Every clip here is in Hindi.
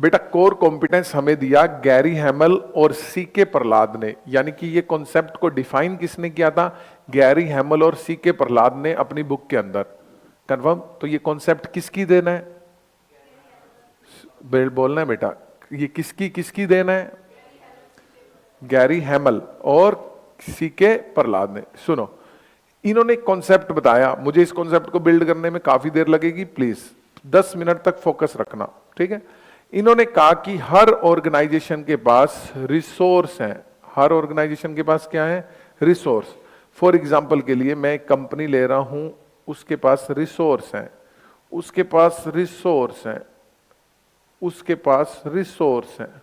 बेटा कोर कॉम्पिटेंस हमें दिया गैरी हैमल और सीके प्रहलाद ने, यानी कि ये कॉन्सेप्ट को डिफाइन किसने किया था? गैरी हैमल और सीके प्रहलाद ने अपनी बुक के अंदर। कंफर्म? तो ये कॉन्सेप्ट किसकी देना है? बोलना है बेटा, ये किसकी किसकी देना है? गैरी हैमल और सीके प्रहलाद ने। सुनो, इन्होंने कॉन्सेप्ट बताया, मुझे इस कॉन्सेप्ट को बिल्ड करने में काफी देर लगेगी, प्लीज 10 मिनट तक फोकस रखना, ठीक है। इन्होंने कहा कि हर ऑर्गेनाइजेशन के पास रिसोर्स हैं। हर ऑर्गेनाइजेशन के पास क्या है? रिसोर्स। फॉर एग्जांपल के लिए मैं एक कंपनी ले रहा हूं, उसके पास रिसोर्स हैं, उसके पास रिसोर्स हैं, उसके पास रिसोर्स हैं।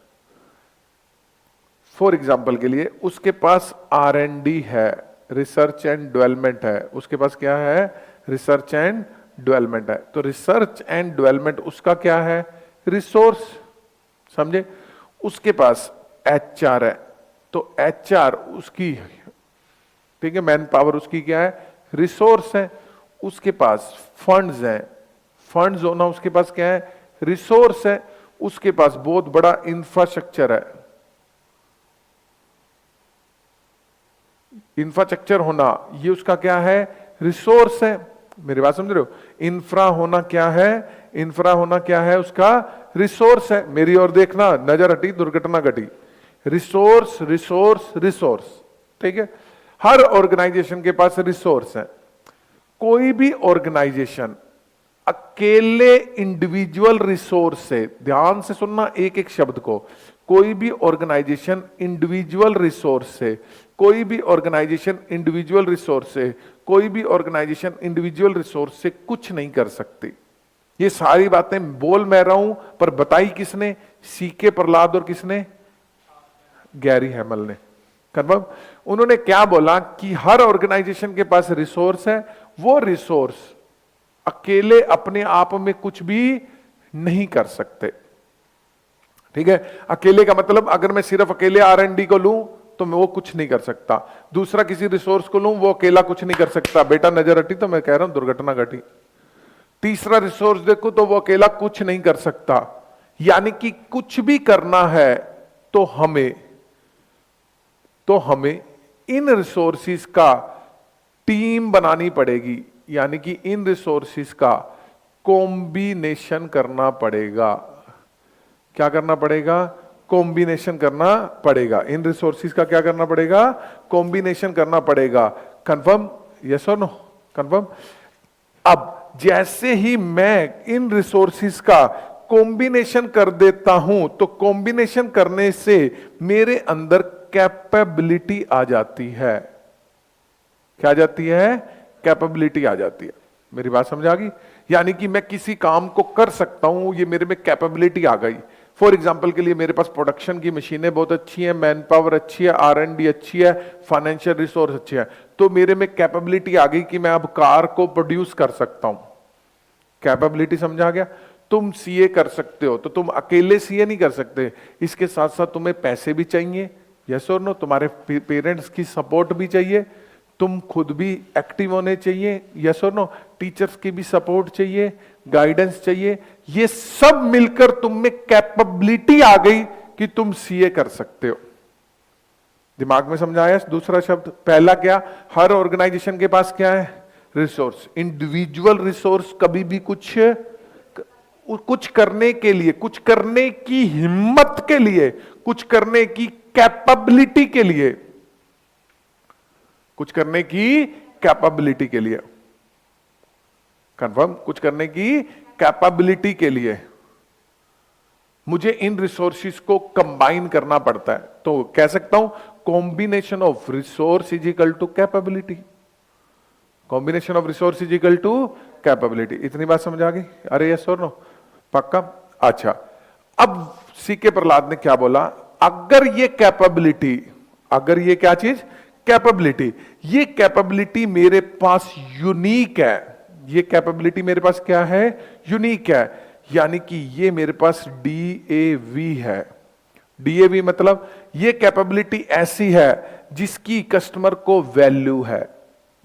फॉर एग्जाम्पल के लिए उसके पास R&D है, रिसर्च एंड डेवलपमेंट है। उसके पास क्या है? रिसर्च एंड डेवलपमेंट है। तो रिसर्च एंड डेवलपमेंट उसका क्या है? रिसोर्स, समझे। उसके पास HR है, तो HR उसकी, ठीक है, मैन पावर उसकी क्या है? रिसोर्स है। उसके पास फंड्स हैं, फंड्स होना उसके पास क्या है? रिसोर्स है। उसके पास बहुत बड़ा इंफ्रास्ट्रक्चर है, इंफ्रास्ट्रक्चर होना ये उसका क्या है? रिसोर्स है। मेरी बात समझ रहे हो? इंफ्रा होना क्या है? इंफ्रा होना क्या है? उसका रिसोर्स है। मेरी ओर देखना, नजर हटी दुर्घटना घटी। रिसोर्स रिसोर्स रिसोर्स, ठीक है। हर ऑर्गेनाइजेशन के पास रिसोर्स है। कोई भी ऑर्गेनाइजेशन अकेले इंडिविजुअल रिसोर्स से, ध्यान से सुनना एक एक शब्द को, कोई भी ऑर्गेनाइजेशन इंडिविजुअल रिसोर्स से, कोई भी ऑर्गेनाइजेशन इंडिविजुअल रिसोर्स से, कोई भी ऑर्गेनाइजेशन इंडिविजुअल रिसोर्स से कुछ नहीं कर सकती। ये सारी बातें बोल मैं रहा हूं, पर बताई किसने? सीके प्रहलाद और किसने? गैरी हैमल ने। कंफर्म? उन्होंने क्या बोला कि हर ऑर्गेनाइजेशन के पास रिसोर्स है, वो रिसोर्स अकेले अपने आप में कुछ भी नहीं कर सकते, ठीक है। अकेले का मतलब अगर मैं सिर्फ अकेले R&D को लूं तो मैं वो कुछ नहीं कर सकता, दूसरा किसी रिसोर्स को लूं वो अकेला कुछ नहीं कर सकता। बेटा नजर हटी तो मैं कह रहा हूं दुर्घटना घटी। तीसरा रिसोर्स देखो तो वो अकेला कुछ नहीं कर सकता। यानी कि कुछ भी करना है तो हमें इन रिसोर्सिस का टीम बनानी पड़ेगी, यानी कि इन रिसोर्सिस का कॉम्बिनेशन करना पड़ेगा। क्या करना पड़ेगा? कॉम्बिनेशन करना पड़ेगा। इन रिसोर्सिस का क्या करना पड़ेगा? कॉम्बिनेशन करना पड़ेगा। कंफर्म? यस और नो? कंफर्म? अब जैसे ही मैं इन रिसोर्सिस का कॉम्बिनेशन कर देता हूं, तो कॉम्बिनेशन करने से मेरे अंदर कैपेबिलिटी आ जाती है। क्या आ जाती है? कैपेबिलिटी आ जाती है। मेरी बात समझ आ गई? यानी कि मैं किसी काम को कर सकता हूं, ये मेरे में कैपेबिलिटी आ गई। फॉर एग्जाम्पल के लिए मेरे पास प्रोडक्शन की मशीनें बहुत अच्छी हैं, मैन पावर अच्छी है, R&D अच्छी है, फाइनेंशियल रिसोर्स अच्छे हैं, तो मेरे में कैपेबिलिटी आ गई कि मैं अब कार को प्रोड्यूस कर सकता हूं। कैपेबिलिटी समझा गया? तुम CA कर सकते हो, तो तुम अकेले CA नहीं कर सकते, इसके साथ साथ तुम्हें पैसे भी चाहिए, यस और नो, तुम्हारे पेरेंट्स की सपोर्ट भी चाहिए, तुम खुद भी एक्टिव होने चाहिए, यस और नो, टीचर्स की भी सपोर्ट चाहिए, गाइडेंस चाहिए। ये सब मिलकर तुम में कैपेबिलिटी आ गई कि तुम CA कर सकते हो। दिमाग में समझाया? दूसरा शब्द पहला क्या? हर ऑर्गेनाइजेशन के पास क्या है? रिसोर्स। इंडिविजुअल रिसोर्स कभी भी कुछ करने के लिए, कुछ करने की हिम्मत के लिए, कुछ करने की कैपेबिलिटी के लिए, कुछ करने की कैपेबिलिटी के लिए, कंफर्म? कुछ करने की कैपेबिलिटी के लिए मुझे इन रिसोर्सेज को कंबाइन करना पड़ता है। तो कह सकता हूं combination of resource is equal to capability. Combination of resource is equal to capability. इतनी बात समझ आ गई? अरे यस और नो? पक्का? अच्छा, अब सीके प्रहलाद ने क्या बोला? अगर ये कैपेबिलिटी, अगर ये क्या चीज? कैपेबिलिटी, ये कैपेबिलिटी मेरे पास यूनिक है, ये कैपेबिलिटी मेरे पास क्या है? यूनिक है, यानी कि ये मेरे पास DAV है। DAV मतलब ये कैपेबिलिटी ऐसी है जिसकी कस्टमर को वैल्यू है,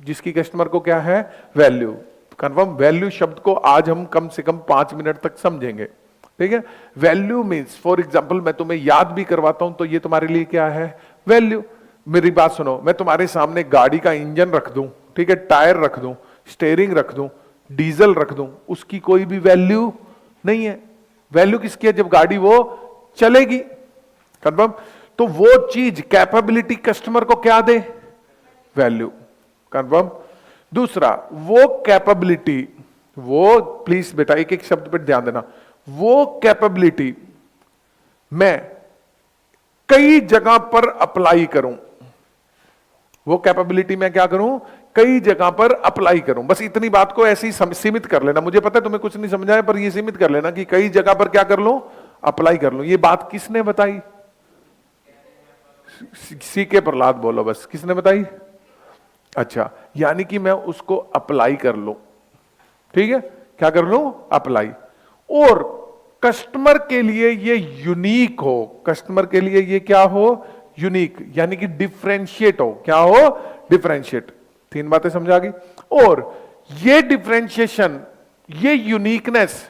जिसकी कस्टमर को क्या है? वैल्यू। कंफर्म? वैल्यू शब्द को आज हम कम से कम 5 मिनट तक समझेंगे। ठीक है। वैल्यू मीन्स फॉर एग्जाम्पल मैं तुम्हें याद भी करवाता हूं तो ये तुम्हारे लिए क्या है, वैल्यू। मेरी बात सुनो, मैं तुम्हारे सामने गाड़ी का इंजन रख दूं, ठीक है, टायर रख दूं, स्टेयरिंग रख दूं, डीजल रख दूं, उसकी कोई भी वैल्यू नहीं है। वैल्यू किसकी है, जब गाड़ी वो चलेगी। कंफर्म। तो वो चीज कैपेबिलिटी कस्टमर को क्या दे, वैल्यू। कंफर्म। दूसरा, वो कैपेबिलिटी, वो प्लीज बेटा एक एक शब्द पर ध्यान देना, वो कैपेबिलिटी मैं कई जगह पर अप्लाई करूं। वो कैपेबिलिटी मैं क्या करूं, कई जगह पर अप्लाई करूं। बस इतनी बात को ऐसे ही सीमित कर लेना। मुझे पता है तुम्हें कुछ नहीं समझा है, पर ये सीमित कर लेना कि कई जगह पर क्या कर लूं, अप्लाई कर लूं। ये बात किसने बताई, सी के प्रहलाद बोलो बस, किसने बताई। अच्छा, यानी कि मैं उसको अप्लाई कर लूं, ठीक है, क्या कर लूं, अप्लाई। और कस्टमर के लिए ये यूनिक हो, कस्टमर के लिए ये क्या हो, यूनिक, यानी कि डिफरेंशिएट हो। क्या हो, डिफरेंशिएट। तीन बातें समझा गई। और ये डिफरेंशिएशन, ये यूनिकनेस,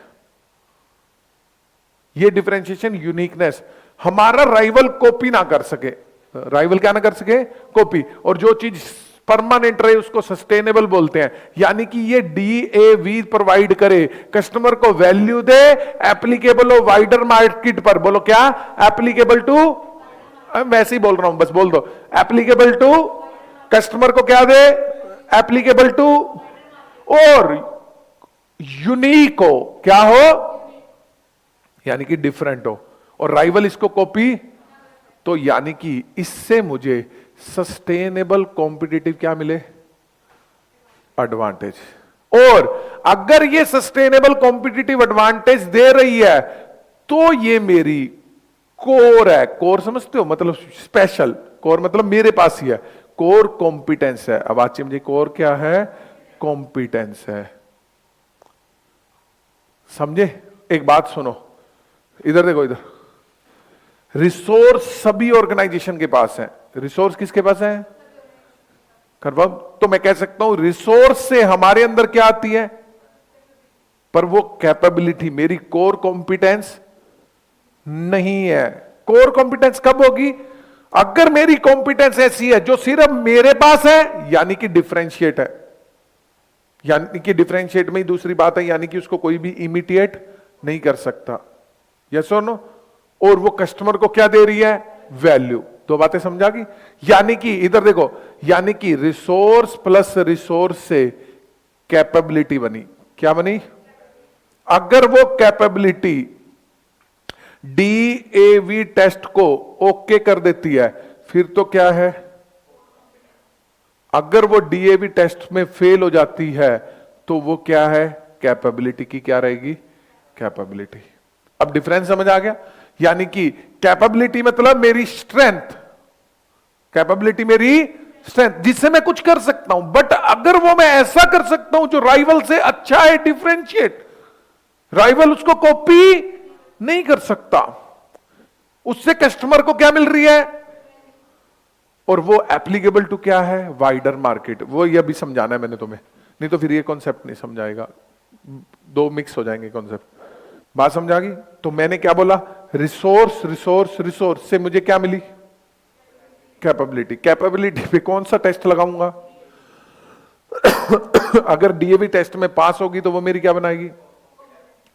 ये डिफरेंशिएशन यूनिकनेस हमारा राइवल कॉपी ना कर सके। राइवल क्या ना कर सके, कॉपी। और जो चीज परमानेंट रहे उसको सस्टेनेबल बोलते हैं। यानी कि ये DAV प्रोवाइड करे, कस्टमर को वैल्यू दे, एप्लीकेबल हो वाइडर मार्केट पर। बोलो क्या, एप्लीकेबल टू, वैसे ही बोल रहा हूं बस बोल दो, एप्लीकेबल टू, कस्टमर को क्या दे, एप्लीकेबल टू, और यूनिक हो, क्या हो, यानी कि डिफरेंट हो, और राइवल इसको कॉपी। तो यानी कि इससे मुझे सस्टेनेबल कॉम्पिटिटिव क्या मिले, एडवांटेज। और अगर ये सस्टेनेबल कॉम्पिटिटिव एडवांटेज दे रही है तो ये मेरी कोर है। कोर समझते हो, मतलब स्पेशल। कोर मतलब मेरे पास ही है, कोर कॉम्पिटेंस है। अब आज मुझे कोर क्या है, कॉम्पिटेंस है। समझे। एक बात सुनो, इधर देखो, इधर रिसोर्स सभी ऑर्गेनाइजेशन के पास है। रिसोर्स किसके पास है, कंफर्म। तो मैं कह सकता हूं रिसोर्स से हमारे अंदर क्या आती है, पर वो कैपेबिलिटी मेरी कोर कॉम्पिटेंस नहीं है। कोर कॉम्पिटेंस कब होगी, अगर मेरी कॉम्पिटेंस ऐसी है जो सिर्फ मेरे पास है, यानी कि डिफरेंशिएट है। यानी कि डिफरेंशिएट में ही दूसरी बात है, यानी कि उसको कोई भी इमिटिएट नहीं कर सकता। यस और नो। और वो कस्टमर को क्या दे रही है, वैल्यू। दो बातें समझा गई। यानी कि इधर देखो, यानी कि रिसोर्स प्लस रिसोर्स से कैपेबिलिटी बनी। क्या बनी, अगर वो कैपेबिलिटी DAV टेस्ट को ओके कर देती है, फिर तो क्या है, अगर वो DAV टेस्ट में फेल हो जाती है तो वो क्या है, कैपेबिलिटी की क्या रहेगी, कैपेबिलिटी। अब डिफरेंस समझ आ गया। यानी कि कैपेबिलिटी मतलब मेरी स्ट्रेंथ, कैपेबिलिटी मेरी स्ट्रेंथ जिससे मैं कुछ कर सकता हूं। बट अगर वो मैं ऐसा कर सकता हूं जो राइवल से अच्छा है, डिफरेंशिएट, राइवल उसको कॉपी नहीं कर सकता, उससे कस्टमर को क्या मिल रही है, और वो एप्लीकेबल टू क्या है, वाइडर मार्केट। वो ये भी समझाना है मैंने तुम्हें, नहीं तो फिर ये कॉन्सेप्ट नहीं समझाएगा, दो मिक्स हो जाएंगे कॉन्सेप्ट। बात समझा गई। तो मैंने क्या बोला, रिसोर्स रिसोर्स रिसोर्स से मुझे क्या मिली, कैपेबिलिटी। कैपेबिलिटी पे कौन सा टेस्ट लगाऊंगा, अगर DAV टेस्ट में पास होगी तो वो मेरी क्या बनाएगी,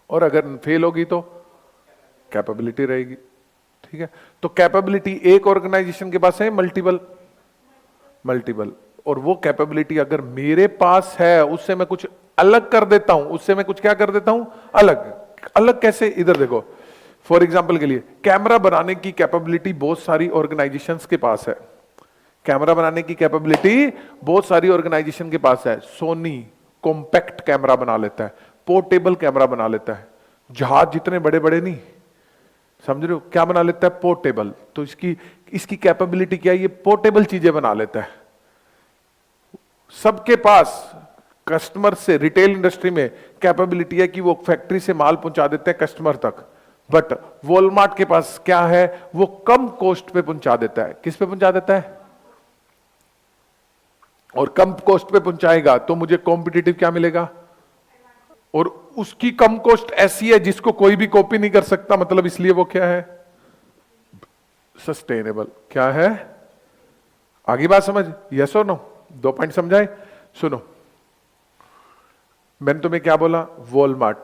और अगर फेल होगी तो कैपेबिलिटी रहेगी। ठीक है। तो कैपेबिलिटी एक ऑर्गेनाइजेशन के पास है, मल्टीपल, मल्टीपल। और वो कैपेबिलिटी अगर मेरे पास है, उससे मैं कुछ अलग कर देता हूं, उससे मैं कुछ क्या कर देता हूं, अलग। अलग कैसे, इधर देखो, फॉर एग्जाम्पल के लिए कैमरा बनाने की कैपेबिलिटी बहुत सारी ऑर्गेनाइजेशंस के पास है। कैमरा बनाने की कैपेबिलिटी बहुत सारी ऑर्गेनाइजेशन के पास है। सोनी कॉम्पैक्ट कैमरा बना लेता है, पोर्टेबल कैमरा बना लेता है, जहाज जितने बड़े बड़े नहीं, समझ रहे हो, क्या बना लेता है, पोर्टेबल। तो इसकी कैपेबिलिटी क्या है, ये पोर्टेबल चीजें बना लेता है। सबके पास कस्टमर से, रिटेल इंडस्ट्री में कैपेबिलिटी है कि वो फैक्ट्री से माल पहुंचा देते हैं कस्टमर तक। बट वॉलमार्ट के पास क्या है, वो कम कॉस्ट पे पहुंचा देता है। किस पे पहुंचा देता है, और कम कॉस्ट पे पहुंचाएगा तो मुझे कॉम्पिटिटिव क्या मिलेगा, और उसकी कम कॉस्ट ऐसी है जिसको कोई भी कॉपी नहीं कर सकता, मतलब इसलिए वो क्या है, सस्टेनेबल। क्या है, आगे बात समझ, यस और नो, 2 पॉइंट समझाए। सुनो, मैंने तुम्हें क्या बोला, वॉलमार्ट,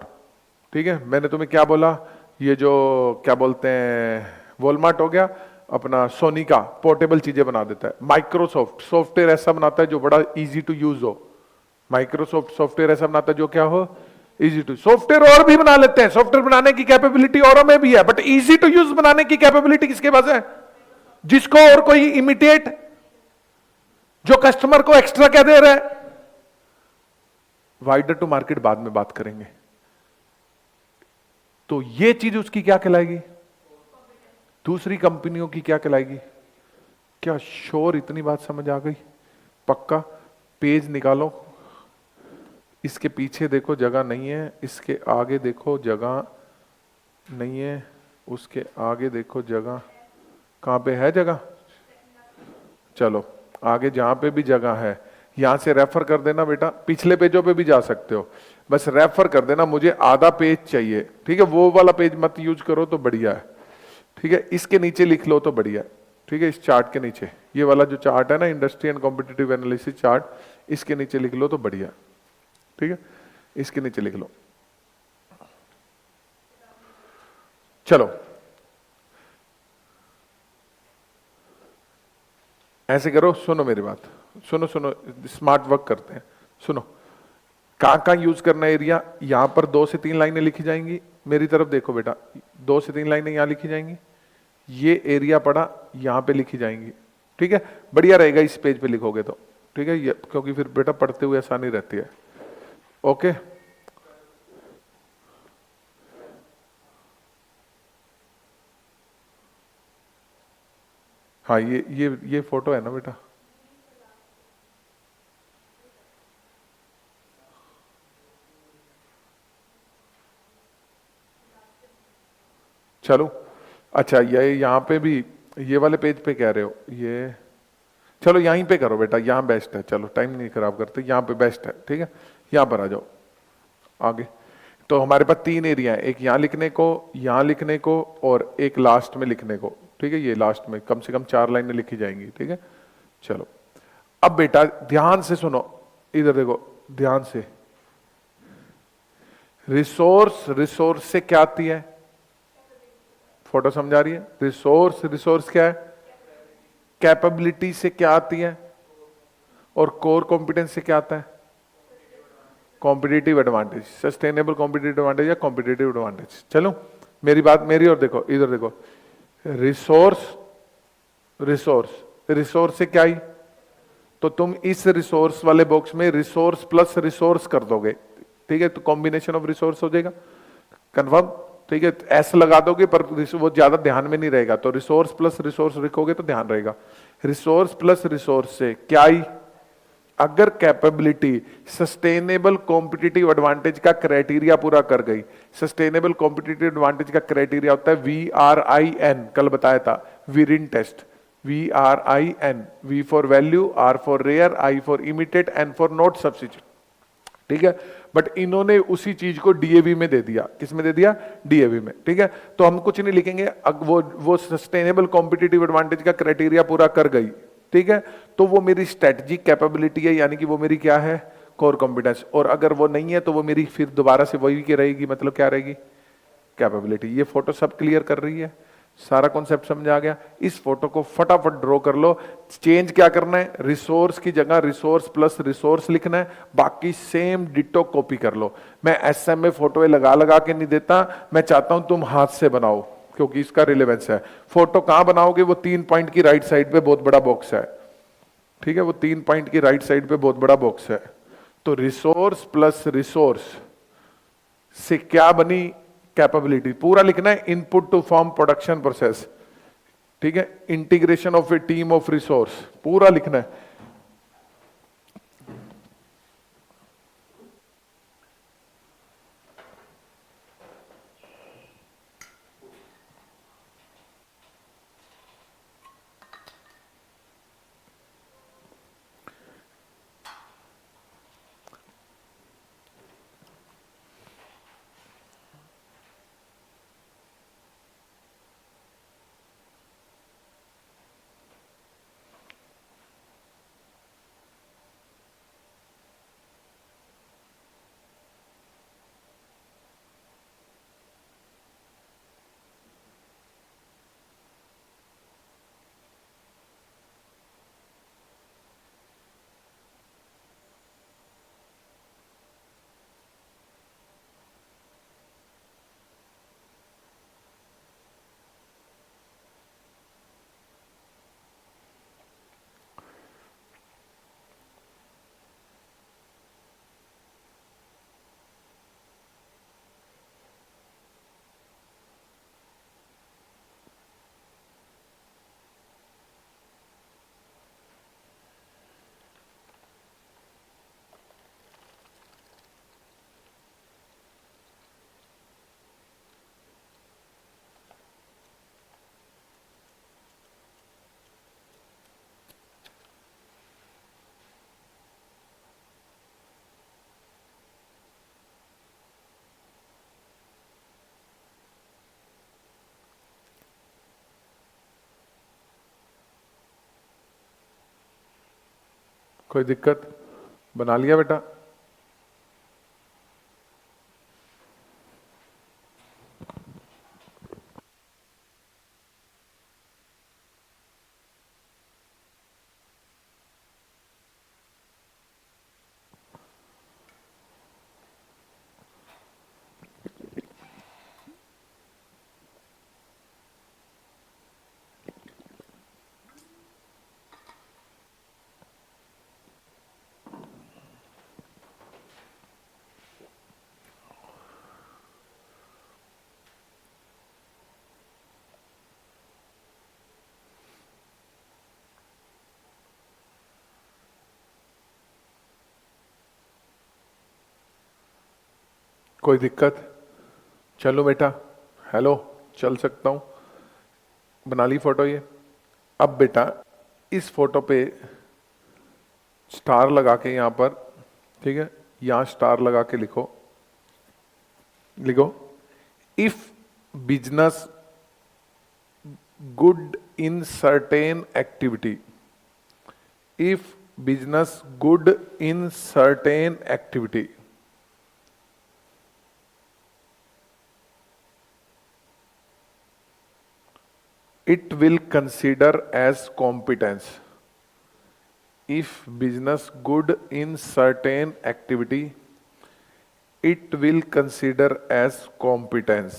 ठीक है, मैंने तुम्हें क्या बोला, ये जो क्या बोलते हैं, वॉलमार्ट हो गया अपना, सोनी का पोर्टेबल चीजें बना देता है। माइक्रोसॉफ्ट सॉफ्टवेयर ऐसा बनाता है जो बड़ा इजी टू यूज हो। माइक्रोसॉफ्ट सॉफ्टवेयर ऐसा बनाता है जो क्या हो, इजी टू। सॉफ्टवेयर और भी बना लेते हैं, सॉफ्टवेयर बनाने की कैपेबिलिटी औरों में भी है, बट इजी टू यूज बनाने की कैपेबिलिटी किसके पास है, जिसको और कोई इमिटेट, जो कस्टमर को एक्स्ट्रा क्या दे रहा है। वाइडर टू मार्केट बाद में बात करेंगे। तो ये चीज उसकी क्या कहलाएगी, दूसरी कंपनियों की क्या कहलाएगी। क्या श्योर, इतनी बात समझ आ गई, पक्का। पेज निकालो, इसके पीछे देखो जगह नहीं है, इसके आगे देखो जगह नहीं है, उसके आगे देखो जगह, कहां पे है जगह, चलो आगे जहां पे भी जगह है यहां से रेफर कर देना बेटा, पिछले पेजों पे भी जा सकते हो, बस रेफर कर देना, मुझे आधा पेज चाहिए, ठीक है, वो वाला पेज मत यूज करो तो बढ़िया है, ठीक है, इसके नीचे लिख लो तो बढ़िया है, ठीक है, इस चार्ट के नीचे, ये वाला जो चार्ट है ना, industry and competitive analysis chart, इसके नीचे लिख लो तो बढ़िया, ठीक है, इसके नीचे लिख लो। चलो ऐसे करो, सुनो मेरी बात, सुनो सुनो, स्मार्ट वर्क करते हैं, सुनो, कहां कहां यूज करना है एरिया, यहां पर 2 से 3 लाइनें लिखी जाएंगी, मेरी तरफ देखो बेटा, 2 से 3 लाइनें यहां लिखी जाएंगी, ये एरिया पड़ा यहां पे लिखी जाएंगी, ठीक है, बढ़िया रहेगा इस पेज पे लिखोगे तो, ठीक है, ये क्योंकि फिर बेटा पढ़ते हुए आसानी रहती है। ओके, हाँ, ये फोटो है ना बेटा, चलो अच्छा, ये यहाँ पे भी, ये वाले पेज पे कह रहे हो, ये चलो यहीं पे करो बेटा, यहाँ बेस्ट है, चलो टाइम नहीं खराब करते, यहाँ पे बेस्ट है, ठीक है, यहाँ पर आ जाओ आगे। तो हमारे पास 3 एरिया है, एक यहाँ लिखने को, यहाँ लिखने को, और एक लास्ट में लिखने को, ठीक है, ये लास्ट में कम से कम 4 लाइनें लिखी जाएंगी, ठीक है। चलो अब बेटा ध्यान से सुनो, इधर देखो ध्यान से, रिसोर्स, रिसोर्स से क्या आती है, फोटो समझा रही है, रिसोर्स, रिसोर्स क्या है, कैपेबिलिटी से क्या आती है, और कोर कॉम्पिटेंस से क्या आता है, competitive advantage, sustainable competitive advantage या कॉम्पिटिटिव एडवांटेज। चलो मेरी बात, मेरी और देखो, इधर देखो, रिसोर्स, रिसोर्स, रिसोर्स से क्या आई, तो तुम इस रिसोर्स वाले बॉक्स में रिसोर्स प्लस रिसोर्स कर दोगे, ठीक है, तो कॉम्बिनेशन ऑफ रिसोर्स हो जाएगा, कंफर्म, ठीक है, ऐसे लगा दोगे पर वो ज्यादा ध्यान में नहीं रहेगा, तो रिसोर्स प्लस रिसोर्स लिखोगे तो ध्यान रहेगा। रिसोर्स प्लस रिसोर्स से क्या आई, अगर कैपेबिलिटी सस्टेनेबल कॉम्पिटिटिव एडवांटेज का क्राइटेरिया पूरा कर गई, सस्टेनेबल कॉम्पिटिटिव एडवांटेज का क्राइटेरिया होता है VRIN, कल बताया था, VRIN test, VRIN, V for value, R for rare, I for imitate, N for not substitute, ठीक है, बट इन्होंने उसी चीज को डीएवी में दे दिया, किस में दे दिया, डीएवी में, ठीक है, तो हम कुछ नहीं लिखेंगे, वो सस्टेनेबल कॉम्पिटिटिव एडवांटेज का क्राइटेरिया पूरा कर गई, ठीक है, तो वो मेरी स्ट्रेटजिक कैपेबिलिटी है, यानी कि वो मेरी क्या है, कोर कॉम्पिटेंस, और अगर वो नहीं है तो वो मेरी फिर दोबारा से वही की रहेगी, मतलब क्या रहेगी, कैपेबिलिटी। ये फोटो सब क्लियर कर रही है, सारा कॉन्सेप्ट समझ आ गया। इस फोटो को फटाफट ड्रॉ कर लो, चेंज क्या करना है, रिसोर्स की जगह रिसोर्स प्लस रिसोर्स लिखना है, बाकी सेम डिटो कॉपी कर लो। मैं एसएम में फोटो लगा लगा के नहीं देता, मैं चाहता हूं तुम हाथ से बनाओ, क्योंकि इसका रिलेवेंस है। फोटो कहां बनाओगे, वो 3 पॉइंट की राइट साइड पे बहुत बड़ा बॉक्स है, ठीक है, वो 3 पॉइंट की राइट साइड पे बहुत बड़ा बॉक्स है। तो रिसोर्स प्लस रिसोर्स से क्या बनी, कैपेबिलिटी, पूरा लिखना है, input to form production process, ठीक है, integration of a team of resource, पूरा लिखना है। कोई दिक्कत? बना लिया बेटा? कोई दिक्कत? चलो बेटा, हेलो, चल सकता हूं? बना ली फोटो ये? अब बेटा इस फोटो पे स्टार लगा के यहां पर, ठीक है, यहां स्टार लगा के लिखो, लिखो if business good in certain activity, if business good in certain activity, it will consider as competence. If business good in certain activity, it will consider as competence.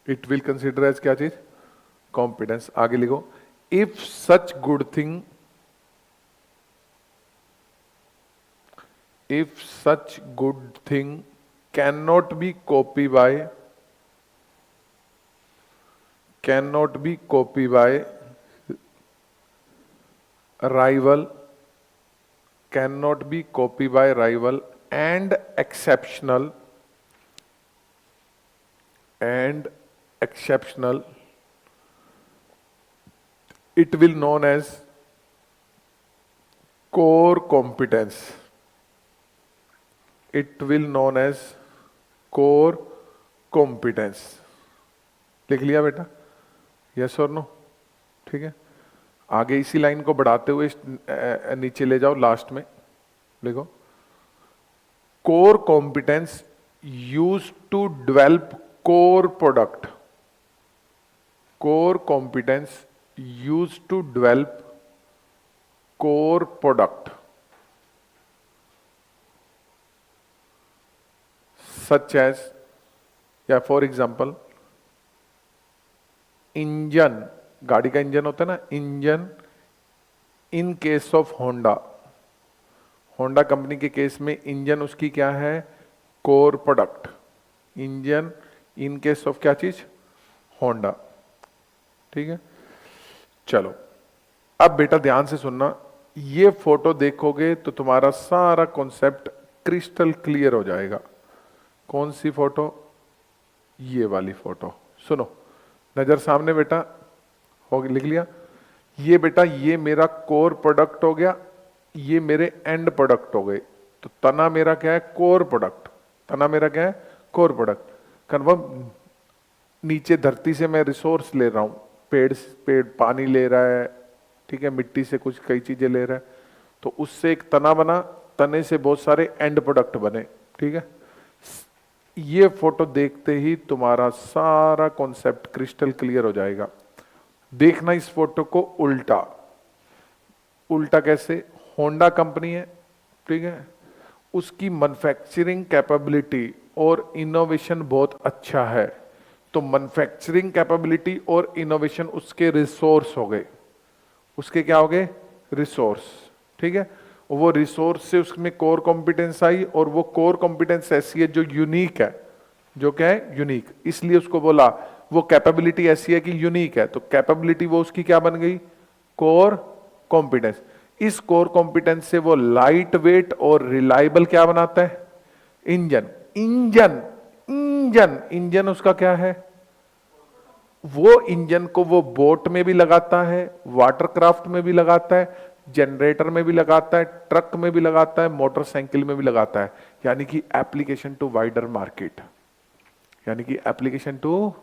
It will consider as क्या चीज? Competence. आगे लिखो, if such good thing, if such good thing cannot be copied by, cannot be copied by rival, cannot be copied by rival and exceptional, and exceptional, it will known as core competence. It will known as core competence. लिख लिया बेटा? यस और नो? ठीक है, आगे इसी लाइन को बढ़ाते हुए नीचे ले जाओ, लास्ट में लिखो core competence use to develop core product, core competence use to develop core product such as, या फॉर एग्जाम्पल इंजन, गाड़ी का इंजन होता है ना, engine in case of Honda, Honda company के केस में इंजन उसकी क्या है? Core product. Engine in case of क्या चीज? होंडा। ठीक है, चलो अब बेटा ध्यान से सुनना, ये फोटो देखोगे तो तुम्हारा सारा कॉन्सेप्ट क्रिस्टल क्लियर हो जाएगा। कौन सी फोटो? ये वाली फोटो। सुनो, नजर सामने बेटा, हो लिख लिया? ये बेटा ये मेरा कोर प्रोडक्ट हो गया, ये मेरे एंड प्रोडक्ट हो गए। तो तना मेरा क्या है? Core product. तना मेरा क्या है? Core product. कन्फर्म? नीचे धरती से मैं रिसोर्स ले रहा हूं, पेड़ पानी ले रहा है, ठीक है, मिट्टी से कुछ कई चीजें ले रहा है, तो उससे एक तना बना, तने से बहुत सारे एंड प्रोडक्ट बने। ठीक है, ये फोटो देखते ही तुम्हारा सारा कॉन्सेप्ट क्रिस्टल क्लियर हो जाएगा। देखना इस फोटो को उल्टा। उल्टा कैसे? होंडा कंपनी है, ठीक है, उसकी मैन्युफैक्चरिंग कैपेबिलिटी और इनोवेशन बहुत अच्छा है, तो मैन्युफैक्चरिंग कैपेबिलिटी और इनोवेशन उसके रिसोर्स हो गए। उसके क्या हो गए? रिसोर्स। ठीक है, वो रिसोर्स से उसमें कोर कॉम्पिटेंस आई, और वो कोर कॉम्पिटेंस ऐसी है जो यूनिक है। जो क्या है? यूनिक। इसलिए उसको बोला वो कैपेबिलिटी ऐसी है कि यूनिक है, तो कैपेबिलिटी वो उसकी क्या बन गई? Core competence. इस कोर कॉम्पिटेंस से वो लाइट वेट और रिलायबल क्या बनाता है? इंजन। इंजन इंजन इंजन उसका क्या है? वो इंजन को वो बोट में भी लगाता है, वाटरक्राफ्ट में भी लगाता है, जनरेटर में भी लगाता है, ट्रक में भी लगाता है, मोटरसाइकिल में भी लगाता है। यानी कि एप्लीकेशन टू वाइडर मार्केट, यानी कि एप्लीकेशन टू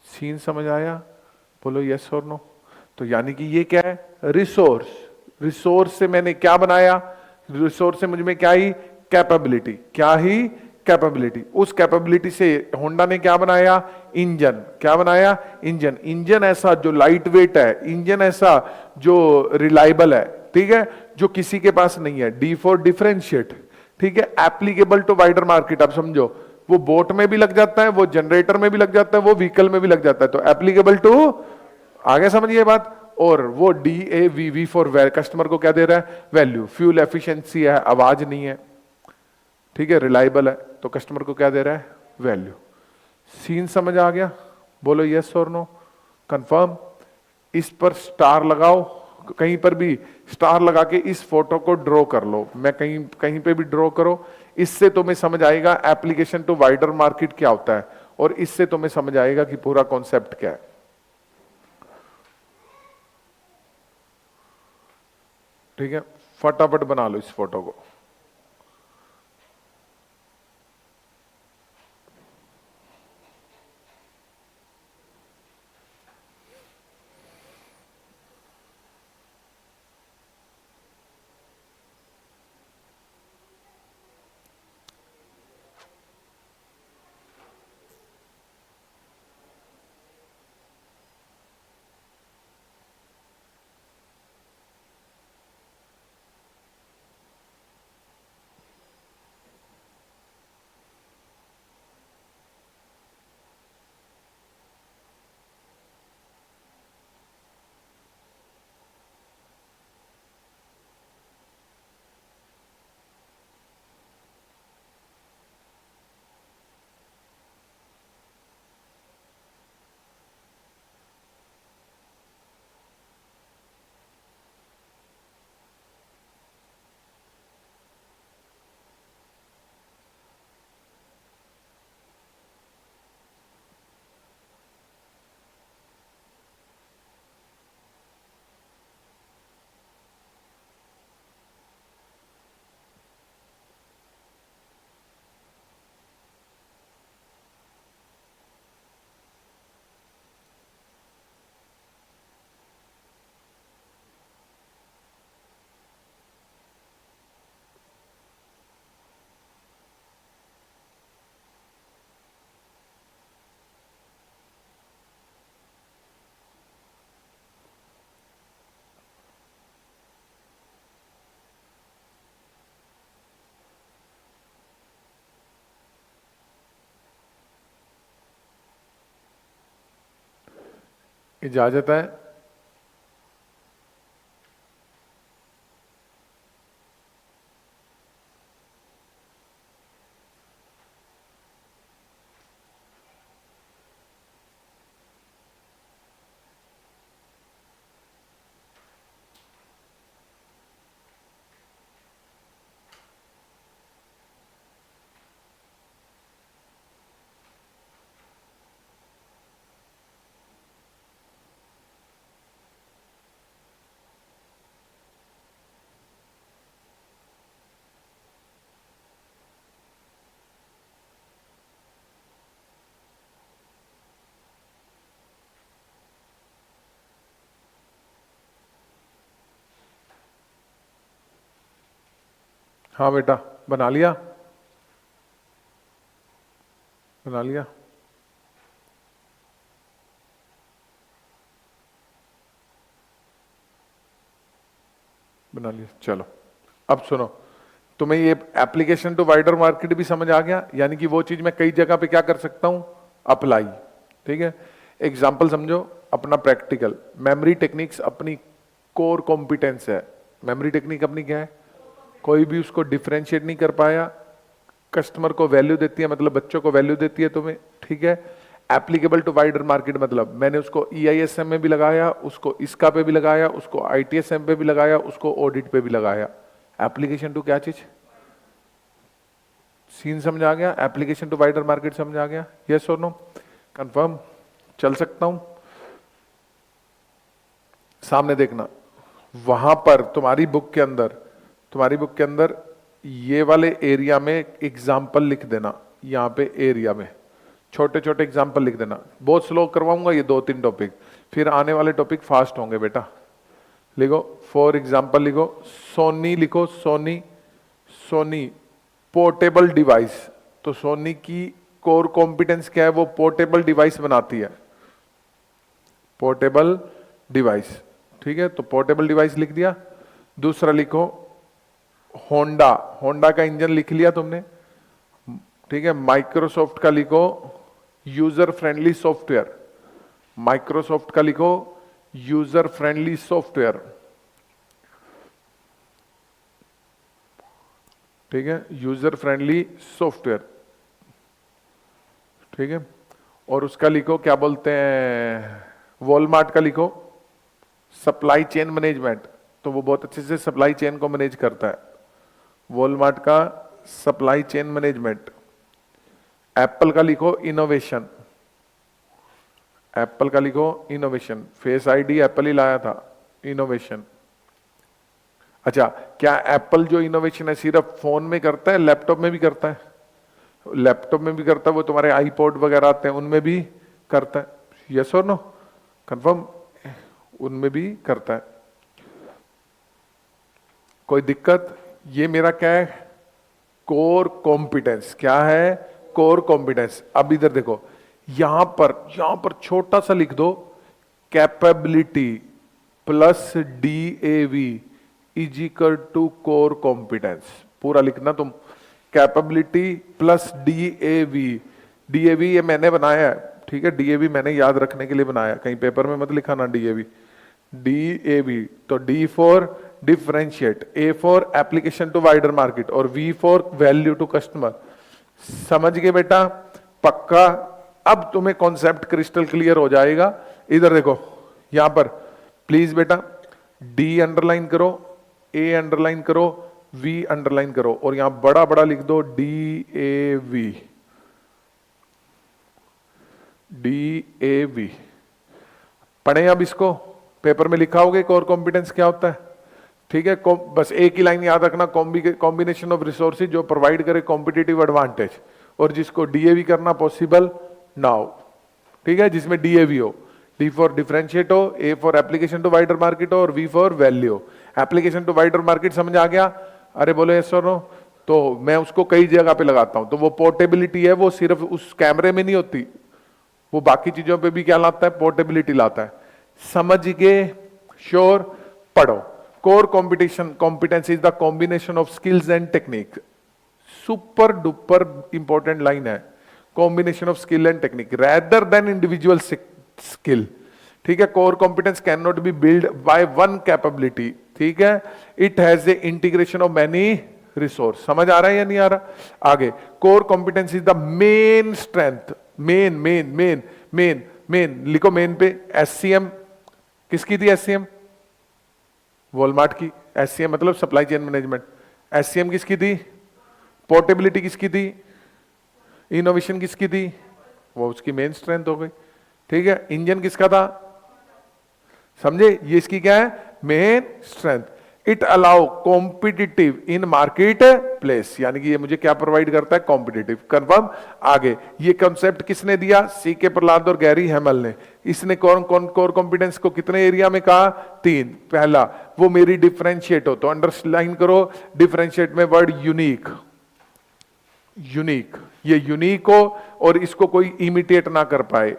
सीन। समझ आया? बोलो यस और नो। तो यानी कि ये क्या है, रिसोर्स। रिसोर्स से मैंने क्या बनाया, रिसोर्स से मुझ में क्या ही, कैपेबिलिटी। क्या ही, कैपेबिलिटी। उस कैपेबिलिटी से होंडा ने क्या बनाया, इंजन। क्या बनाया, इंजन। इंजन ऐसा जो लाइट वेट है, इंजन ऐसा जो रिलायबल है, ठीक है, जो किसी के पास नहीं है। डी फॉर डिफरेंशिएट, ठीक है, एप्लीकेबल टू वाइडर मार्केट। आप समझो, वो बोट में भी लग जाता है, वो जनरेटर में भी लग जाता है, वो व्हीकल में भी लग जाता है, तो एप्लीकेबल टू, आगे समझिए बात। और वो DAV फॉर वैल्यू, कस्टमर को क्या दे रहा है, वैल्यू। फ्यूल एफिशिएंसी है, आवाज नहीं है, ठीक है, रिलायबल है, तो कस्टमर को क्या दे रहा है, वैल्यू। सीन समझ आ गया, बोलो यस और नो, कंफर्म। इस पर स्टार लगाओ, कहीं पर भी स्टार लगा के इस फोटो को ड्रॉ कर लो, मैं कहीं कहीं पे भी ड्रॉ करो, इससे तुम्हें समझ आएगा एप्लीकेशन टू वाइडर मार्केट क्या होता है, और इससे तुम्हें समझ आएगा कि पूरा कॉन्सेप्ट क्या है। ठीक है, फटाफट बना लो इस फोटो को। इजाजत है। हाँ बेटा, बना लिया, बना लिया। बना लिया, चलो। अब सुनो, तुम्हें ये एप्लीकेशन टू वाइडर मार्केट भी समझ आ गया, यानी कि वो चीज मैं कई जगह पे क्या कर सकता हूं, अप्लाई। ठीक है, एग्जाम्पल समझो अपना प्रैक्टिकल। मेमोरी टेक्निक्स अपनी कोर कॉम्पिटेंस है। मेमोरी टेक्निक अपनी क्या है, कोई भी उसको डिफरेंशिएट नहीं कर पाया, कस्टमर को वैल्यू देती है, मतलब बच्चों को वैल्यू देती है तुम्हें। ठीक है, एप्लीकेबल टू वाइडर मार्केट मतलब मैंने उसको EISM में भी लगाया, उसको इसका पे भी लगाया, उसको ITSM पे भी लगाया, उसको ऑडिट पे भी लगाया। एप्लीकेशन टू क्या चीज, सीन समझ आ गया, एप्लीकेशन टू वाइडर मार्केट समझ आ गया, यस और नो, कंफर्म। चल सकता हूं, सामने देखना, वहां पर तुम्हारी बुक के अंदर, तुम्हारी बुक के अंदर ये वाले एरिया में एग्जाम्पल लिख देना, यहां पे एरिया में छोटे छोटे एग्जाम्पल लिख देना, बहुत स्लो करवाऊंगा ये 2-3 टॉपिक, फिर आने वाले टॉपिक फास्ट होंगे बेटा। लिखो फॉर एग्जाम्पल, लिखो सोनी, लिखो सोनी, सोनी पोर्टेबल डिवाइस। तो सोनी की कोर कॉम्पिटेंस क्या है? वो पोर्टेबल डिवाइस बनाती है, पोर्टेबल डिवाइस। ठीक है, तो पोर्टेबल डिवाइस लिख दिया। दूसरा लिखो होंडा, होंडा का इंजन लिख लिया तुमने। ठीक है, माइक्रोसॉफ्ट का लिखो यूजर फ्रेंडली सॉफ्टवेयर, माइक्रोसॉफ्ट का लिखो यूजर फ्रेंडली सॉफ्टवेयर। ठीक है, यूजर फ्रेंडली सॉफ्टवेयर। ठीक है, और उसका लिखो क्या बोलते हैं, वॉलमार्ट का लिखो सप्लाई चेन मैनेजमेंट। तो वो बहुत अच्छे से सप्लाई चेन को मैनेज करता है, वॉलमार्ट का सप्लाई चेन मैनेजमेंट। एप्पल का लिखो इनोवेशन, एप्पल का लिखो इनोवेशन, फेस आईडी एप्पल ही लाया था, इनोवेशन। अच्छा, क्या एप्पल जो इनोवेशन है सिर्फ फोन में करता है, लैपटॉप में भी करता है? लैपटॉप में भी करता है, वो तुम्हारे आईपॉड वगैरह आते हैं उनमें भी करता है, यस और नो? कंफर्म, उनमें भी करता है। कोई दिक्कत? ये मेरा क्या है, कोर कॉम्पिटेंस। क्या है? Core competence. अब इधर देखो, यहां पर छोटा सा लिख दो, capability plus DAV is equal to core competence. पूरा लिखना तुम, कैपेबिलिटी प्लस DAV ये मैंने बनाया है। ठीक है, DAV मैंने याद रखने के लिए बनाया, कहीं पेपर में मत लिखाना DAV। तो D for differentiate, A for application to wider market और V for value to customer. समझ गए बेटा? पक्का? अब तुम्हें कॉन्सेप्ट क्रिस्टल क्लियर हो जाएगा। इधर देखो, यहां पर प्लीज बेटा D अंडरलाइन करो, A अंडरलाइन करो, V अंडरलाइन करो, और यहां बड़ा बड़ा लिख दो DAV। पढ़े अब इसको, पेपर में लिखा होगा कोर कॉम्पिटेंस क्या होता है। ठीक है, बस एक ही लाइन याद रखना, कॉम्बिनेशन ऑफ रिसोर्सेज जो प्रोवाइड करे कॉम्पिटिटिव एडवांटेज, और जिसको DAV करना पॉसिबल ना हो। ठीक है, जिसमें DAV हो, D फॉर डिफरेंशिएट हो, A for application to wider market हो, और V for value. Application to wider market समझ आ गया? अरे बोलो यस और नो? तो मैं उसको कई जगह पे लगाता हूं। तो वो पोर्टेबिलिटी है, वो सिर्फ उस कैमरे में नहीं होती, वो बाकी चीजों पे भी क्या लाता है, पोर्टेबिलिटी लाता है। समझ गए? श्योर? पढ़ो, core competence is the combination of skills and technique. Super duper important line है, combination of skill and technique rather than individual skill. ठीक है, core competence can not be build by one capability. ठीक है, it has a integration of many resource. समझ आ रहा है या नहीं आ रहा? आगे, core competence is the main strength, main main main main main लिखो मेन पे। SCM किसकी थी? SCM वॉलमार्ट की। SCM मतलब सप्लाई चेन मैनेजमेंट। SCM किसकी थी? पोर्टेबिलिटी किसकी थी? इनोवेशन किसकी थी? वो उसकी मेन स्ट्रेंथ हो गई। ठीक है, इंजन किसका था? समझे? ये इसकी क्या है? Main strength. It allow competitive in market place, यानी कि ये मुझे क्या प्रोवाइड करता है? कॉम्पिटिटिव। कंफर्म? आगे, ये कंसेप्ट किसने दिया? CK प्रहलाद और गैरी हैमल ने। इसने कौन कौन कोर कॉम्पिटेंस को कितने एरिया में कहा? 3। पहला, वो मेरी डिफरेंशिएट हो, तो अंडरलाइन करो डिफरेंशिएट में वर्ड यूनिक, यूनिक, ये यूनिक हो और इसको कोई इमिटेट ना कर पाए।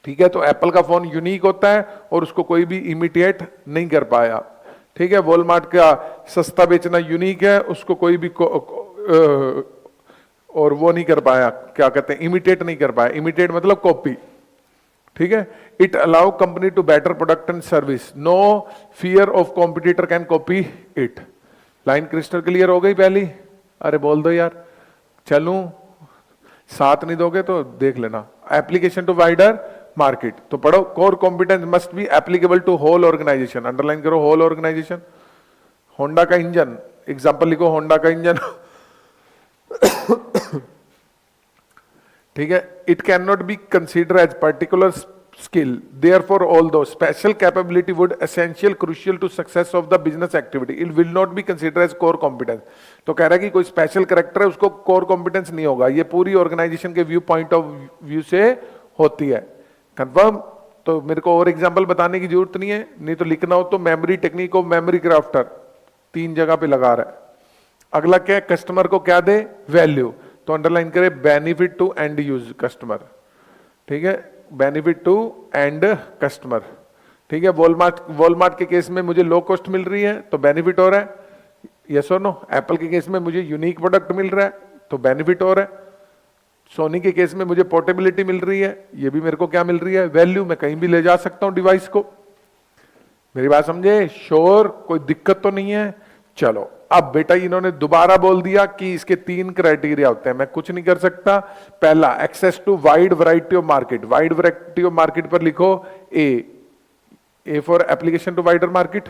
ठीक है, तो एप्पल का फोन यूनिक होता है और उसको कोई भी इमिटेट नहीं कर पाया। ठीक है, वॉलमार्ट का सस्ता बेचना यूनिक है, उसको कोई भी और वो नहीं कर पाया, क्या कहते हैं, इमिटेट नहीं कर पाया। इमिटेट मतलब कॉपी। ठीक है, it allow company to better product and service, no fear of competitor can copy it. Line crystal clear हो गई पहली? अरे बोल दो यार, चलूं? साथ नहीं दोगे तो देख लेना। एप्लीकेशन टू वाइडर मार्केट, तो पढ़ो, core competence must be applicable to whole organisation. Underline करो होल ऑर्गेनाइजेशन। होंडा का इंजन, एग्जांपल लिखो होंडा का इंजन। ठीक है, it can not be consider as particular skill. Therefore, although special capability would essential crucial to success of the business activity, it will not be considered as core competence. तो कह रहा है कि कोई स्पेशल करेक्टर है उसको कोर कॉम्पिटेंस नहीं होगा, ये पूरी ऑर्गेनाइजेशन के व्यू पॉइंट ऑफ व्यू से होती है। कंफर्म? तो मेरे को और एग्जांपल बताने की जरूरत नहीं है, नहीं तो लिखना हो तो memory technique of memory crafter 3 जगह पे लगा रहा है। अगला क्या है, कस्टमर को क्या दे, वैल्यू, तो अंडरलाइन करे benefit to end use customer, ठीक है, बेनिफिट टू एंड कस्टमर, ठीक है। वॉलमार्ट के केस में मुझे लो कॉस्ट मिल रही है तो बेनिफिट हो रहा है, यस और नो। एप्पल के केस में मुझे यूनिक प्रोडक्ट मिल रहा है तो बेनिफिट हो रहा है। सोनी के केस में मुझे पोर्टेबिलिटी मिल रही है, ये भी मेरे को क्या मिल रही है, वैल्यू, मैं कहीं भी ले जा सकता हूं डिवाइस को। मेरी बात समझे? श्योर, कोई दिक्कत तो नहीं है। चलो अब बेटा इन्होंने दोबारा बोल दिया कि इसके 3 क्राइटेरिया होते हैं, मैं कुछ नहीं कर सकता। पहला, access to wide variety of market, wide variety of market पर लिखो A for application to wider market.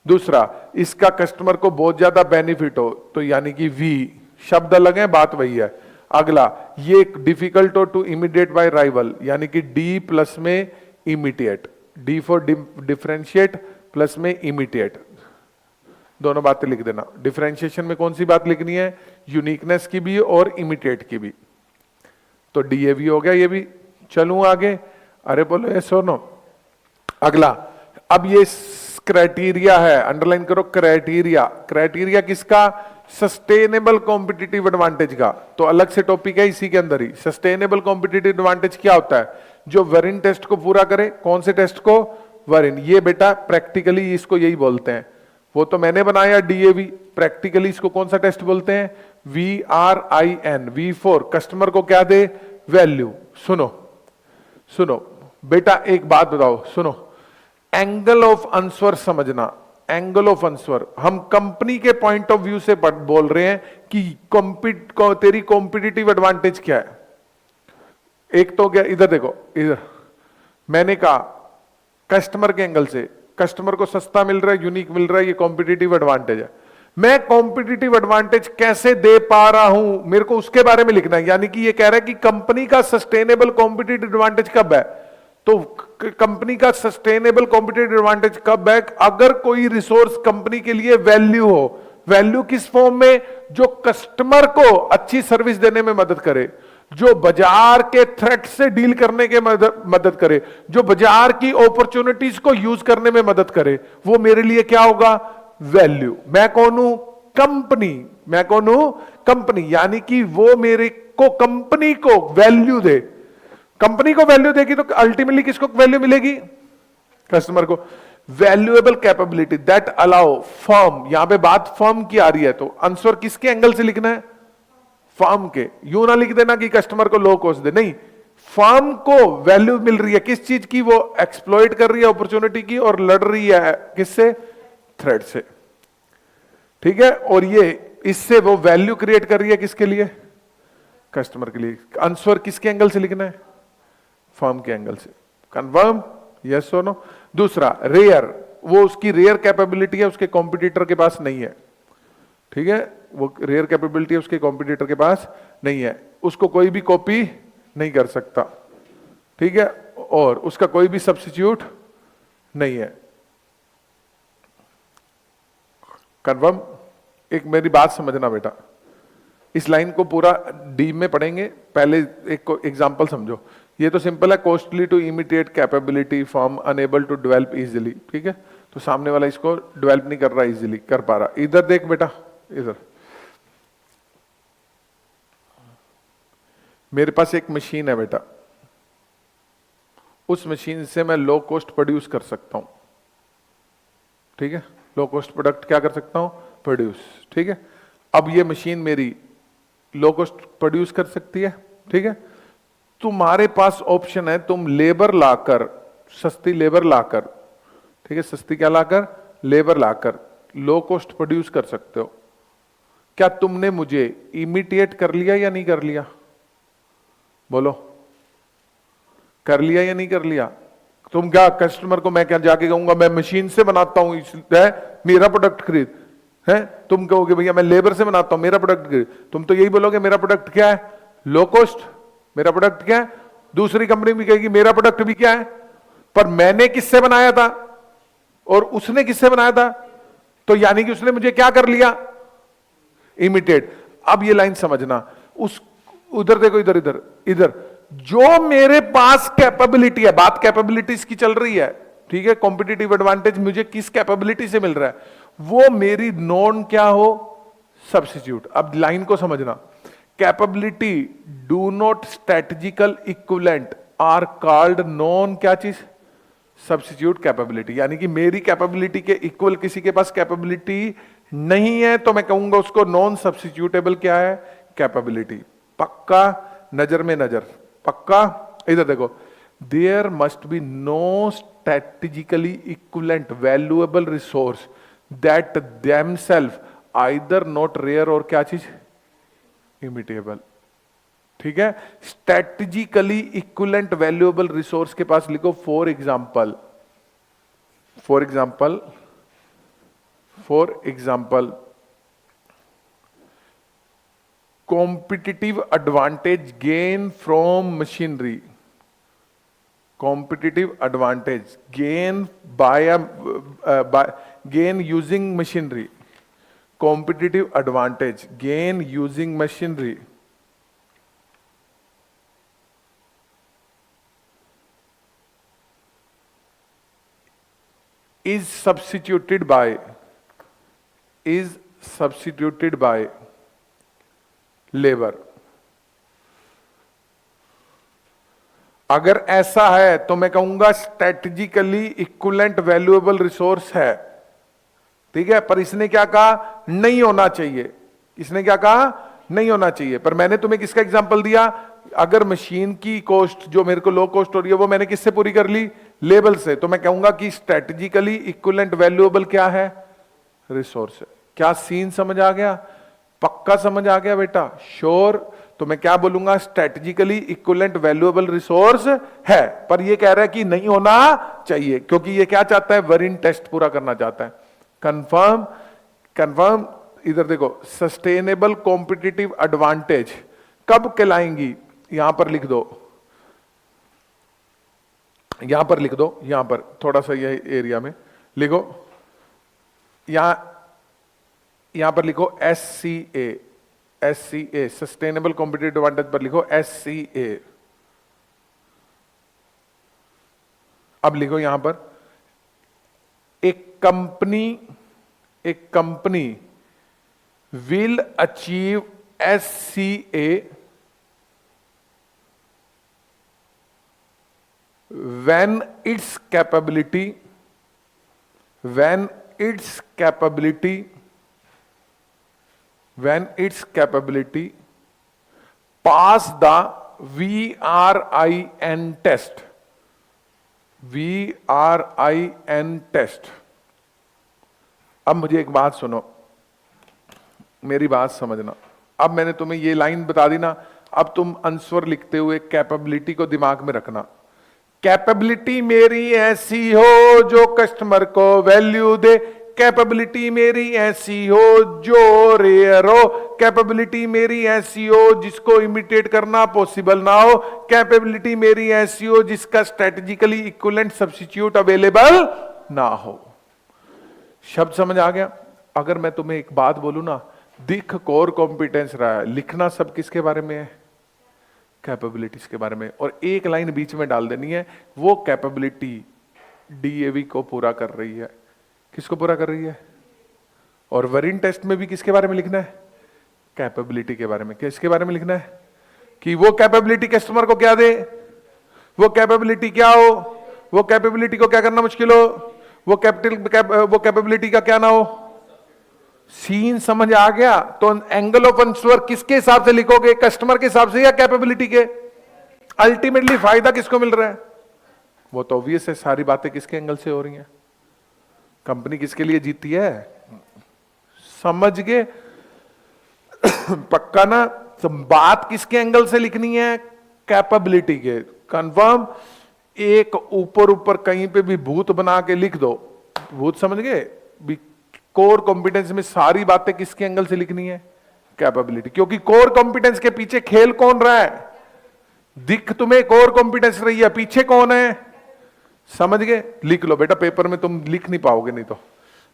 दूसरा, इसका कस्टमर को बहुत ज्यादा बेनिफिट हो, तो यानी कि वी, शब्द अलग है बात वही है। अगला, ये डिफिकल्ट हो टू इमीडिएट बाय राइवल, यानी कि डी प्लस में immediate, D for differentiate plus में इमीडिएट, दोनों बातें लिख देना। डिफरेंशिएशन में कौन सी बात लिखनी है, यूनिकनेस की भी और इमिटेट की भी, तो डीएवी हो गया ये भी। चलूं आगे, अरे बोलो ये सुनो। अगला, अब ये क्राइटेरिया है, अंडरलाइन करो क्राइटेरिया। क्राइटेरिया किसका, सस्टेनेबल कॉम्पिटिटिव एडवांटेज का, तो अलग से टॉपिक है इसी के अंदर ही। सस्टेनेबल कॉम्पिटिटिव एडवांटेज क्या होता है, जो वेरिन टेस्ट को पूरा करे। कौन से टेस्ट को, वेरिन। ये बेटा प्रैक्टिकली इसको यही बोलते हैं, वो तो मैंने बनाया डीएवी, प्रैक्टिकली इसको कौन सा टेस्ट बोलते हैं, VRIN। वी फॉर कस्टमर को क्या दे, वैल्यू। सुनो बेटा, एक बात बताओ, सुनो, एंगल ऑफ आंसर समझना। एंगल ऑफ आंसर, हम कंपनी के पॉइंट ऑफ व्यू से बोल रहे हैं कि तेरी कॉम्पिटिटिव एडवांटेज क्या है। एक तो क्या, इधर देखो, इधर मैंने कहा कस्टमर के एंगल से, कस्टमर को सस्ता मिल रहा है, यूनिक मिल रहा है, ये कॉम्पिटिटिव एडवांटेज है। मैं कॉम्पिटिटिव एडवांटेज कैसे दे पा रहा हूं, मेरे को उसके बारे में लिखना है। यानी कि ये कह रहा है कि कंपनी का सस्टेनेबल कॉम्पिटिटिव एडवांटेज कब है, तो कंपनी का सस्टेनेबल कॉम्पिटिटिव एडवांटेज कब है, अगर कोई रिसोर्स कंपनी के लिए वैल्यू हो। वैल्यू किस फॉर्म में, जो कस्टमर को अच्छी सर्विस देने में मदद करे, जो बाजार के थ्रेट से डील करने के मदद करे, जो बाजार की अपॉर्चुनिटीज को यूज करने में मदद करे, वो मेरे लिए क्या होगा, वैल्यू। मैं कौन हूं, कंपनी। मैं कौन हूं, कंपनी, यानी कि वो मेरे को, कंपनी को वैल्यू दे। कंपनी को वैल्यू देगी तो अल्टीमेटली किसको वैल्यू मिलेगी, कस्टमर को। Valuable capability that allow firm, यहां पे बात फर्म की आ रही है, तो आंसर किसके एंगल से लिखना है, फर्म के। यूं ना लिख देना कि कस्टमर को लो कॉस्ट दे, नहीं, फर्म को वैल्यू मिल रही है किस चीज की, वो एक्सप्लॉइट कर रही है अपॉर्चुनिटी की और लड़ रही है किससे, थ्रेट से, ठीक है। और ये इससे वो वैल्यू क्रिएट कर रही है किसके लिए, कस्टमर के लिए। आंसर किसके एंगल से लिखना है, फर्म के एंगल से। कंफर्म, यस और नो। दूसरा, रेयर, वो उसकी रेयर कैपेबिलिटी है, उसके कॉम्पिटिटर के पास नहीं है, ठीक है, वो रेयर कैपेबिलिटी है उसके कॉम्पिटिटर के पास नहीं है, उसको कोई भी कॉपी नहीं कर सकता, ठीक है, और उसका कोई भी सब्स्टिट्यूट नहीं है। कंफर्म। एक मेरी बात समझना बेटा, इस लाइन को पूरा डीप में पढ़ेंगे, पहले एक एग्जांपल समझो। ये तो सिंपल है, costly to imitate capability form enable to develop easily, ठीक है। तो सामने वाला इसको डेवलप नहीं कर रहा, इजीली कर पा रहा। इधर देख बेटा, इधर मेरे पास एक मशीन है बेटा, उस मशीन से मैं लो कॉस्ट प्रोड्यूस कर सकता हूं, ठीक है, लो कॉस्ट प्रोडक्ट क्या कर सकता हूं, प्रोड्यूस, ठीक है। अब ये मशीन मेरी लो कॉस्ट प्रोड्यूस कर सकती है, ठीक है। तुम्हारे पास ऑप्शन है, तुम लेबर लाकर, सस्ती लेबर लाकर, ठीक है, सस्ती क्या लाकर, लेबर लाकर लो कॉस्ट प्रोड्यूस कर सकते हो। क्या तुमने मुझे इमिटेट कर लिया या नहीं कर लिया, बोलो, कर लिया या नहीं कर लिया। तुम क्या कस्टमर को मैं क्या जाके कहूंगा मैं मशीन से बनाता हूं इसलिए मेरा प्रोडक्ट खरीद, है, तुम कहोगे भैया मैं लेबर से बनाता हूं मेरा प्रोडक्ट खरीद। तुम तो यही बोलोगे मेरा प्रोडक्ट क्या है, लो कॉस्ट, मेरा प्रोडक्ट क्या है, दूसरी कंपनी भी कहेगी मेरा प्रोडक्ट भी क्या है, पर मैंने किससे बनाया था और उसने किससे बनाया था, तो यानी कि उसने मुझे क्या कर लिया, इमिटेट। अब ये लाइन समझना, उस उधर देखो, इधर इधर इधर, जो मेरे पास कैपेबिलिटी है, बात कैपेबिलिटीज की चल रही है, ठीक है, कॉम्पिटिटिव एडवांटेज मुझे किस कैपेबिलिटी से मिल रहा है, वो मेरी नॉन क्या हो, सब्स्टिट्यूट। अब लाइन को समझना, capability do not strategical equivalent are called non क्या चीज, सब्स्टिट्यूट कैपेबिलिटी। यानी कि मेरी कैपेबिलिटी के इक्वल किसी के पास कैपेबिलिटी नहीं है तो मैं कहूंगा उसको नॉन सब्स्टिट्यूटेबल क्या है, कैपेबिलिटी। पक्का, नजर में नजर, पक्का। इधर देखो, there must be no strategically equivalent valuable resource that themselves either not rare और क्या चीज, इमिटेबल। ठीक है, स्ट्रेटेजिकली इक्विवेलेंट वैल्यूएबल रिसोर्स के पास लिखो for example, for example, for example competitive advantage gain from machinery, competitive advantage gain by gain using machinery, competitive advantage gain using machinery is substituted by labour. अगर ऐसा है तो मैं कहूंगा स्ट्रेटेजिकली इक्विवेलेंट वैल्यूएबल रिसोर्स है, ठीक है, पर इसने क्या कहा, नहीं होना चाहिए, इसने क्या कहा, नहीं होना चाहिए। पर मैंने तुम्हें किसका एग्जांपल दिया, अगर मशीन की कॉस्ट जो मेरे को लो कॉस्ट हो रही है वो मैंने किससे पूरी कर ली, लेबर से, तो मैं कहूंगा कि स्ट्रेटेजिकली इक्विवेलेंट वैल्यूएबल क्या है, रिसोर्स है। क्या सीन समझ आ गया, पक्का समझ आ गया बेटा, श्योर। तो मैं क्या बोलूंगा, स्ट्रेटेजिकली इक्विवेलेंट वैल्यूएबल रिसोर्स है, पर ये कह रहा है कि नहीं होना चाहिए, क्योंकि ये क्या चाहता है, वरीन टेस्ट पूरा करना चाहता है। Confirm, confirm. इधर देखो, सस्टेनेबल कॉम्पिटिटिव एडवांटेज कब कहलाएंगी, यहां पर लिख दो, यहां पर लिख दो, यहां पर थोड़ा सा ये एरिया में लिखो, यहां पर लिखो SCA, SCA sustainable competitive advantage पर लिखो SCA। अब लिखो यहां पर, एक company will achieve SCA when its capability pass the VRIN test, VRIN test। अब मुझे एक बात सुनो, मेरी बात समझना। अब मैंने तुम्हें ये लाइन बता दी ना, अब तुम आंसर लिखते हुए कैपेबिलिटी को दिमाग में रखना। कैपेबिलिटी मेरी ऐसी हो जो कस्टमर को वैल्यू दे, कैपेबिलिटी मेरी ऐसी हो जो रेयर हो, कैपेबिलिटी मेरी ऐसी हो जिसको इमिटेट करना पॉसिबल ना हो, कैपेबिलिटी मेरी ऐसी हो जिसका स्ट्रेटेजिकली इक्विवेलेंट सब्स्टिट्यूट अवेलेबल ना हो। शब्द समझ आ गया। अगर मैं तुम्हें एक बात बोलूं ना, दिख कोर कॉम्पिटेंस रहा है, लिखना सब किसके बारे में है, कैपेबिलिटीज के बारे में, और एक लाइन बीच में डाल देनी है, वो कैपेबिलिटी DAV को पूरा कर रही है। किसको पूरा कर रही है, और वरीन टेस्ट में भी किसके बारे में लिखना है, कैपेबिलिटी के बारे में। किसके बारे में लिखना है, कि वो कैपेबिलिटी कस्टमर को क्या दे, वो कैपेबिलिटी क्या हो, वो कैपेबिलिटी को क्या करना मुश्किल हो, वो कैपेबिलिटी का क्या ना हो। सीन समझ आ गया। तो एंगल ऑफ आंसर किसके हिसाब से लिखोगे, कस्टमर के हिसाब से या कैपेबिलिटी के। अल्टीमेटली फायदा किसको मिल रहा है, वो तो ऑब्वियस है, सारी बातें किसके एंगल से हो रही हैं, कंपनी किसके लिए जीती है, समझ गए। पक्का ना, तो बात किसके एंगल से लिखनी है, कैपेबिलिटी के। कंफर्म। एक ऊपर ऊपर कहीं पे भी भूत बना के लिख दो, भूत समझ गए। कोर कॉम्पिटेंस में सारी बातें किसके एंगल से लिखनी है, कैपेबिलिटी, क्योंकि कोर कॉम्पिटेंस के पीछे खेल कौन रहा है, दिख तुम्हें कोर कॉम्पिटेंस रही है, पीछे कौन है, समझ गए? लिख लो बेटा, पेपर में तुम लिख नहीं पाओगे, नहीं तो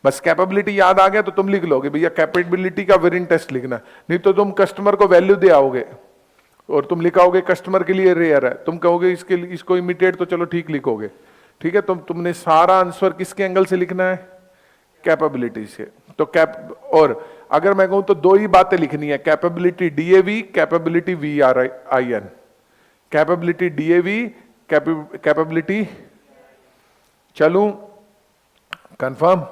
बस कैपेबिलिटी याद आ गया तो तुम लिख लोगे भैया कैपेबिलिटी का वेरिएंट टेस्ट लिखना, नहीं तो तुम कस्टमर को वैल्यू दे आओगे और तुम लिखाओगे कस्टमर के लिए रेयर है, तुम कहोगे इसके लिए इसको इमिटेट, तो चलो ठीक लिखोगे, ठीक है। तुमने सारा आंसर किसके एंगल से लिखना है, कैपेबिलिटी से। तो कैप, और अगर मैं कहूं तो दो ही बातें लिखनी है, capability DAV, capability VRIN, capability DAV, capability. चलूं कंफर्म,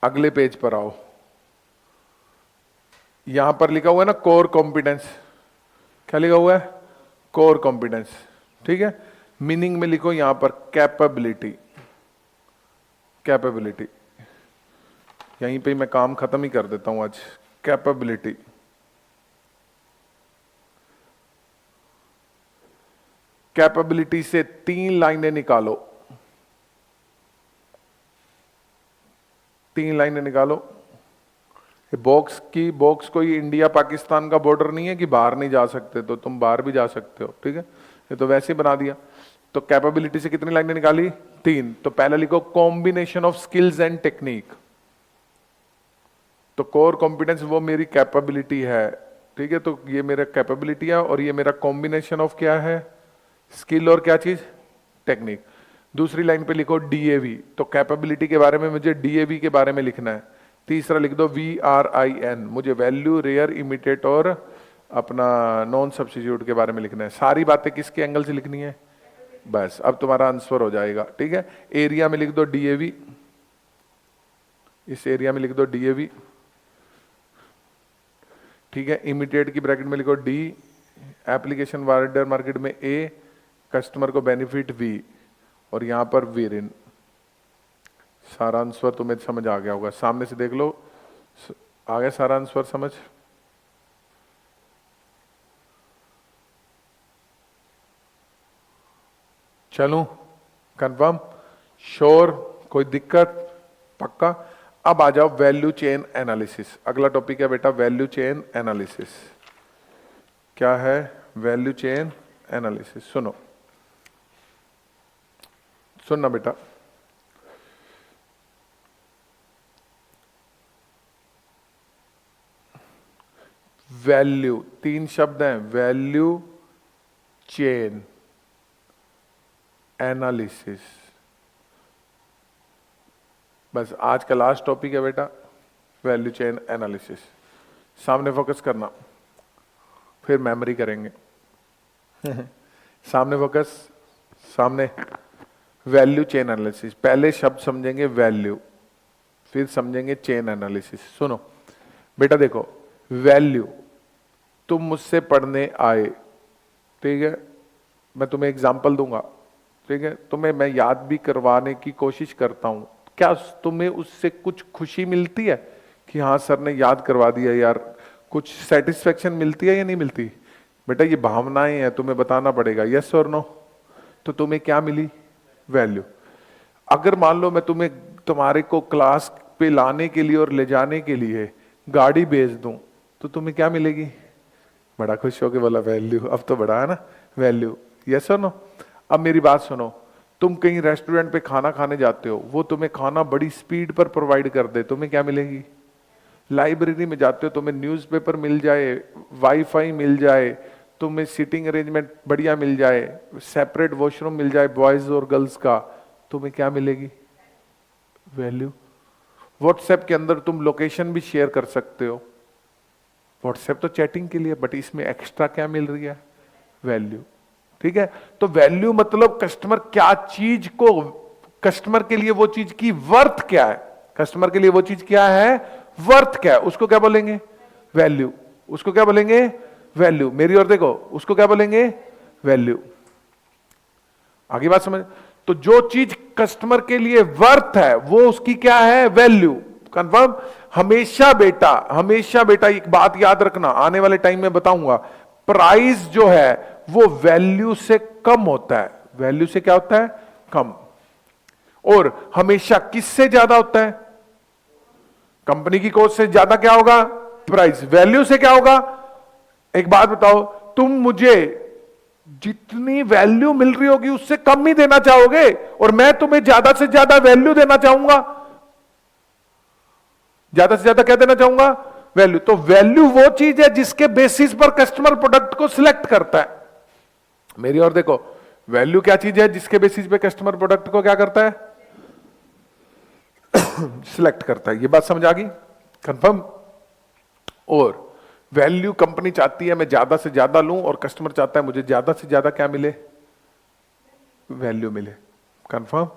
अगले पेज पर आओ, यहां पर लिखा हुआ है ना कोर कॉम्पिटेंस, क्या लिखा हुआ है, कोर कॉम्पिटेंस, ठीक है। मीनिंग में लिखो यहां पर कैपेबिलिटी, कैपेबिलिटी, यहीं पे मैं काम खत्म ही कर देता हूं आज। कैपेबिलिटी, कैपेबिलिटी से 3 लाइनें निकालो, 3 लाइनें निकालो। बॉक्स कोई इंडिया पाकिस्तान का बॉर्डर नहीं है कि बाहर नहीं जा सकते, तो तुम बाहर भी जा सकते हो, ठीक है, ये तो वैसे ही बना दिया। तो कैपेबिलिटी से कितनी लाइनें निकाली, 3। तो पहले लिखो combination of skills and technique. तो कोर कॉम्पिटेंस वो मेरी कैपेबिलिटी है, ठीक है, तो ये मेरा कैपेबिलिटी है और ये मेरा कॉम्बिनेशन ऑफ क्या है, स्किल और क्या चीज, टेक्निक। दूसरी लाइन पे लिखो डीएवी, तो कैपेबिलिटी के बारे में मुझे डीएवी के बारे में लिखना है। तीसरा लिख दो VRIN, मुझे वैल्यू, रेयर, इमिटेट और अपना नॉन सब्स्टिट्यूट के बारे में लिखना है। सारी बातें किसके एंगल से लिखनी है, बस अब तुम्हारा आंसर हो जाएगा, ठीक है। एरिया में लिख दो डीएवी, इस एरिया में लिख दो डीएवी, ठीक है। इमिटेट की ब्रैकेट में लिखो डी, एप्लीकेशन वार्डर मार्केट में ए, कस्टमर को बेनिफिट वी, और यहां पर वेरिन। सारा आंसर तुम्हें समझ आ गया होगा, सामने से देख लो, आ गया सारा आंसर समझ। चलूं कंफर्म, श्योर, कोई दिक्कत, पक्का। अब आ जाओ वैल्यू चेन एनालिसिस, अगला टॉपिक है बेटा वैल्यू चेन एनालिसिस। क्या है वैल्यू चेन एनालिसिस, सुनो, सुनना बेटा। वैल्यू, 3 शब्द हैं, वैल्यू चेन एनालिसिस, बस आज का लास्ट टॉपिक है बेटा वैल्यू चेन एनालिसिस। सामने फोकस करना, फिर मेमोरी करेंगे। सामने फोकस, सामने। वैल्यू चेन एनालिसिस, पहले शब्द समझेंगे वैल्यू, फिर समझेंगे चेन एनालिसिस। सुनो बेटा, देखो वैल्यू, तुम मुझसे पढ़ने आए, ठीक है, मैं तुम्हें एग्जांपल दूंगा, ठीक है, तुम्हें मैं याद भी करवाने की कोशिश करता हूं, क्या तुम्हें उससे कुछ खुशी मिलती है कि हाँ सर ने याद करवा दिया यार, कुछ सेटिस्फेक्शन मिलती है या नहीं मिलती? बेटा ये भावनाएं हैं, तुम्हें बताना पड़ेगा, यस और नो। तो तुम्हें क्या मिली, वैल्यू। अगर मान लो मैं तुम्हें, तुम्हारे को क्लास पे लाने के लिए और ले जाने के लिए गाड़ी भेज दूं, तो तुम्हें क्या मिलेगी, बड़ा खुश होके बोला वैल्यू, अब तो बड़ा है ना वैल्यू, यस और नो। अब मेरी बात सुनो, तुम कहीं रेस्टोरेंट पे खाना खाने जाते हो, वो तुम्हें खाना बड़ी स्पीड पर प्रोवाइड कर दे, तुम्हें क्या मिलेगी? लाइब्रेरी में जाते हो, तुम्हें न्यूज़पेपर मिल जाए, वाईफाई मिल जाए, तुम्हें सीटिंग अरेंजमेंट बढ़िया मिल जाए, सेपरेट वॉशरूम मिल जाए बॉयज और गर्ल्स का, तुम्हें क्या मिलेगी? वैल्यू। व्हाट्सएप के अंदर तुम लोकेशन भी शेयर कर सकते हो, व्हाट्सएप तो चैटिंग के लिए, बट इसमें एक्स्ट्रा क्या मिल रही है? वैल्यू, ठीक है। तो वैल्यू मतलब कस्टमर क्या चीज को, कस्टमर के लिए वो चीज की वर्थ क्या है, कस्टमर के लिए वो चीज क्या है, वर्थ क्या है, उसको क्या बोलेंगे? वैल्यू। उसको क्या बोलेंगे? वैल्यू। मेरी ओर देखो, उसको क्या बोलेंगे? वैल्यू। आगे बात समझ। तो जो चीज कस्टमर के लिए वर्थ है वो उसकी क्या है? वैल्यू। कंफर्म? हमेशा बेटा एक बात याद रखना, आने वाले टाइम में बताऊंगा, प्राइस जो है वो वैल्यू से कम होता है, वैल्यू से क्या होता है? कम। और हमेशा किससे ज्यादा होता है? कंपनी की कॉस्ट से ज्यादा क्या होगा? प्राइस। वैल्यू से क्या होगा? एक बात बताओ, तुम मुझे जितनी वैल्यू मिल रही होगी उससे कम ही देना चाहोगे, और मैं तुम्हें ज्यादा से ज्यादा वैल्यू देना चाहूंगा। ज्यादा से ज्यादा क्या देना चाहूंगा? वैल्यू। तो वैल्यू वो चीज है जिसके बेसिस पर कस्टमर प्रोडक्ट को सिलेक्ट करता है। मेरी और देखो, वैल्यू क्या चीज है जिसके बेसिस पे कस्टमर प्रोडक्ट को क्या करता है? सिलेक्ट करता है। ये बात समझ आ गई? कंफर्म? और वैल्यू कंपनी चाहती है मैं ज्यादा से ज्यादा लूं, और कस्टमर चाहता है मुझे ज्यादा से ज्यादा क्या मिले? वैल्यू मिले। कंफर्म?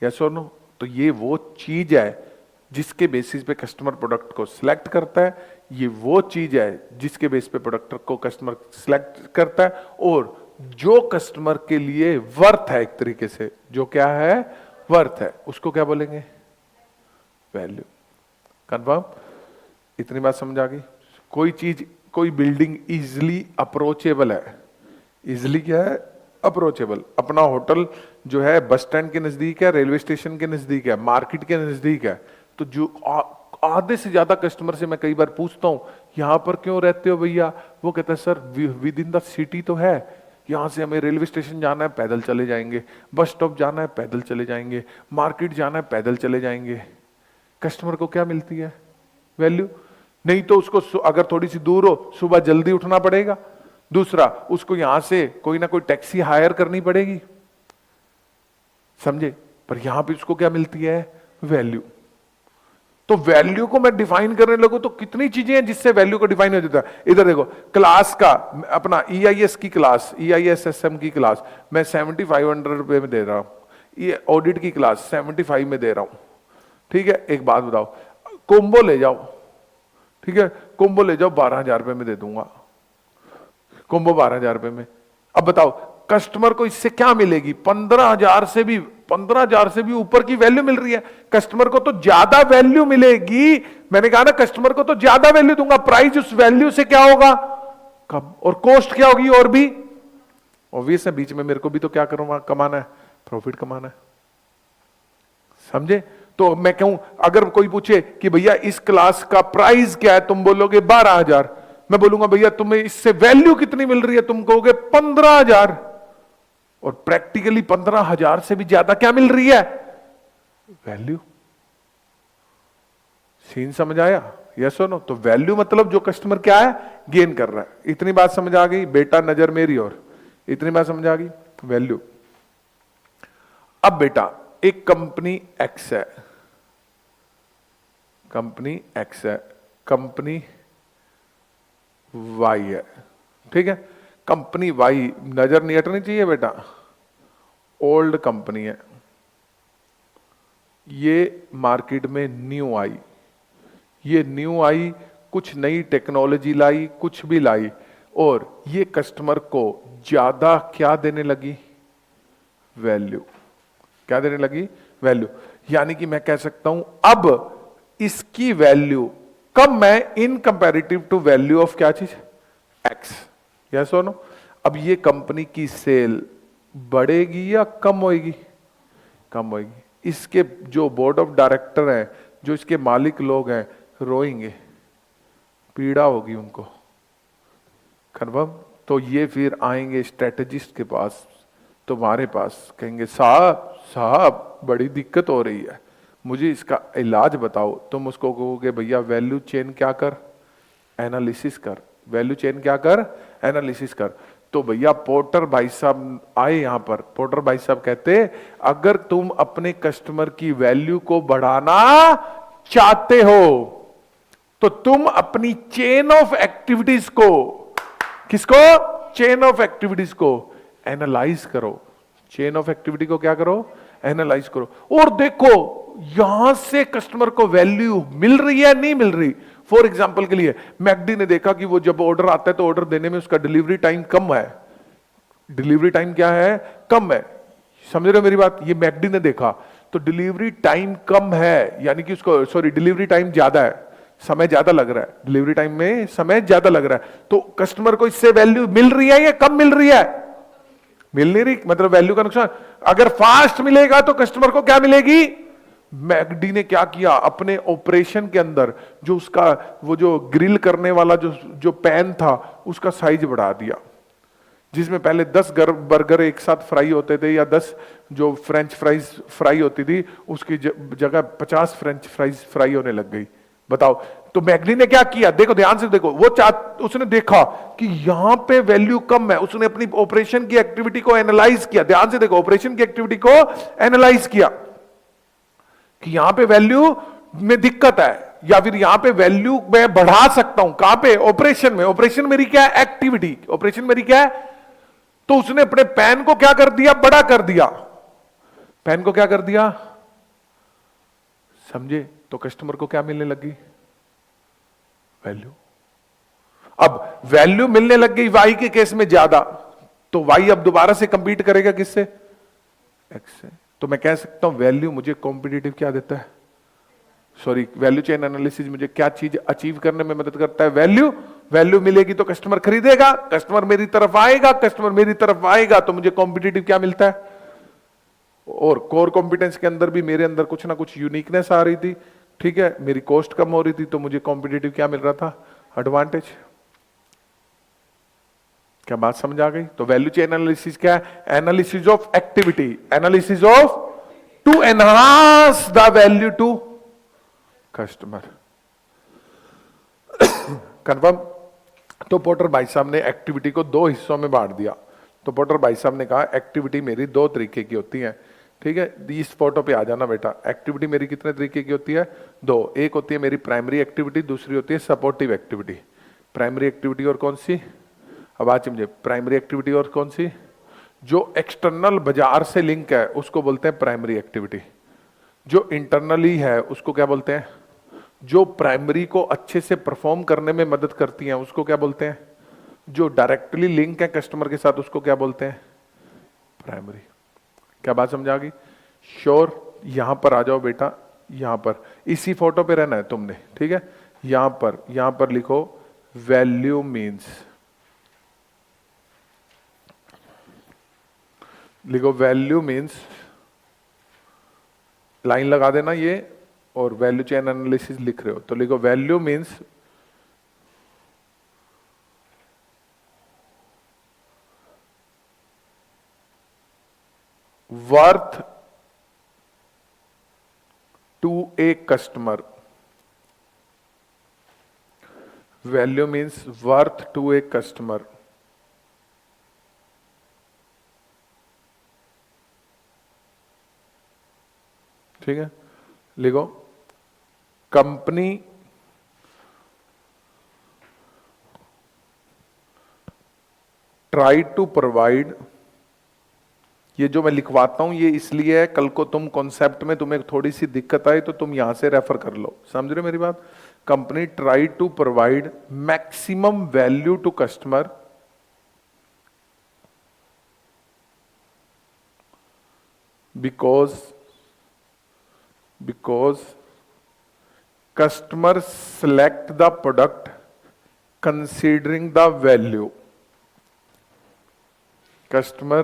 यस और नो? तो ये वो चीज है जिसके बेसिस पे कस्टमर प्रोडक्ट को सिलेक्ट करता है। ये वो चीज है जिसके बेस पे प्रोडक्ट को कस्टमर सिलेक्ट करता है, और जो कस्टमर के लिए वर्थ है, एक तरीके से जो क्या है? वर्थ है, उसको क्या बोलेंगे? वैल्यू। कंफर्म? इतनी बात समझ आ गई? कोई चीज, कोई बिल्डिंग इजिली अप्रोचेबल है। इजिली क्या है? अप्रोचेबल। अपना होटल जो है बस स्टैंड के नजदीक है, रेलवे स्टेशन के नजदीक है, मार्केट के नजदीक है। तो जो आधे से ज्यादा कस्टमर से मैं कई बार पूछता हूं यहां पर क्यों रहते हो भैया, वो कहता है sir with in the city तो है, यहां से हमें रेलवे स्टेशन जाना है पैदल चले जाएंगे, बस स्टॉप जाना है पैदल चले जाएंगे, मार्केट जाना है पैदल चले जाएंगे। कस्टमर को क्या मिलती है? वैल्यू। नहीं तो उसको अगर थोड़ी सी दूर हो, सुबह जल्दी उठना पड़ेगा। दूसरा, उसको यहां से कोई ना कोई टैक्सी हायर करनी पड़ेगी। समझे? पर यहां पे उसको क्या मिलती है? वैल्यू। तो वैल्यू को मैं डिफाइन करने लगूं तो कितनी चीजें हैं जिससे वैल्यू को डिफाइन हो जाता है। इधर देखो, क्लास का अपना EIS की क्लास, EISSM की क्लास मैं 7500 रुपए में दे रहा हूं, ये ऑडिट की क्लास 75 में दे रहा हूं। ठीक है, एक बात बताओ, कोम्बो ले जाओ, ठीक है, कोम्बो ले जाओ 12,000 रुपए में दे दूंगा, कोम्बो 12,000 रुपए में। अब बताओ कस्टमर को इससे क्या मिलेगी? 15,000 से भी ऊपर की वैल्यू मिल रही है। कस्टमर को तो ज्यादा वैल्यू मिलेगी। मैंने कहा ना कस्टमर को तो ज्यादा वैल्यू दूंगा, प्राइस उस वैल्यू से क्या होगा? कम। और कॉस्ट क्या होगी? और भी ऑब्वियस है, बीच में मेरे को भी तो क्या करूंगा? कमाना है, प्रॉफिट कमाना है। समझे? तो मैं कहूं, अगर कोई पूछे कि भैया इस क्लास का प्राइस क्या है, तुम बोलोगे 12,000, मैं बोलूंगा भैया तुम्हें इससे वैल्यू कितनी मिल रही है, तुम कहोगे 15,000, और प्रैक्टिकली 15,000 से भी ज्यादा क्या मिल रही है? वैल्यू। सीन समझ आया? यस और नो? तो वैल्यू मतलब जो कस्टमर क्या है? गेन कर रहा है। इतनी बात समझ आ गई बेटा? नजर मेरी और इतनी बात समझ आ गई? वैल्यू। अब बेटा एक कंपनी एक्स है, कंपनी एक्स है, कंपनी वाई है, ठीक है। कंपनी वाई, नजर नहीं हटनी चाहिए बेटा, ओल्ड कंपनी है, ये मार्केट में न्यू आई, ये न्यू आई, कुछ नई टेक्नोलॉजी लाई, कुछ भी लाई, और ये कस्टमर को ज्यादा क्या देने लगी? वैल्यू। क्या देने लगी? वैल्यू। यानी कि मैं कह सकता हूं अब इसकी वैल्यू कम है इन कंपैरेटिव टू वैल्यू ऑफ क्या चीज? एक्स। यस और नो? अब ये कंपनी की सेल बढ़ेगी या कम होगी? कम होगी। इसके जो बोर्ड ऑफ डायरेक्टर हैं, जो इसके मालिक लोग हैं, रोएंगे, पीड़ा होगी उनको। कन्फर्म? तो ये फिर आएंगे स्ट्रेटेजिस्ट के पास, तुम्हारे पास, कहेंगे साहब साहब बड़ी दिक्कत हो रही है, मुझे इसका इलाज बताओ। तुम उसको कहोगे भैया वैल्यू चेन क्या कर? एनालिसिस कर। वैल्यू चेन क्या कर? एनालिसिस कर। तो भैया पोर्टर भाई साहब आए यहां पर, पोर्टर भाई साहब कहते अगर तुम अपने कस्टमर की वैल्यू को बढ़ाना चाहते हो तो तुम अपनी चेन ऑफ एक्टिविटीज को, किसको? चेन ऑफ एक्टिविटीज को एनालाइज करो। चेन ऑफ एक्टिविटी को क्या करो? एनालाइज करो, और देखो यहां से कस्टमर को वैल्यू मिल रही है नहीं मिल रही। फॉर एग्जाम्पल के लिए मैकडी ने देखा कि वो जब ऑर्डर आता है तो ऑर्डर देने में उसका डिलीवरी टाइम कम है। डिलीवरी टाइम क्या है? कम है। समझ रहे हो मेरी बात? ये मैकडी ने देखा तो डिलीवरी टाइम कम है, यानी कि उसको, सॉरी, डिलीवरी टाइम ज्यादा है, समय ज्यादा लग रहा है, डिलीवरी टाइम में समय ज्यादा लग रहा है। तो कस्टमर को इससे वैल्यू मिल रही है या कम मिल रही है? मिल नहीं रही, मतलब वैल्यू का नुकसान। अगर फास्ट मिलेगा तो कस्टमर को क्या मिलेगी? मैकडी ने क्या किया, अपने ऑपरेशन के अंदर जो उसका वो जो ग्रिल करने वाला जो पैन था उसका साइज बढ़ा दिया। जिसमें पहले 10 बर्गर एक साथ फ्राई होते थे या 10 जो फ्रेंच फ्राइज फ्राई होती थी, उसकी जगह 50 फ्रेंच फ्राइज फ्राई होने लग गई। बताओ, तो मैगनी ने क्या किया? देखो ध्यान से देखो, उसने देखा कि यहां पे वैल्यू कम है, उसने अपनी ऑपरेशन की एक्टिविटी को एनालाइज किया। ध्यान से देखो, ऑपरेशन की एक्टिविटी को एनालाइज किया कि यहां पे वैल्यू में दिक्कत है, या फिर यहां पे वैल्यू मैं बढ़ा सकता हूं। कहां पे? ऑपरेशन में। ऑपरेशन मेरी क्या है? एक्टिविटी। ऑपरेशन मेरी क्या है? तो उसने अपने पैन को क्या कर दिया? बड़ा कर दिया। पैन को क्या कर दिया? समझे? तो कस्टमर को क्या मिलने लगी? वैल्यू। अब वैल्यू मिलने लग गई वाई के केस में ज्यादा, तो वाई अब दोबारा से कंपीट करेगा किससे? एक्स से। तो मैं कह सकता हूं वैल्यू मुझे कॉम्पिटिटिव क्या देता है? सॉरी, वैल्यू चेन एनालिसिस मुझे क्या चीज अचीव करने में मदद करता है? वैल्यू। वैल्यू मिलेगी तो कस्टमर खरीदेगा, कस्टमर मेरी तरफ आएगा, कस्टमर मेरी तरफ आएगा तो मुझे कॉम्पिटिटिव क्या मिलता है? और कोर कॉम्पिटेंस के अंदर भी मेरे अंदर कुछ ना कुछ यूनिकनेस आ रही थी, ठीक है, मेरी कॉस्ट कम हो रही थी, तो मुझे कॉम्पिटिटिव क्या मिल रहा था? एडवांटेज। क्या बात समझ आ गई? तो वैल्यू चेन एनालिसिस क्या है? Analysis of activity, analysis of to enhance the value to customer. Confirm? तो पोर्टर भाई साहब ने एक्टिविटी को 2 हिस्सों में बांट दिया। तो पोर्टर भाई साहब ने कहा एक्टिविटी मेरी 2 तरीके की होती है, ठीक है। इस फोटो पे आ जाना बेटा। एक्टिविटी मेरी कितने तरीके की होती है? 2। एक होती है मेरी प्राइमरी एक्टिविटी, दूसरी होती है सपोर्टिव एक्टिविटी। प्राइमरी एक्टिविटी और कौन सी? अब आज समझे, प्राइमरी एक्टिविटी और कौन सी? जो एक्सटर्नल बाजार से लिंक है उसको बोलते हैं प्राइमरी एक्टिविटी। जो इंटरनली है उसको क्या बोलते हैं? जो प्राइमरी को अच्छे से परफॉर्म करने में मदद करती हैं उसको क्या बोलते हैं? जो डायरेक्टली लिंक है कस्टमर के साथ उसको क्या बोलते हैं? प्राइमरी। क्या बात समझ आ गई? श्योर? यहां पर आ जाओ बेटा, यहां पर इसी फोटो पे रहना है तुमने, ठीक है। यहां पर लिखो वैल्यू मीन्स, लिखो वैल्यू मीन्स, लाइन लगा देना ये, और वैल्यू चेन एनालिसिस लिख रहे हो तो लिखो value means worth to a customer. Value means worth to a customer. ठीक है, लिखो कंपनी ट्राई टू प्रोवाइड, ये जो मैं लिखवाता हूं ये इसलिए है, कल को तुम कॉन्सेप्ट में तुम्हें थोड़ी सी दिक्कत आई तो तुम यहां से रेफर कर लो। समझ रहे मेरी बात? Company try to provide maximum value to customer because customers select the product considering the value. Customer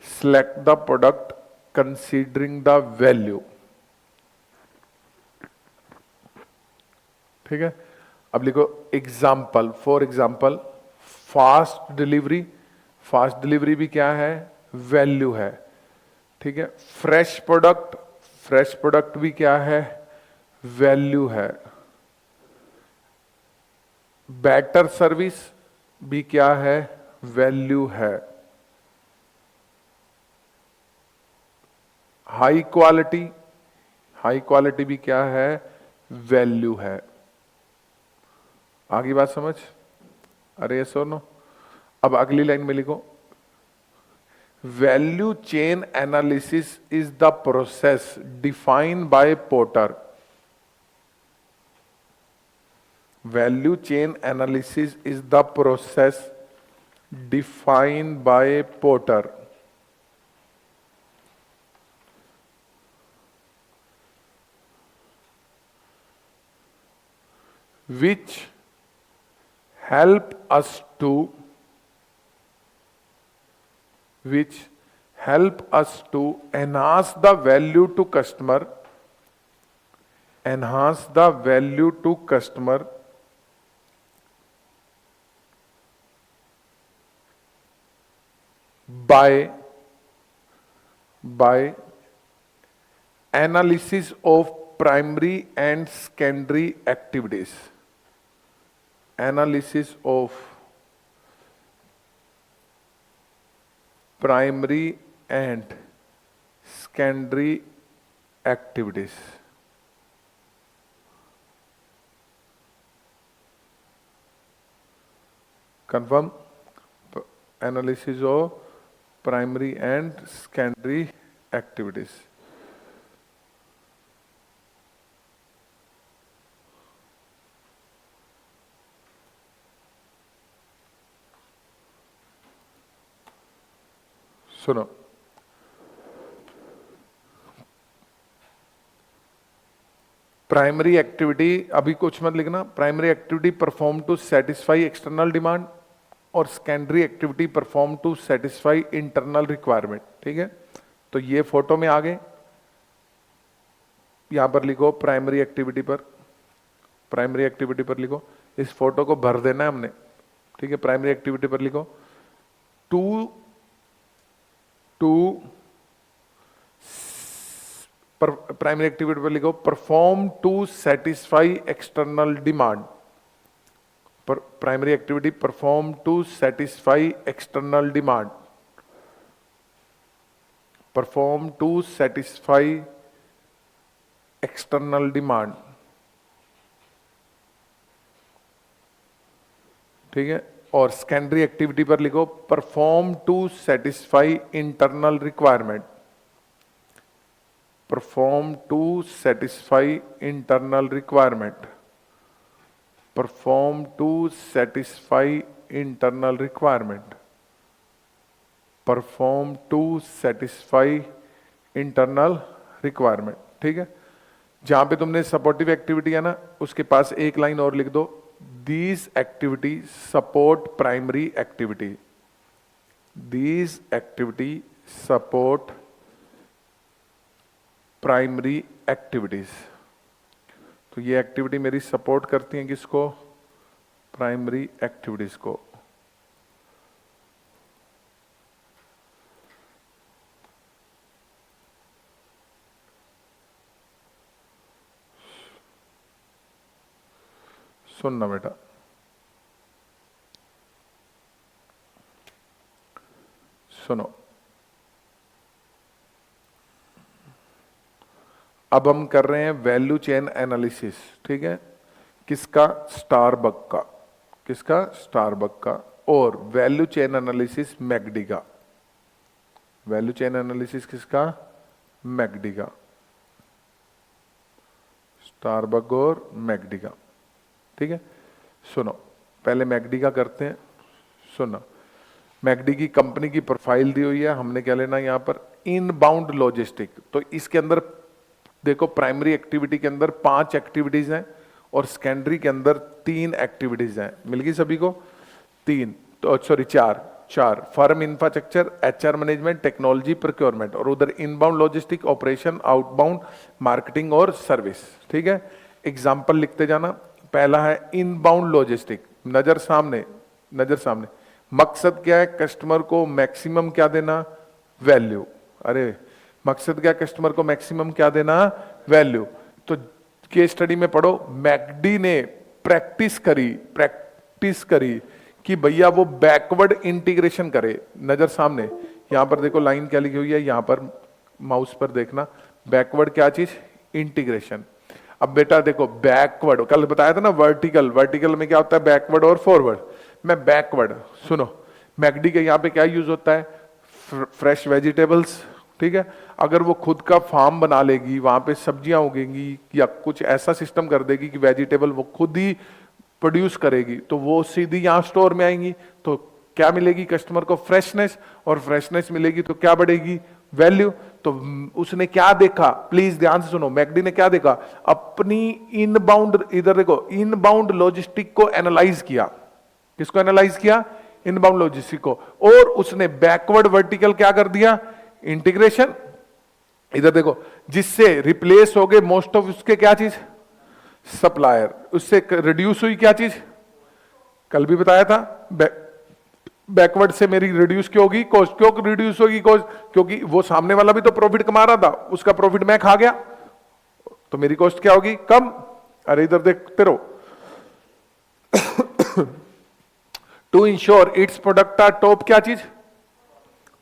select the product considering the value. ठीक है, अब लिखो example, for example fast delivery. Fast delivery भी क्या है? वैल्यू है, ठीक है। फ्रेश प्रोडक्ट, फ्रेश प्रोडक्ट भी क्या है? वैल्यू है। बेटर सर्विस भी क्या है? वैल्यू है। हाई क्वालिटी, हाई क्वालिटी भी क्या है? वैल्यू है। आगे बात समझ? अरे सुनो, अब अगली लाइन में लिखो value chain analysis is the process defined by porter. Value chain analysis is the process defined by porter. which help us to enhance the value to customer, enhance the value to customer, by analysis of primary and secondary activities. Analysis of primary and secondary activities. Confirm? Analysis of primary and secondary activities. सुनो, प्राइमरी एक्टिविटी अभी कुछ मत लिखना। Primary activity perform to satisfy external demand और secondary activity perform to satisfy internal requirement. ठीक है, तो ये फोटो में आ गए। यहां पर लिखो प्राइमरी एक्टिविटी पर, प्राइमरी एक्टिविटी पर लिखो, इस फोटो को भर देना है हमने। ठीक है, प्राइमरी एक्टिविटी पर लिखो प्राइमरी एक्टिविटी पर लिखो perform to satisfy external demand. Primary activity perform to satisfy external demand, perform to satisfy external demand. ठीक है, और सेकेंडरी एक्टिविटी पर लिखो perform to satisfy internal requirement, perform to satisfy internal requirement, perform to satisfy internal requirement, perform to satisfy internal requirement. ठीक है, जहां पे तुमने सपोर्टिव एक्टिविटी है ना, उसके पास एक लाइन और लिख दो, these activity support primary activity, these activity support primary activities. तो ये एक्टिविटी मेरी सपोर्ट करती हैं किसको? प्राइमरी एक्टिविटीज को। सुनना बेटा, सुनो, अब हम कर रहे हैं वैल्यू चेन एनालिसिस। ठीक है, किसका? स्टारबक का। किसका? स्टारबक का। और वैल्यू चेन एनालिसिस मैकडी का। वैल्यू चेन एनालिसिस किसका? मैकडी का। स्टारबक और मैकडी का। ठीक है, सुनो, पहले मैकडी का करते हैं। सुनो, मैकडी की कंपनी की प्रोफाइल दी हुई है, हमने क्या लेना यहां पर? Inbound logistic. तो इसके अंदर देखो, प्राइमरी एक्टिविटी के अंदर 5 एक्टिविटीज हैं और सेकेंडरी के अंदर 3 एक्टिविटीज हैं। मिल गई सभी को? 3, तो sorry 4। Firm infrastructure, HR management, technology, procurement, और उधर inbound logistic, operation, outbound marketing और सर्विस। ठीक है, एग्जाम्पल लिखते जाना। पहला है इनबाउंड लॉजिस्टिक, नजर सामने, नजर सामने। मकसद क्या है? कस्टमर को मैक्सिमम क्या देना? वैल्यू। अरे मकसद क्या? कस्टमर को मैक्सिमम क्या देना? वैल्यू। तो केस स्टडी में पढ़ो, मैकडी ने प्रैक्टिस करी कि भैया वो बैकवर्ड इंटीग्रेशन करे। नजर सामने, यहां पर देखो लाइन क्या लिखी हुई है, यहां पर माउस पर देखना, बैकवर्ड क्या चीज? इंटीग्रेशन। अब बेटा देखो, बैकवर्ड कल बताया था ना, वर्टिकल में क्या होता है? बैकवर्ड और फॉरवर्ड। मैं बैकवर्ड, सुनो, मैकडी के यहाँ पे क्या यूज होता है? Fresh vegetables. ठीक है, अगर वो खुद का फार्म बना लेगी, वहां पे सब्जियां उगेंगी या कुछ ऐसा सिस्टम कर देगी कि वेजिटेबल वो खुद ही प्रोड्यूस करेगी, तो वो सीधी यहाँ स्टोर में आएंगी, तो क्या मिलेगी कस्टमर को? फ्रेशनेस, और फ्रेशनेस मिलेगी तो क्या बढ़ेगी? वैल्यू। तो उसने क्या देखा? प्लीज ध्यान से सुनो, मैकडी ने क्या देखा? अपनी इनबाउंड, इधर देखो, इनबाउंड लॉजिस्टिक को एनालाइज किया। किसको एनालाइज किया? इनबाउंड लॉजिस्टिक को। और उसने बैकवर्ड वर्टिकल क्या कर दिया? इंटीग्रेशन। इधर देखो, जिससे रिप्लेस हो गए मोस्ट ऑफ उसके क्या चीज? सप्लायर। उससे रिड्यूस हुई क्या चीज? कल भी बताया था, बैकवर्ड से मेरी रिड्यूस क्यों होगी कॉस्ट? क्यों रिड्यूस होगी कॉस्ट? क्योंकि वो सामने वाला भी तो प्रॉफिट कमा रहा था, उसका प्रॉफिट मैं खा गया, तो मेरी कॉस्ट क्या होगी? कम। अरे इधर देखते रहो। To ensure its product are top, क्या चीज?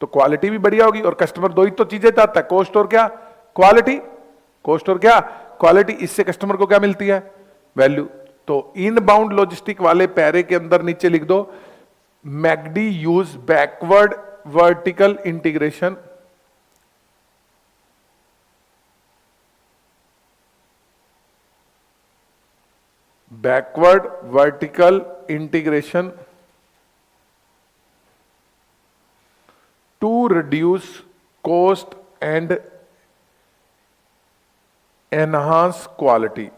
तो क्वालिटी भी बढ़िया होगी, और कस्टमर दो ही तो चीजें चाहता है, कॉस्ट और क्या? क्वालिटी। कॉस्ट और क्या? क्वालिटी। इससे कस्टमर को क्या मिलती है? वैल्यू। तो इनबाउंड लॉजिस्टिक वाले पैरे के अंदर नीचे लिख दो, McD use backward vertical integration backward vertical integration to reduce cost and enhance quality.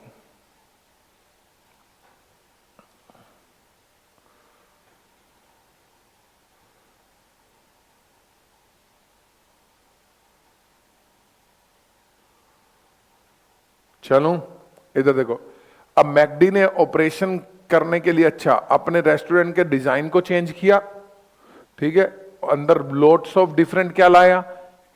चलो इधर देखो, अब मैकडी ने ऑपरेशन करने के लिए अच्छा अपने रेस्टोरेंट के डिजाइन को चेंज किया, ठीक है, अंदर लोट्स ऑफ डिफरेंट क्या लाया?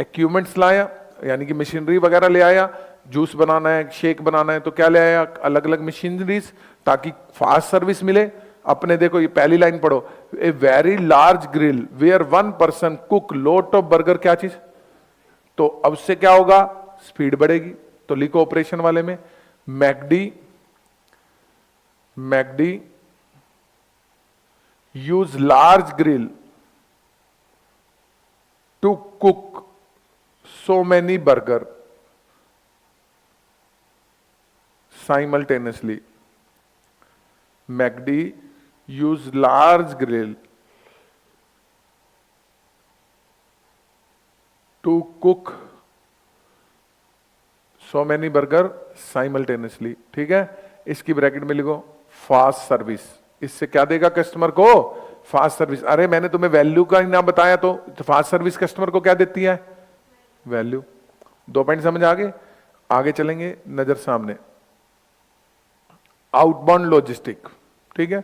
इक्विपमेंट्स लाया, यानी कि मशीनरी वगैरह ले आया। जूस बनाना है, शेक बनाना है, तो क्या ले आया? अलग अलग मशीनरीज, ताकि फास्ट सर्विस मिले। अपने देखो ये पहली लाइन पढ़ो, a very large grill where one person cook lot of burger, क्या चीज? तो अब से क्या होगा? स्पीड बढ़ेगी। तो लिखो ऑपरेशन वाले में, McD use large grill to cook so many burger simultaneously. McD use large grill to cook so many burger simultaneously. ठीक है, इसकी ब्रैकेट में लिखो फास्ट सर्विस। इससे क्या देगा कस्टमर को? Fast service. अरे मैंने तुम्हें वैल्यू का ही नाम बताया, तो फास्ट सर्विस कस्टमर को क्या देती है? वैल्यू। 2 पॉइंट समझ आगे चलेंगे, नजर सामने। आउटबाउंड लॉजिस्टिक, ठीक है,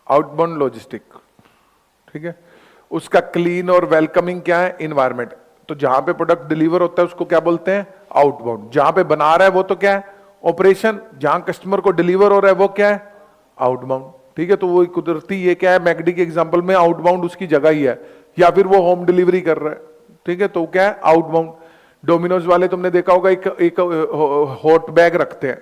आउटबाउंड लॉजिस्टिक, ठीक है, उसका क्लीन और वेलकमिंग क्या है? इन्वायरमेंट। तो जहां पे प्रोडक्ट डिलीवर होता है उसको क्या बोलते हैं? आउटबाउंड। जहां पे बना रहा है वो तो क्या है? ऑपरेशन। जहां कस्टमर को डिलीवर हो रहा है वो क्या है? आउटबाउंड। ठीक है, तो वो कुदरती ये क्या है? मैकडी के एग्जांपल में आउटबाउंड उसकी जगह ही है, या फिर वो होम डिलीवरी कर रहा है, ठीक है, तो क्या है? आउटबाउंड। डोमिनोज वाले तुमने देखा होगा एक हॉट बैग रखते हैं,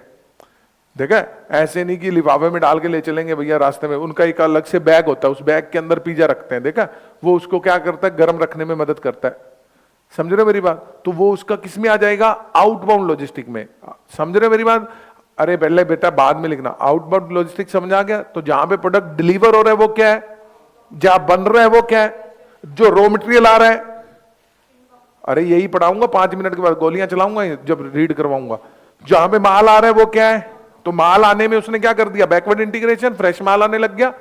देखा? ऐसे नहीं कि लिफाफे में डाल के ले चलेंगे भैया रास्ते में, उनका एक अलग से बैग होता है, उस बैग के अंदर पिज्जा रखते हैं, देखा? वो उसको क्या करता है? गर्म रखने में मदद करता है। समझ रहे हो मेरी बात? तो वो उसका किस में आ जाएगा? आउटबाउंड लॉजिस्टिक में। समझ रहे हो मेरी बात? अरे पहले बेटा बाद में लिखना। आउटबाउंड लॉजिस्टिक समझ आ गया? तो जहां पे प्रोडक्ट डिलीवर हो रहा है वो क्या है? जहां बन रहा है वो क्या है? जो रॉ मटेरियल आ रहा है। अरे यही पढ़ाऊंगा 5 मिनट के बाद, गोलियां चलाऊंगा जब रीड करवाऊंगा। जहां पे माल आ रहा है वो क्या है? तो माल आने में उसने क्या कर दिया? बैकवर्ड इंटीग्रेशन, फ्रेश माल आने लग गया।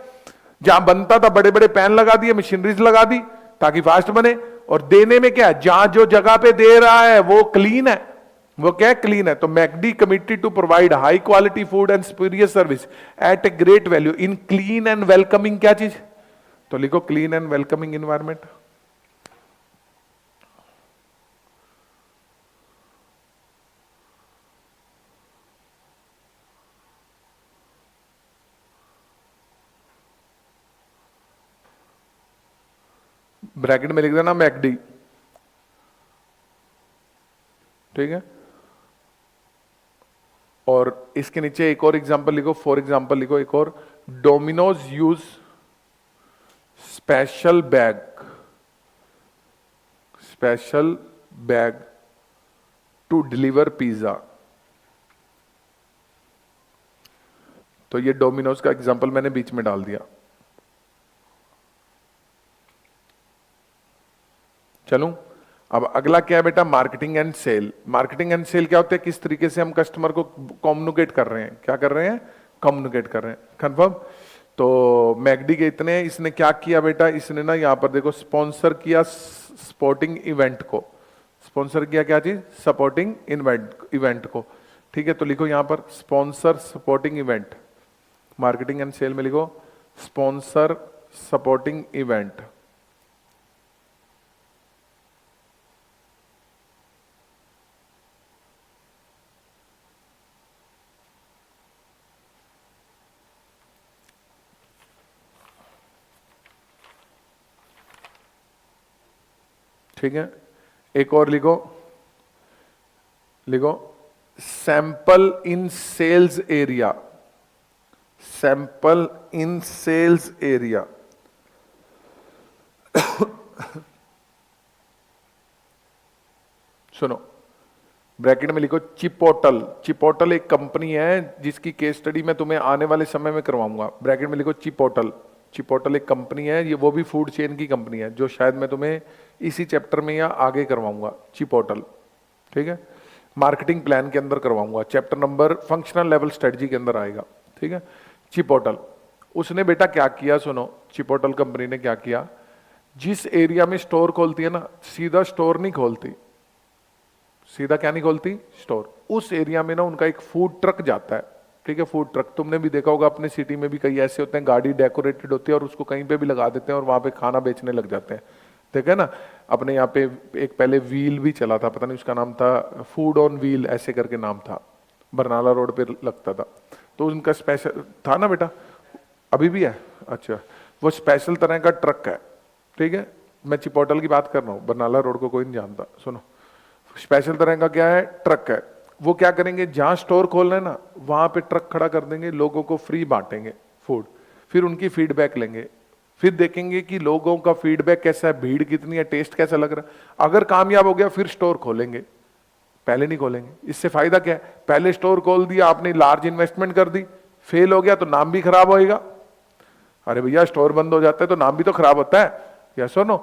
जहां बनता था बड़े बड़े पैन लगा दिए, मशीनरीज लगा दी ताकि फास्ट बने। और देने में क्या है? जहां जो जगह पे दे रहा है वो क्लीन है, वो क्या है? क्लीन है। तो McD committed to provide high quality food and superior service at a great value in clean and welcoming, क्या चीज? तो लिखो clean and welcoming environment. Bracket में लिख देना मैकडी, ठीक है, और इसके नीचे एक और एग्जांपल लिखो, फॉर एग्जांपल लिखो एक और, Domino's use special bag to deliver pizza. तो ये डोमिनोज का एग्जांपल मैंने बीच में डाल दिया। चलूं, अब अगला क्या है बेटा? Marketing and sale. Marketing and sale क्या होता है? किस तरीके से हम कस्टमर को कम्युनिकेट कर रहे हैं? क्या कर रहे हैं? कम्युनिकेट कर रहे हैं। कंफर्म? तो मैकडी के इतने, इसने क्या किया बेटा? इसने ना यहां पर देखो स्पॉन्सर किया स्पोर्टिंग इवेंट को। स्पॉन्सर किया क्या चीज? सपोर्टिंग इवेंट को, ठीक है। तो लिखो यहां पर sponsor supporting event. Marketing and sale में लिखो स्पॉन्सर सपोर्टिंग इवेंट। ठीक है, एक और लिखो, लिखो sample in sales area, sample in sales area. सुनो, ब्रैकेट में लिखो चिपोटल। चिपोटल एक कंपनी है जिसकी केस स्टडी मैं तुम्हें आने वाले समय में करवाऊंगा। ब्रैकेट में लिखो चिपोटल। चिपोटल एक कंपनी है, ये वो भी फूड चेन की कंपनी है जो शायद मैं तुम्हें इसी चैप्टर में या आगे करवाऊंगा। चिपोटल, ठीक है, मार्केटिंग प्लान के अंदर करवाऊंगा, chapter number functional level strategy के अंदर आएगा, ठीक है। चिपोटल, उसने बेटा क्या किया, सुनो, चिपोटल कंपनी ने क्या किया, जिस एरिया में स्टोर खोलती है ना, सीधा स्टोर नहीं खोलती, सीधा क्या नहीं खोलती, स्टोर। उस एरिया में ना उनका एक फूड ट्रक जाता है, ठीक है। फूड ट्रक तुमने भी देखा होगा, अपने सिटी में भी कई ऐसे होते हैं, गाड़ी डेकोरेटेड होती है और उसको कहीं पे भी लगा देते हैं और वहां पे खाना बेचने लग जाते हैं, ठीक है ना। अपने यहाँ पे एक पहले व्हील भी चला था, पता नहीं उसका नाम था फूड ऑन व्हील ऐसे करके नाम था, बरनाला रोड पे लगता था। तो उनका स्पेशल था ना बेटा, अभी भी है, अच्छा। वो स्पेशल तरह का ट्रक है, ठीक है। मैं चिपोटल की बात कर रहा हूँ, बरनाला रोड को कोई नहीं जानता। सुनो, स्पेशल तरह का क्या है, ट्रक है। वो क्या करेंगे, जहां स्टोर खोलना है ना वहां पे ट्रक खड़ा कर देंगे, लोगों को फ्री बांटेंगे फूड, फिर उनकी फीडबैक लेंगे, फिर देखेंगे कि लोगों का फीडबैक कैसा है, भीड़ कितनी है, टेस्ट कैसा लग रहा है। अगर कामयाब हो गया फिर स्टोर खोलेंगे, पहले नहीं खोलेंगे। इससे फायदा क्या है, पहले स्टोर खोल दिया आपने, लार्ज इन्वेस्टमेंट कर दी, फेल हो गया तो नाम भी खराब होएगा। अरे भैया स्टोर बंद हो जाता है तो नाम भी तो खराब होता है, यस और नो,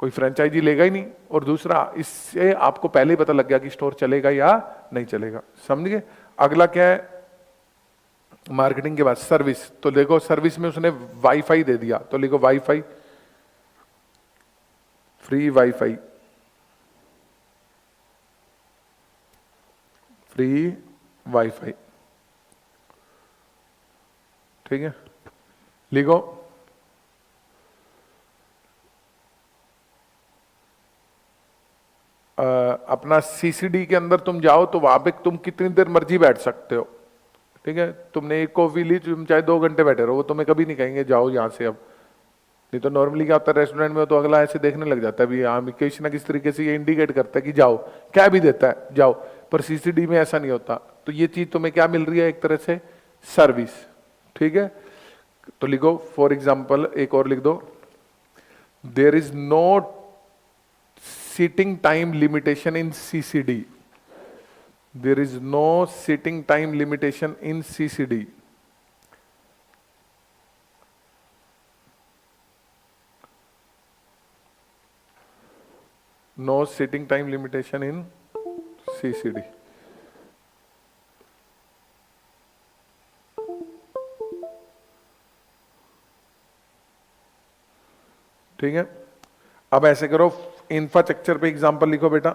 कोई फ्रेंचाइजी लेगा ही नहीं। और दूसरा, इससे आपको पहले ही पता लग गया कि स्टोर चलेगा या नहीं चलेगा, समझ गए। अगला क्या है, मार्केटिंग के बाद सर्विस। तो देखो सर्विस में उसने वाईफाई दे दिया, तो लिखो wifi, free wifi, free wifi, ठीक है। लिखो अपना सीसीडी के अंदर तुम जाओ तो वहां पे तुम कितनी देर मर्जी बैठ सकते हो, ठीक है। तुमने एक कॉफी ली, तुम चाहे 2 घंटे बैठे रहो, वो तुम्हें कभी नहीं कहेंगे जाओ यहां से अब। नहीं तो नॉर्मली क्या होता है रेस्टोरेंट में, तो अगला ऐसे देखने लग जाता है भी हाँ, किसी ना किसी तरीके से ये इंडिकेट करता है कि जाओ, क्या भी देता है जाओ, पर सीसीडी में ऐसा नहीं होता। तो ये चीज तुम्हें क्या मिल रही है, एक तरह से सर्विस, ठीक है। तो लिखो फॉर एग्जाम्पल, एक और लिख दो, there is no sitting time limitation in CCD. There is no sitting time limitation in CCD. No sitting time limitation in CCD. ठीक है, अब ऐसे करो, इंफ्रास्ट्रक्चर पे एग्जांपल लिखो बेटा,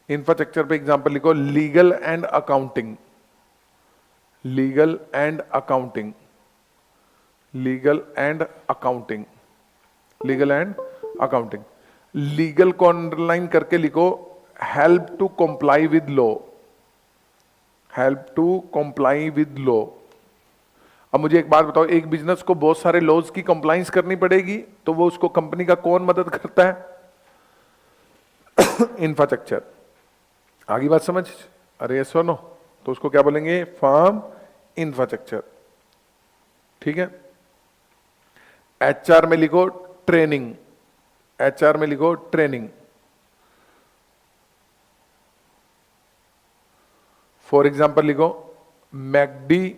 इंफ्रास्ट्रक्चर पे एग्जांपल लिखो, legal and accounting, legal and accounting, legal and accounting, legal and accounting. Legal को अंडरलाइन करके लिखो, help to comply with law, help to comply with law. अब मुझे एक बात बताओ, एक बिजनेस को बहुत सारे लॉज की कंप्लाइंस करनी पड़ेगी, तो वो उसको कंपनी का कौन मदद करता है, इंफ्रास्ट्रक्चर। आगे बात समझ, अरे सुनो, तो उसको क्या बोलेंगे, फर्म इंफ्रास्ट्रक्चर, ठीक है। एचआर में लिखो ट्रेनिंग, एचआर में लिखो ट्रेनिंग। फॉर एग्जांपल लिखो, McD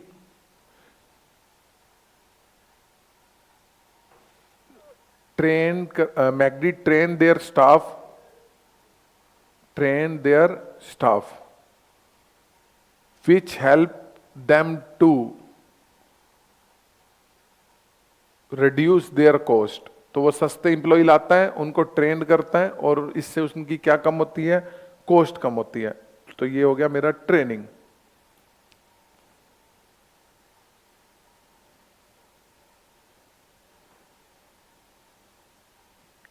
MACD train their staff which help them to reduce their cost। तो वो सस्ते इंप्लॉय लाता है, उनको ट्रेन करता है और इससे उनकी क्या कम होती है, कॉस्ट कम होती है। तो ये हो गया मेरा ट्रेनिंग,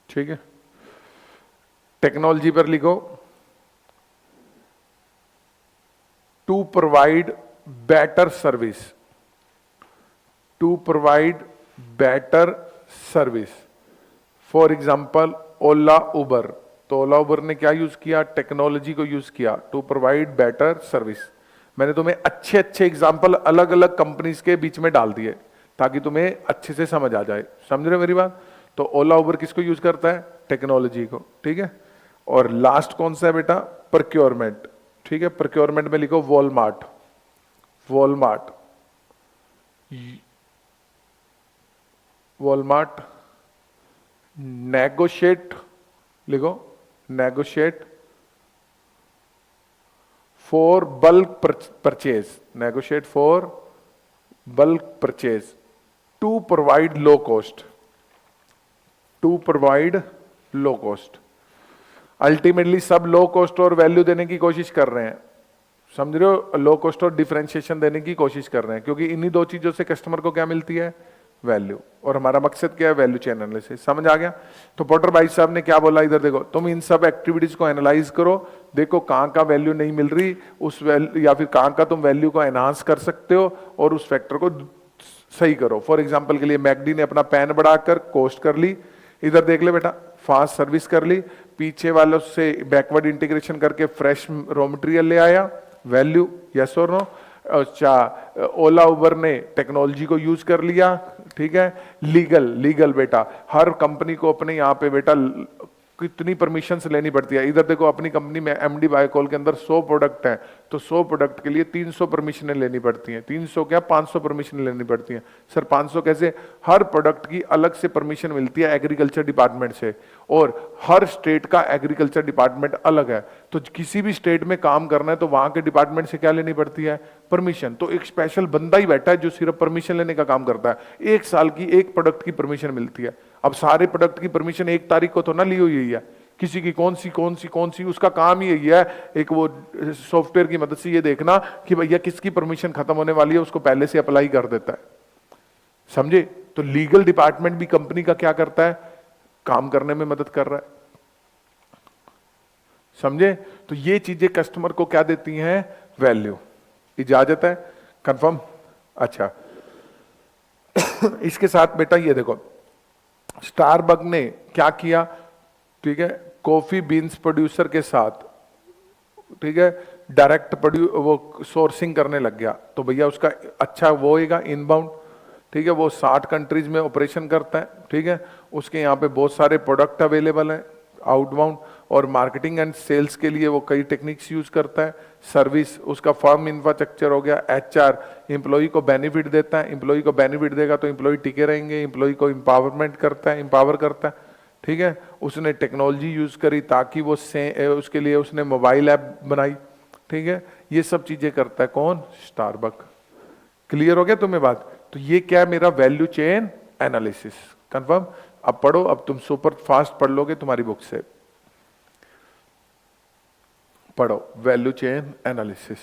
ठीक है। टेक्नोलॉजी पर लिखो, to provide better service, to provide better service for example Ola Uber, तो ओला उबर ने क्या यूज किया, टेक्नोलॉजी को यूज किया टू प्रोवाइड बेटर सर्विस। मैंने तुम्हें अच्छे अच्छे एग्जाम्पल अलग अलग कंपनीज के बीच में डाल दिए ताकि तुम्हें अच्छे से समझ आ जाए। समझ रहे हो मेरी बात? तो ओला उबर किसको यूज करता है, टेक्नोलॉजी को, ठीक है। और लास्ट कौन सा है बेटा, प्रोक्योरमेंट, ठीक है। प्रोक्योरमेंट में लिखो वॉलमार्ट, वॉलमार्ट, वॉलमार्ट नेगोशिएट, लिखो negotiate for bulk purchase, negotiate for bulk purchase to provide low cost, to provide low cost. Ultimately सब लो कॉस्ट और वैल्यू देने की कोशिश कर रहे हैं, समझ रहे हो, लो कॉस्ट और डिफरेंशिएशन देने की कोशिश कर रहे हैं, क्योंकि इन्हीं दो चीजों से कस्टमर को क्या मिलती है, वैल्यू। और हमारा मकसद क्या है, वैल्यू चेन एनालिसिस। समझ आ गया? तो पॉटर भाई साहब ने क्या बोला, इधर देखो, तुम इन सब एक्टिविटीज को एनालाइज करो, देखो कहां का वैल्यू नहीं मिल रही, उस वैल्यू या फिर कहां का तुम वैल्यू को एनहांस कर सकते हो और उस फैक्टर को सही करो। फॉर एग्जाम्पल के लिए मैकडी ने अपना पैन बढ़ाकर कॉस्ट कर ली, इधर देख ले बेटा, फास्ट सर्विस कर ली, पीछे वालों से बैकवर्ड इंटीग्रेशन करके फ्रेश रॉ मटेरियल ले आया, वैल्यू, यस और नो। अच्छा, ओला उबर ने टेक्नोलॉजी को यूज कर लिया, ठीक है। लीगल, लीगल बेटा, हर कंपनी को अपने यहाँ पे बेटा कितनी परमिशंस लेनी पड़ती है। इधर देखो, अपनी कंपनी में एमडी बायोकॉल के अंदर 100 प्रोडक्ट हैं, तो 100 प्रोडक्ट के लिए 300 परमिशनें लेनी पड़ती हैं। 300 क्या, 500 परमिशन लेनी पड़ती हैं। सर 500 कैसे? हर प्रोडक्ट की अलग से परमिशन मिलती है एग्रीकल्चर डिपार्टमेंट से, और हर स्टेट का एग्रीकल्चर डिपार्टमेंट अलग है। तो किसी भी स्टेट में काम करना है तो वहां के डिपार्टमेंट से क्या लेनी पड़ती है, परमिशन। तो एक स्पेशल बंदा ही बैठा है जो सिर्फ परमिशन लेने का काम करता है। 1 साल की एक प्रोडक्ट की परमिशन मिलती है। अब सारे प्रोडक्ट की परमिशन 1 तारीख को तो ना ली हुई है, किसी की कौन सी, उसका काम ही यही है, एक वो सॉफ्टवेयर की मदद से ये देखना कि भैया किसकी परमिशन खत्म होने वाली है, उसको पहले से अप्लाई कर देता है। समझे? तो लीगल डिपार्टमेंट भी कंपनी का क्या करता है, काम करने में मदद कर रहा है। समझे? तो ये चीजें कस्टमर को क्या देती हैं, वैल्यू। इजाजत है? कंफर्म? अच्छा इसके साथ बेटा ये देखो, स्टारबक ने क्या किया, ठीक है, कॉफी बीन्स प्रोड्यूसर के साथ, ठीक है, डायरेक्ट वो सोर्सिंग करने लग गया। तो भैया उसका अच्छा वो होगा इनबाउंड, ठीक है, वो 60 कंट्रीज में ऑपरेशन करता है, ठीक है, उसके यहाँ पे बहुत सारे प्रोडक्ट अवेलेबल हैं। आउटबाउंड और मार्केटिंग एंड सेल्स के लिए वो कई टेक्निक्स यूज करता है। सर्विस, उसका फर्म इंफ्रास्ट्रक्चर हो गया। एचआर, एम्प्लॉय को बेनिफिट देता है, एम्प्लॉय को बेनिफिट देगा तो एम्प्लॉय टिके रहेंगे, एम्प्लॉय को एम्पावरमेंट करता है, एम्पावर करता है, ठीक है। उसने टेक्नोलॉजी यूज करी ताकि वो उसके लिए उसने मोबाइल ऐप बनाई, ठीक है। ये सब चीजें करता है कौन, स्टारबक। क्लियर हो गया तुम्हें बात? तो ये क्या, मेरा वैल्यू चेन एनालिसिस। कंफर्म? अब पढ़ो, अब तुम सुपर फास्ट पढ़ लोगे तुम्हारी बुक से। पढ़ो वैल्यू चेन एनालिसिस।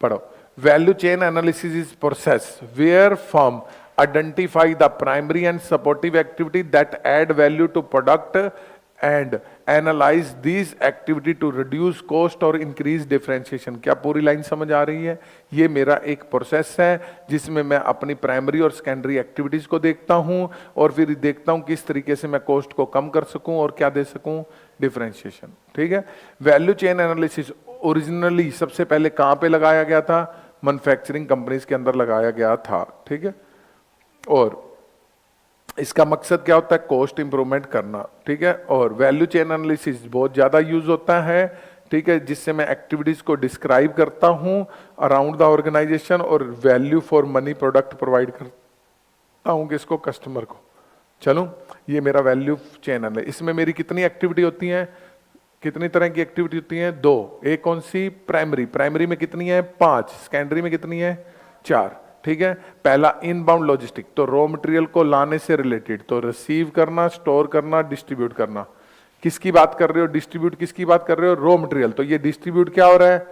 पढ़ो, value chain analysis is process where firm identify the primary and supportive activity that add value to product and analyze these activity to reduce cost or increase differentiation। क्या पूरी लाइन समझ आ रही है? ये मेरा एक प्रोसेस है जिसमें मैं अपनी प्राइमरी और सेकेंडरी एक्टिविटीज को देखता हूं और फिर देखता हूं किस तरीके से मैं कॉस्ट को कम कर सकूं और क्या दे सकूं, डिफरेंशिएशन, ठीक है। वैल्यू चेन एनालिसिस ओरिजिनली सबसे पहले कहां पे लगाया गया था, मैन्युफैक्चरिंग कंपनीज के अंदर लगाया गया था, ठीक है। और इसका मकसद क्या होता है, कॉस्ट इंप्रूवमेंट करना, ठीक है। और वैल्यू चेन एनालिसिस बहुत ज्यादा यूज होता है, ठीक है, जिससे मैं एक्टिविटीज को डिस्क्राइब करता हूं अराउंड द ऑर्गेनाइजेशन और value for money product provide करता हूं किसको, कस्टमर को। चलो, ये मेरा वैल्यू चेन है। इसमें मेरी कितनी एक्टिविटी होती है, कितनी तरह की एक्टिविटी होती है, 2। एक कौन सी, प्राइमरी। प्राइमरी में कितनी है, 5। सेकेंडरी में कितनी है, 4, ठीक है। पहला इनबाउंड लॉजिस्टिक, तो रॉ मटेरियल को लाने से रिलेटेड, तो रिसीव करना, स्टोर करना, डिस्ट्रीब्यूट करना। किसकी बात कर रहे हो, डिस्ट्रीब्यूट किसकी बात कर रहे हो, रॉ मटेरियल। तो ये डिस्ट्रीब्यूट क्या हो रहा है,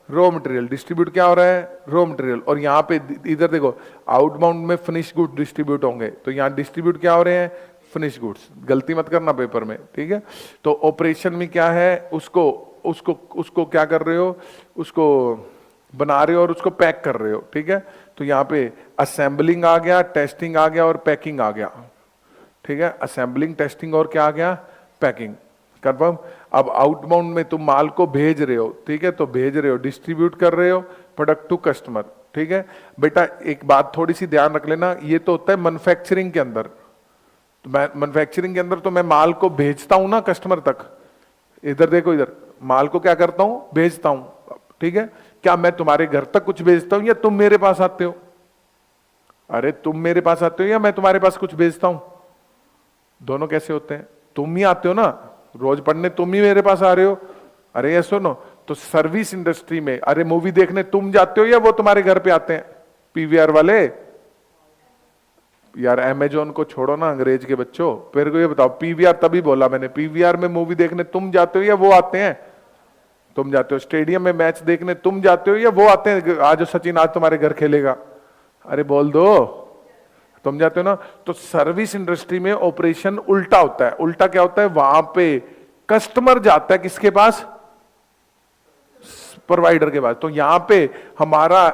रॉ मटेरियल। डिस्ट्रीब्यूट क्या हो रहा है, रॉ मटेरियल। और यहाँ पे इधर देखो, आउटबाउंड में फिनिश गुड डिस्ट्रीब्यूट होंगे, तो यहाँ डिस्ट्रीब्यूट क्या हो रहे हैं, फिनिश गुड्स। गलती मत करना पेपर में, ठीक है। तो ऑपरेशन में क्या है, उसको उसको उसको क्या कर रहे हो, उसको बना रहे हो और उसको पैक कर रहे हो, ठीक है। तो यहाँ पे असेंबलिंग आ गया, टेस्टिंग आ गया और पैकिंग आ गया, ठीक है। असेंबलिंग, टेस्टिंग और क्या आ गया, पैकिंग। कंफर्म। अब आउटबाउंड में तुम माल को भेज रहे हो, ठीक है, तो भेज रहे हो, डिस्ट्रीब्यूट कर रहे हो प्रोडक्ट टू कस्टमर, ठीक है। बेटा एक बात थोड़ी सी ध्यान रख लेना, ये तो होता है मैन्युफैक्चरिंग के अंदर। तो मैन्युफैक्चरिंग के अंदर तो मैं माल को भेजता हूं ना कस्टमर तक। इधर देखो, इधर माल को क्या करता हूं, भेजता हूं, ठीक है। क्या मैं तुम्हारे घर तक कुछ भेजता हूं या तुम मेरे पास आते हो? अरे तुम मेरे पास आते हो या मैं तुम्हारे पास कुछ भेजता हूं? दोनों कैसे होते हैं? तुम ही आते हो ना, रोज पढ़ने तुम ही मेरे पास आ रहे हो। अरे ये सुनो, तो सर्विस इंडस्ट्री में अरे मूवी देखने तुम जाते हो या वो तुम्हारे घर पे आते हैं? पीवीआर वाले, यार अमेजोन को छोड़ो ना अंग्रेज के बच्चों, फिर को ये बताओ, पीवीआर तभी बोला मैंने, पीवीआर में मूवी देखने तुम जाते हो या वो आते हैं? तुम जाते हो। स्टेडियम में मैच देखने तुम जाते हो या वो आते हैं? आज सचिन आज तुम्हारे घर खेलेगा, अरे बोल दो, तुम जाते हो ना। तो सर्विस इंडस्ट्री में ऑपरेशन उल्टा होता है। उल्टा क्या होता है? वहां पे कस्टमर जाता है किसके पास? प्रोवाइडर के पास। तो यहां पे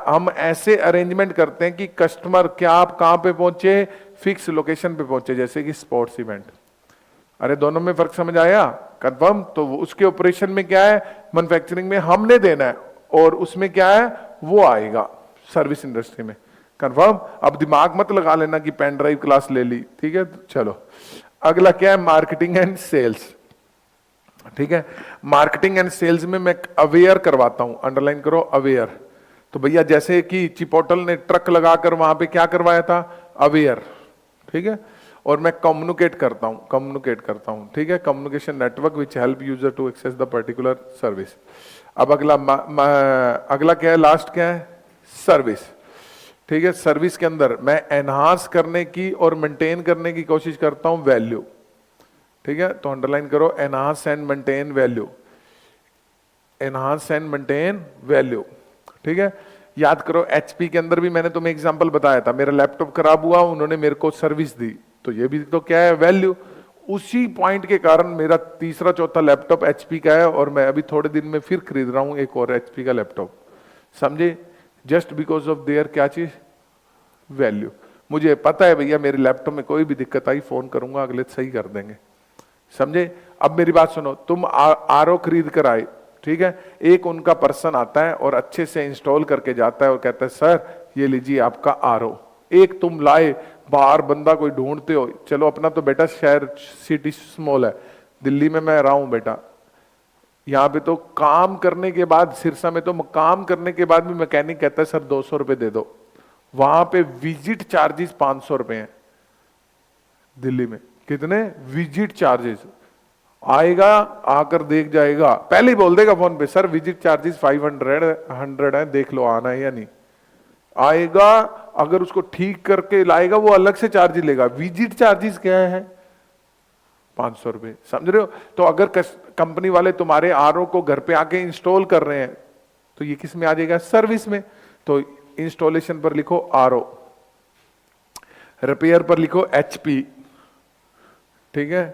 हम ऐसे अरेंजमेंट करते हैं कि कस्टमर क्या आप कहां पे पहुंचे, फिक्स लोकेशन पे पहुंचे, जैसे कि स्पोर्ट्स इवेंट। अरे दोनों में फर्क समझ आया? कंफर्म। तो उसके ऑपरेशन में क्या है, मैन्युफैक्चरिंग में हमने देना है और उसमें क्या है वो आएगा सर्विस इंडस्ट्री में। कंफर्म। अब दिमाग मत लगा लेना कि पेन ड्राइव क्लास ले ली, ठीक है। चलो अगला क्या है, मार्केटिंग एंड सेल्स, ठीक है। मार्केटिंग एंड सेल्स में मैं अवेयर करवाता हूं, अंडरलाइन करो अवेयर। तो भैया जैसे कि चिपोटल ने ट्रक लगाकर वहां पे क्या करवाया था, अवेयर, ठीक है। और मैं कम्युनिकेट करता हूं, ठीक है। Communication network which help user to access the particular service. अब अगला क्या है, लास्ट क्या है, सर्विस, ठीक है। सर्विस के अंदर मैं एनहांस करने की और मेंटेन करने की कोशिश करता हूं वैल्यू, ठीक है। तो अंडरलाइन करो enhance and maintain value, enhance and maintain value, ठीक है। याद करो एचपी के अंदर भी मैंने तुम्हें एग्जांपल बताया था, मेरा लैपटॉप खराब हुआ, उन्होंने मेरे को सर्विस दी, तो ये भी तो क्या है, वैल्यू। उसी पॉइंट के कारण मेरा तीसरा चौथा लैपटॉप एचपी का है और मैं अभी थोड़े दिन में फिर खरीद रहा हूं एक और एचपी का लैपटॉप, समझे। जस्ट बिकॉज ऑफ देयर क्या चीज, वैल्यू। मुझे पता है भैया मेरे लैपटॉप में कोई भी दिक्कत आई फोन करूंगा, अगले सही कर देंगे, समझे। अब मेरी बात सुनो, तुम आरओ खरीद कर आए, ठीक है। एक उनका पर्सन आता है और अच्छे से इंस्टॉल करके जाता है और कहता है सर ये लीजिए आपका आरओ। एक तुम लाए, बाहर बंदा कोई ढूंढते हो, चलो अपना तो बेटा शहर सिटी स्मॉल है, दिल्ली में मैं रहा हूं बेटा, यहाँ पे तो काम करने के बाद, सिरसा में तो काम करने के बाद भी मैकेनिक कहता है सर 200 रुपए दे दो। वहां पे विजिट चार्जेस 500 रुपए हैं दिल्ली में। कितने विजिट चार्जेस? आएगा आकर देख जाएगा, पहले ही बोल देगा फोन पे सर विजिट चार्जेस 500 है, देख लो आना है या नहीं। आएगा, अगर उसको ठीक करके लाएगा वो अलग से चार्ज लेगा। विजिट चार्जेस क्या है, 500 रुपए, समझ रहे हो। तो अगर कंपनी वाले तुम्हारे आरओ को घर पे आके इंस्टॉल कर रहे हैं तो ये किस में आ जाएगा, सर्विस में। तो इंस्टॉलेशन पर लिखो आरओ, रिपेयर पर लिखो एचपी, ठीक है।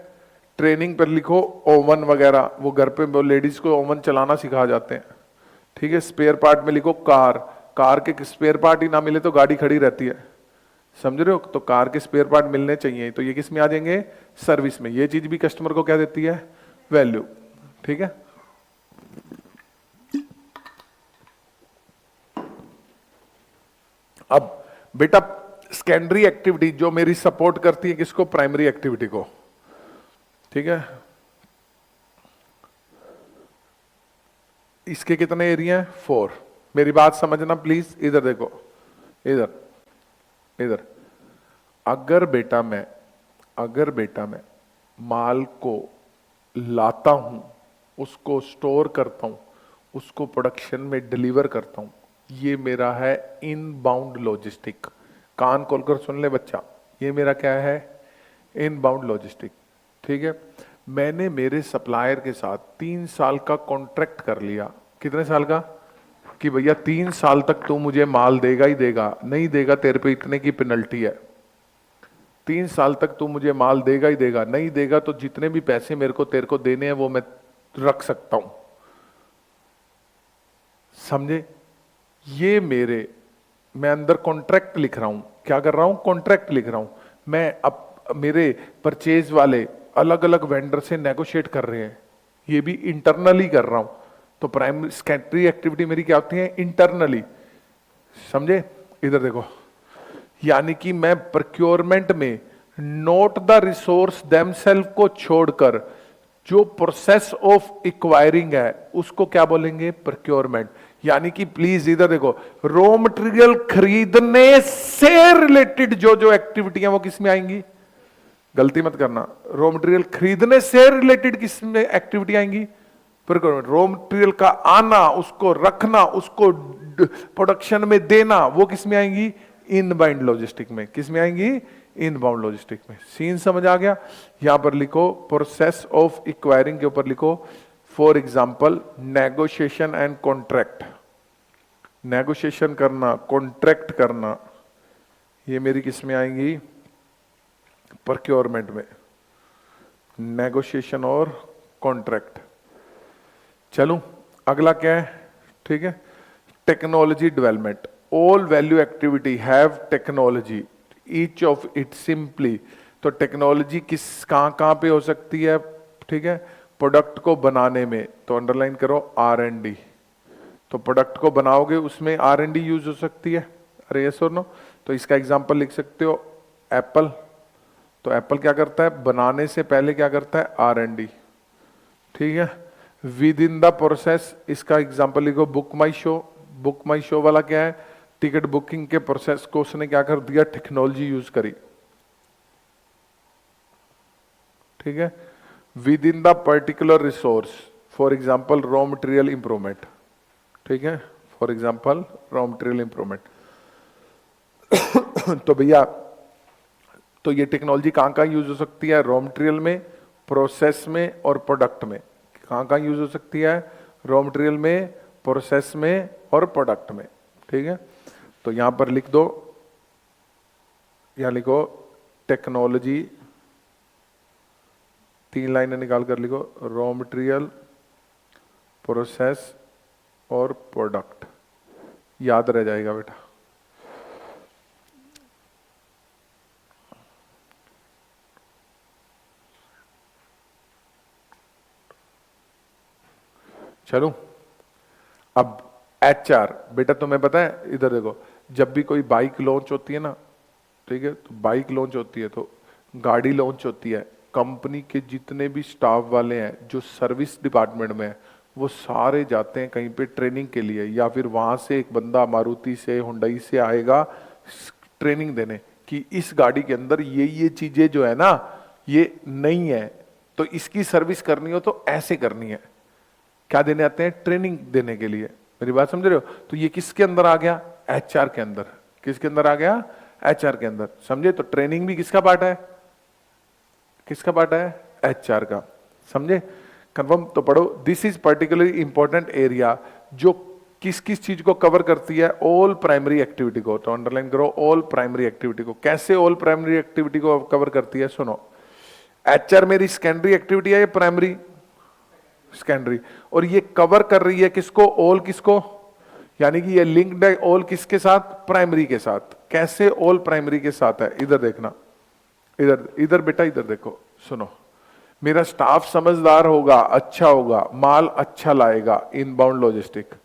ट्रेनिंग पर लिखो ओवन वगैरह, वो घर पे वो लेडीज को ओवन चलाना सिखा जाते हैं, ठीक है। स्पेयर पार्ट में लिखो कार, कार के स्पेयर पार्ट ही ना मिले तो गाड़ी खड़ी रहती है, समझ रहे हो। तो कार के स्पेयर पार्ट मिलने चाहिए, तो ये किस में आ जाएंगे, सर्विस में। ये चीज भी कस्टमर को क्या देती है, वैल्यू, ठीक है। अब बेटा सेकेंडरी एक्टिविटी जो मेरी सपोर्ट करती है किसको, प्राइमरी एक्टिविटी को, ठीक है। इसके कितने एरिया हैं, 4। मेरी बात समझना प्लीज, इधर देखो, इधर इधर। अगर बेटा मैं माल को लाता हूं, उसको स्टोर करता हूं, उसको प्रोडक्शन में डिलीवर करता हूं, ये मेरा है इनबाउंड लॉजिस्टिक। कान खोलकर सुन ले बच्चा, ये मेरा क्या है, इनबाउंड लॉजिस्टिक, ठीक है। मैंने मेरे सप्लायर के साथ 3 साल का कॉन्ट्रैक्ट कर लिया। कितने साल का, कि भैया 3 साल तक तू मुझे माल देगा ही देगा, नहीं देगा तेरे पे इतने की पेनल्टी है। 3 साल तक तू मुझे माल देगा ही देगा, नहीं देगा तो जितने भी पैसे मेरे को तेरे को देने हैं वो मैं रख सकता हूं, समझे। ये मेरे, मैं अंदर कॉन्ट्रैक्ट लिख रहा हूं, क्या कर रहा हूं, कॉन्ट्रैक्ट लिख रहा हूं। मैं अब मेरे परचेज वाले अलग अलग वेंडर से नेगोशिएट कर रहे हैं, ये भी इंटरनली कर रहा हूं। तो प्राइमरी सेकेंडरी एक्टिविटी मेरी क्या होती है, इंटरनली। समझे, इधर देखो, यानी कि मैं प्रोक्योरमेंट में नोट द रिसोर्स देमसेल्फ को छोड़कर जो प्रोसेस ऑफ एक्वायरिंग है उसको क्या बोलेंगे, प्रोक्योरमेंट। यानी कि प्लीज इधर देखो, रॉ मटेरियल खरीदने से रिलेटेड जो जो एक्टिविटी है वो किस में आएंगी, गलती मत करना, रॉ मटेरियल खरीदने से रिलेटेड किस में एक्टिविटी आएंगी, प्रोक्योरमेंट। रॉ मटेरियल का आना, उसको रखना, उसको प्रोडक्शन में देना, वो किस में आएंगी, इनबाउंड लॉजिस्टिक में। किस में आएंगी, इनबाउंड लॉजिस्टिक में। सीन समझ आ गया। यहां पर लिखो प्रोसेस ऑफ एक्वायरिंग के ऊपर लिखो for example negotiation and contract. Negotiation करना, कॉन्ट्रैक्ट करना, ये मेरी किस में आएंगी, प्रोक्योरमेंट में। नेगोशिएशन और कॉन्ट्रैक्ट। चलूं अगला क्या है, ठीक है, technology development. All value activity have technology, each of it simply. तो टेक्नोलॉजी किस कहां कहां पे हो सकती है, ठीक है, प्रोडक्ट को बनाने में, तो अंडरलाइन करो R&D। तो प्रोडक्ट को बनाओगे उसमें R&D यूज हो सकती है, अरे यस और नो। तो इसका एग्जांपल लिख सकते हो एप्पल। तो एप्पल क्या करता है, बनाने से पहले क्या करता है, R&D, ठीक है। विद इन द प्रोसेस, इसका एग्जांपल लिखो बुक माई शो। बुक माई शो वाला क्या है, टिकट बुकिंग के प्रोसेस को उसने क्या कर दिया, टेक्नोलॉजी यूज करी, ठीक है। With in the particular resource, for example raw material improvement, ठीक है, for example raw material improvement. तो भैया, तो ये टेक्नोलॉजी कहां कहां यूज हो सकती है, रॉ मटेरियल में, प्रोसेस में और प्रोडक्ट में। कहां कहां यूज हो सकती है, रॉ मटेरियल में, प्रोसेस में और प्रोडक्ट में, ठीक है। तो यहां पर लिख दो, यहां लिखो टेक्नोलॉजी, 3 लाइनें निकाल कर लिखो, रॉ मटेरियल, प्रोसेस और प्रोडक्ट, याद रह जाएगा बेटा। चलो अब HR, बेटा तुम्हें पता है, इधर देखो, जब भी कोई बाइक लॉन्च होती है ना, ठीक है, तो बाइक लॉन्च होती है तो गाड़ी लॉन्च होती है, कंपनी के जितने भी स्टाफ वाले हैं जो सर्विस डिपार्टमेंट में है, वो सारे जाते हैं कहीं पे ट्रेनिंग के लिए, या फिर वहां से एक बंदा मारुति से, हुंडई से आएगा ट्रेनिंग देने कि इस गाड़ी के अंदर ये चीजें जो है ना ये नहीं है, तो इसकी सर्विस करनी हो तो ऐसे करनी है। क्या देने आते हैं, ट्रेनिंग देने के लिए। मेरी बात समझ रहे हो। तो ये किसके अंदर आ गया, HR के अंदर। किसके अंदर आ गया, HR के अंदर, समझे। तो ट्रेनिंग भी किसका पार्ट है, किसका पार्ट है, HR का, समझे। कंफर्म तो पढ़ो। This is particularly important area, जो किस किस चीज को कवर करती है, ऑल प्राइमरी एक्टिविटी को। तो अंडरलाइन करो ऑल प्राइमरी एक्टिविटी को। कैसे ऑल प्राइमरी एक्टिविटी को कवर करती है, सुनो। HR मेरी सेकेंडरी एक्टिविटी है या प्राइमरी, सेकेंडरी, और ये कवर कर रही है किसको, ऑल किसको, यानी कि ये लिंक्ड है ऑल किसके साथ, प्राइमरी के साथ। कैसे ऑल प्राइमरी के साथ है, इधर देखना, इधर इधर बेटा इधर देखो, सुनो। मेरा स्टाफ समझदार होगा, अच्छा होगा, माल अच्छा लाएगा, इनबाउंड लॉजिस्टिक।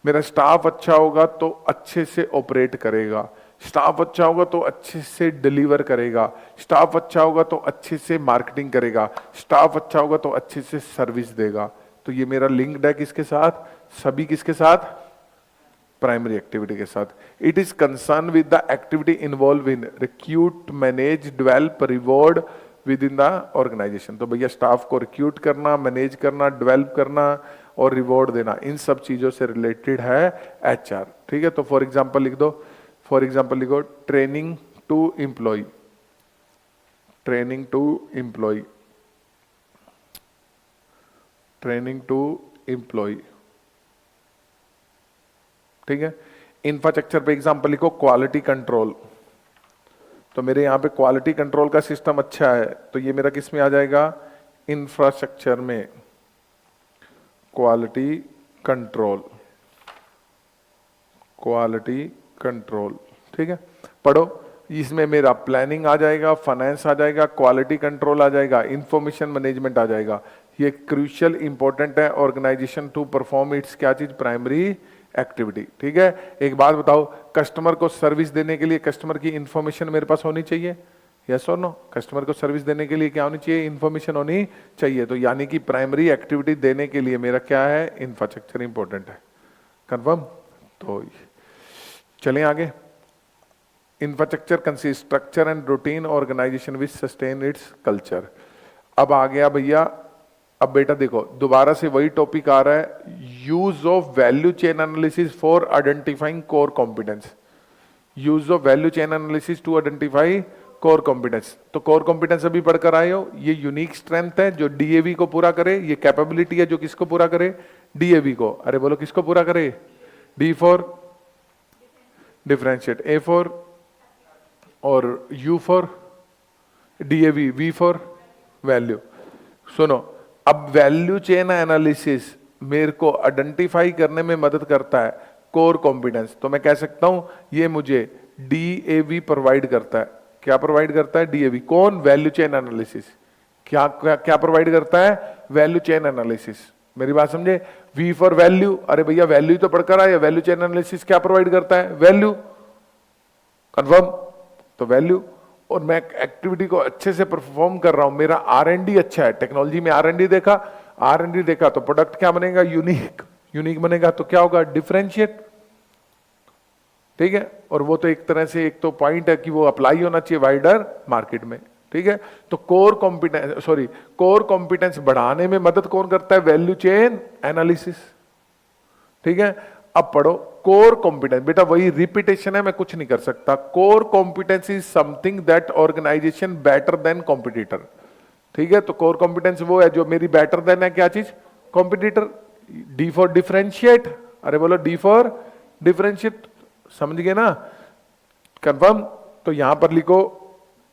मेरा स्टाफ अच्छा होगा तो अच्छे से ऑपरेट करेगा, स्टाफ अच्छा होगा तो अच्छे से डिलीवर करेगा, स्टाफ अच्छा होगा तो अच्छे से मार्केटिंग करेगा, स्टाफ अच्छा होगा तो अच्छे से सर्विस देगा। तो ये मेरा लिंक्ड है किसके साथ, सभी किसके साथ, प्राइमरी एक्टिविटी के साथ। It is concern with the activity involve in recruit, manage, develop, reward within the organisation. तो भैया स्टाफ को रिक्रूट करना, मैनेज करना, डेवलप करना और रिवॉर्ड देना, इन सब चीजों से रिलेटेड है HR, ठीक है। तो फॉर एग्जाम्पल लिख दो, फॉर एग्जाम्पल लिखो training to employ, training to employ, training to employ, ठीक है। इंफ्रास्ट्रक्चर पे एग्जाम्पल लिखो क्वालिटी कंट्रोल। तो मेरे यहां पे क्वालिटी कंट्रोल का सिस्टम अच्छा है, तो ये मेरा किस में आ जाएगा, इंफ्रास्ट्रक्चर में, क्वालिटी कंट्रोल, क्वालिटी कंट्रोल। ठीक है, पढ़ो। इसमें मेरा प्लानिंग आ जाएगा, फाइनेंस आ जाएगा, क्वालिटी कंट्रोल आ जाएगा, इंफॉर्मेशन मैनेजमेंट आ जाएगा। ये क्रूशियल इंपॉर्टेंट है ऑर्गेनाइजेशन टू परफॉर्म इट्स क्या चीज, प्राइमरी एक्टिविटी। ठीक है, एक बात बताओ, कस्टमर को सर्विस देने के लिए कस्टमर की इंफॉर्मेशन मेरे पास होनी चाहिए, यस और नो? कस्टमर को सर्विस देने के लिए क्या होनी चाहिए, इंफॉर्मेशन होनी चाहिए। तो यानी कि प्राइमरी एक्टिविटी देने के लिए मेरा क्या है, इंफ्रास्ट्रक्चर इंपॉर्टेंट है। कंफर्म? तो चलें आगे। Infrastructure consist structure and routine organisation which sustain its culture. अब आ गया भैया, अब बेटा देखो दोबारा से वही टॉपिक आ रहा है, use of value chain analysis for identifying core competence. Use of value chain analysis to identify core competence. तो कोर कॉम्पिटेंस अभी पढ़कर आए हो, ये यूनिक स्ट्रेंथ है जो डीएवी को पूरा करे, ये कैपेबिलिटी है जो किसको पूरा करे, डीएवी को। अरे बोलो किसको पूरा करे, D for differentiate, A for और U for DAV, V for value. सुनो, अब वैल्यू चेन एनालिसिस मेरे को आइडेंटिफाई करने में मदद करता है कोर कॉम्पिटेंस। तो मैं कह सकता हूं ये मुझे डीएवी प्रोवाइड करता है। क्या प्रोवाइड करता है, डीएवी। कौन, वैल्यू चेन एनालिसिस। क्या क्या, क्या प्रोवाइड करता है, वैल्यू चेन एनालिसिस। मेरी बात समझे, वी फॉर वैल्यू। अरे भैया वैल्यू तो पढ़कर आए, वैल्यू चेन एनालिसिस क्या प्रोवाइड करता है, वैल्यू। कंफर्म? तो वैल्यू, और मैं एक्टिविटी को अच्छे से परफॉर्म कर रहा हूं, मेरा आर&डी अच्छा है, टेक्नोलॉजी में आर&डी देखा, आर&डी देखा तो प्रोडक्ट क्या बनेगा, यूनिक। यूनिक बनेगा तो क्या होगा, डिफरेंशिएट। ठीक है, और वो तो एक तरह से एक तो पॉइंट है कि वो अप्लाई होना चाहिए वाइडर मार्केट में। ठीक है, तो कोर कॉम्पिटेंस बढ़ाने में मदद कौन करता है, वैल्यू चेन एनालिसिस। ठीक है, अब पढ़ो कोर कॉम्पिटेंस। बेटा वही रिपीटेशन है, मैं कुछ नहीं कर सकता। Core competence is something that organisation better than competitor. ठीक है, तो कोर कॉम्पिटेंस वो है जो मेरी बेटर देन है, क्या चीज, कॉम्पिटिटर। D for differentiate. अरे बोलो डी फॉर डिफरेंशिएट, समझ गए ना? कंफर्म? तो यहां पर लिखो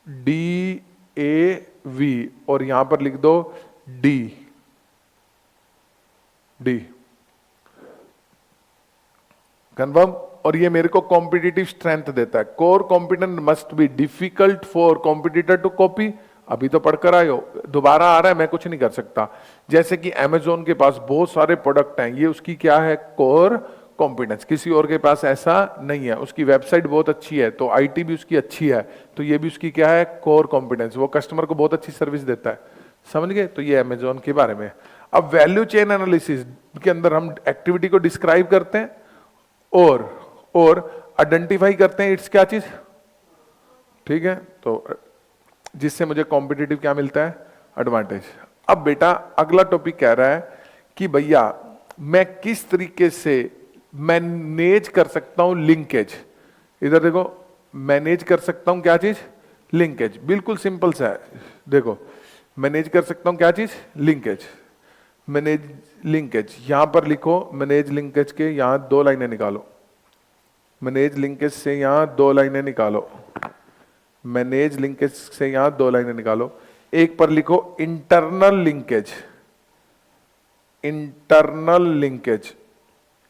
डी ए वी और यहां पर लिख दो डी डी। कंफर्म? और ये मेरे को कॉम्पिटिटिव स्ट्रेंथ देता है। Core competent must be difficult for competitor to copy. अभी तो पढ़कर आए हो, दोबारा आ रहा है, मैं कुछ नहीं कर सकता। जैसे कि अमेजोन के पास बहुत सारे प्रोडक्ट हैं, ये उसकी क्या है, कोर कॉम्पिटेंस। किसी और के पास ऐसा नहीं है। उसकी वेबसाइट बहुत अच्छी है तो आईटी भी उसकी अच्छी है, तो ये भी उसकी क्या है, कोर कॉम्पिटेंस। वो कस्टमर को बहुत अच्छी सर्विस देता है। समझ गए? तो ये अमेजोन के बारे में। अब वैल्यू चेन एनालिसिस के अंदर हम एक्टिविटी को डिस्क्राइब करते हैं और आइडेंटिफाई करते हैं इट्स क्या चीज। ठीक है, तो जिससे मुझे कॉम्पिटिटिव क्या मिलता है, एडवांटेज। अब बेटा अगला टॉपिक कह रहा है कि भैया मैं किस तरीके से मैनेज कर सकता हूं लिंकेज। इधर देखो, मैनेज कर सकता हूं क्या चीज, लिंकेज। बिल्कुल सिंपल सा है, देखो मैनेज कर सकता हूं क्या चीज, लिंकेज। मैनेज लिंकेज, यहां पर लिखो मैनेज लिंकेज के यहां 2 लाइनें निकालो। मैनेज लिंकेज से यहां 2 लाइनें निकालो। मैनेज लिंकेज से यहां 2 लाइनें निकालो। एक पर लिखो इंटरनल लिंकेज, इंटरनल लिंकेज।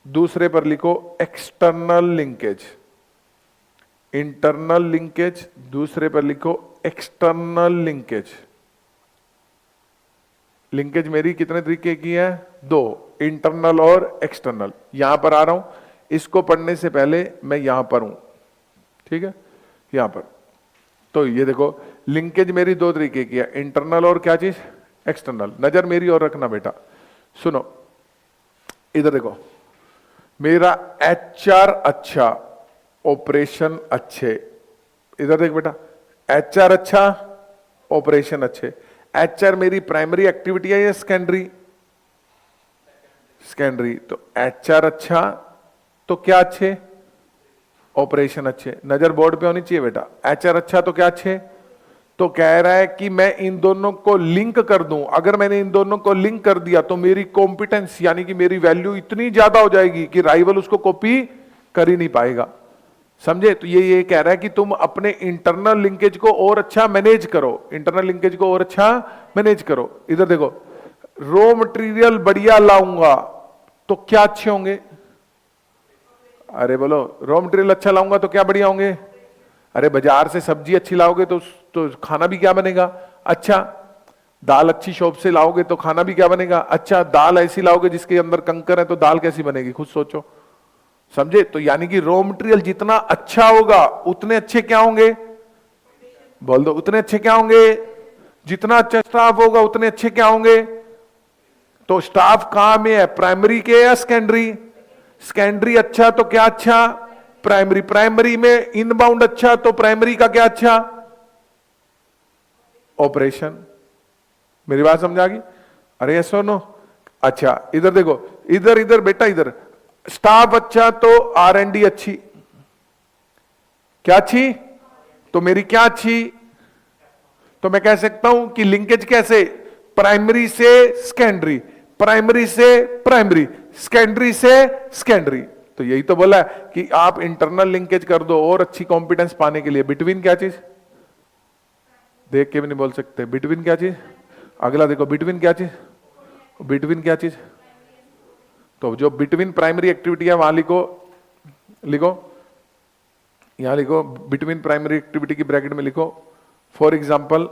दूसरे पर लिखो एक्सटर्नल लिंकेज, इंटरनल लिंकेज। दूसरे पर लिखो एक्सटर्नल लिंकेज। लिंकेज मेरी कितने तरीके की है, 2, इंटरनल और एक्सटर्नल। यहां पर आ रहा हूं, इसको पढ़ने से पहले मैं यहां पर हूं। ठीक है, यहां पर तो ये देखो लिंकेज मेरी 2 तरीके की है, इंटरनल और क्या चीज, एक्सटर्नल। नजर मेरी और रखना बेटा। सुनो इधर देखो, मेरा एचआर अच्छा, ऑपरेशन अच्छे। इधर देख बेटा, एचआर अच्छा, ऑपरेशन अच्छे। एचआर मेरी प्राइमरी एक्टिविटी है या सेकेंडरी, सेकेंडरी। तो एचआर अच्छा तो क्या अच्छे, ऑपरेशन अच्छे। नजर बोर्ड पे होनी चाहिए बेटा। एचआर अच्छा तो क्या अच्छे, तो कह रहा है कि मैं इन दोनों को लिंक कर दूं। अगर मैंने इन दोनों को लिंक कर दिया तो मेरी कॉम्पिटेंस यानी कि मेरी वैल्यू इतनी ज्यादा हो जाएगी कि राइवल उसको कॉपी कर ही नहीं पाएगा। समझे? तो ये कह रहा है कि तुम अपने इंटरनल लिंकेज को और अच्छा मैनेज करो, इंटरनल लिंकेज को और अच्छा मैनेज करो। इधर देखो, रॉ मटेरियल बढ़िया लाऊंगा तो क्या अच्छे होंगे, अरे बोलो, रॉ मटेरियल अच्छा लाऊंगा तो क्या बढ़िया होंगे? अरे बाजार से सब्जी अच्छी लाओगे तो खाना भी क्या बनेगा अच्छा। दाल अच्छी शॉप से लाओगे तो खाना भी क्या बनेगा अच्छा। दाल ऐसी लाओगे जिसके अंदर कंकर है तो दाल कैसी बनेगी, खुद सोचो, समझे? तो यानी कि रॉ मटेरियल जितना अच्छा होगा उतने अच्छे क्या होंगे, बोल दो, उतने अच्छे क्या होंगे। जितना अच्छा स्टाफ होगा उतने अच्छे क्या होंगे। तो स्टाफ कहां में है, प्राइमरी के या सेकेंडरी? सेकेंडरी अच्छा तो क्या अच्छा, प्राइमरी। प्राइमरी में इनबाउंड अच्छा तो प्राइमरी का क्या अच्छा, ऑपरेशन। मेरी बात समझ आ गई? अरे ऐसा नो, अच्छा इधर देखो, इधर इधर बेटा, इधर स्टाफ अच्छा तो आर एंड डी अच्छी, क्या अच्छी, तो मेरी क्या अच्छी। तो मैं कह सकता हूं कि लिंकेज कैसे, प्राइमरी से सेकेंडरी, प्राइमरी से प्राइमरी, सेकेंडरी से सेकेंडरी। तो यही तो बोला है कि आप इंटरनल लिंकेज कर दो और अच्छी कॉम्पिटेंस पाने के लिए। बिटवीन क्या चीज, देख के भी नहीं बोल सकते, बिटवीन क्या चीज। अगला देखो, बिटवीन क्या चीज, बिटवीन क्या चीज। तो जो बिटवीन प्राइमरी एक्टिविटी है वहां लिखो, लिखो यहां लिखो, बिटवीन प्राइमरी एक्टिविटी की ब्रैकेट में लिखो फॉर एग्जाम्पल,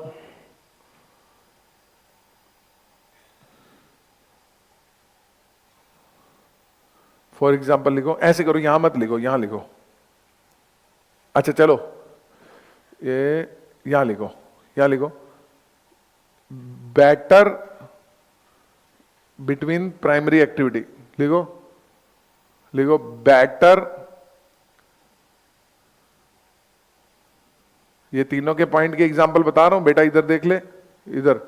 फॉर एग्जाम्पल लिखो, ऐसे करो, यहां मत लिखो, यहां लिखो। अच्छा चलो, ये यहां लिखो, यहां लिखो, बेटर बिटवीन प्राइमरी एक्टिविटी, लिखो, लिखो बेटर। ये तीनों के पॉइंट के एग्जाम्पल बता रहा हूं बेटा, इधर देख ले, इधर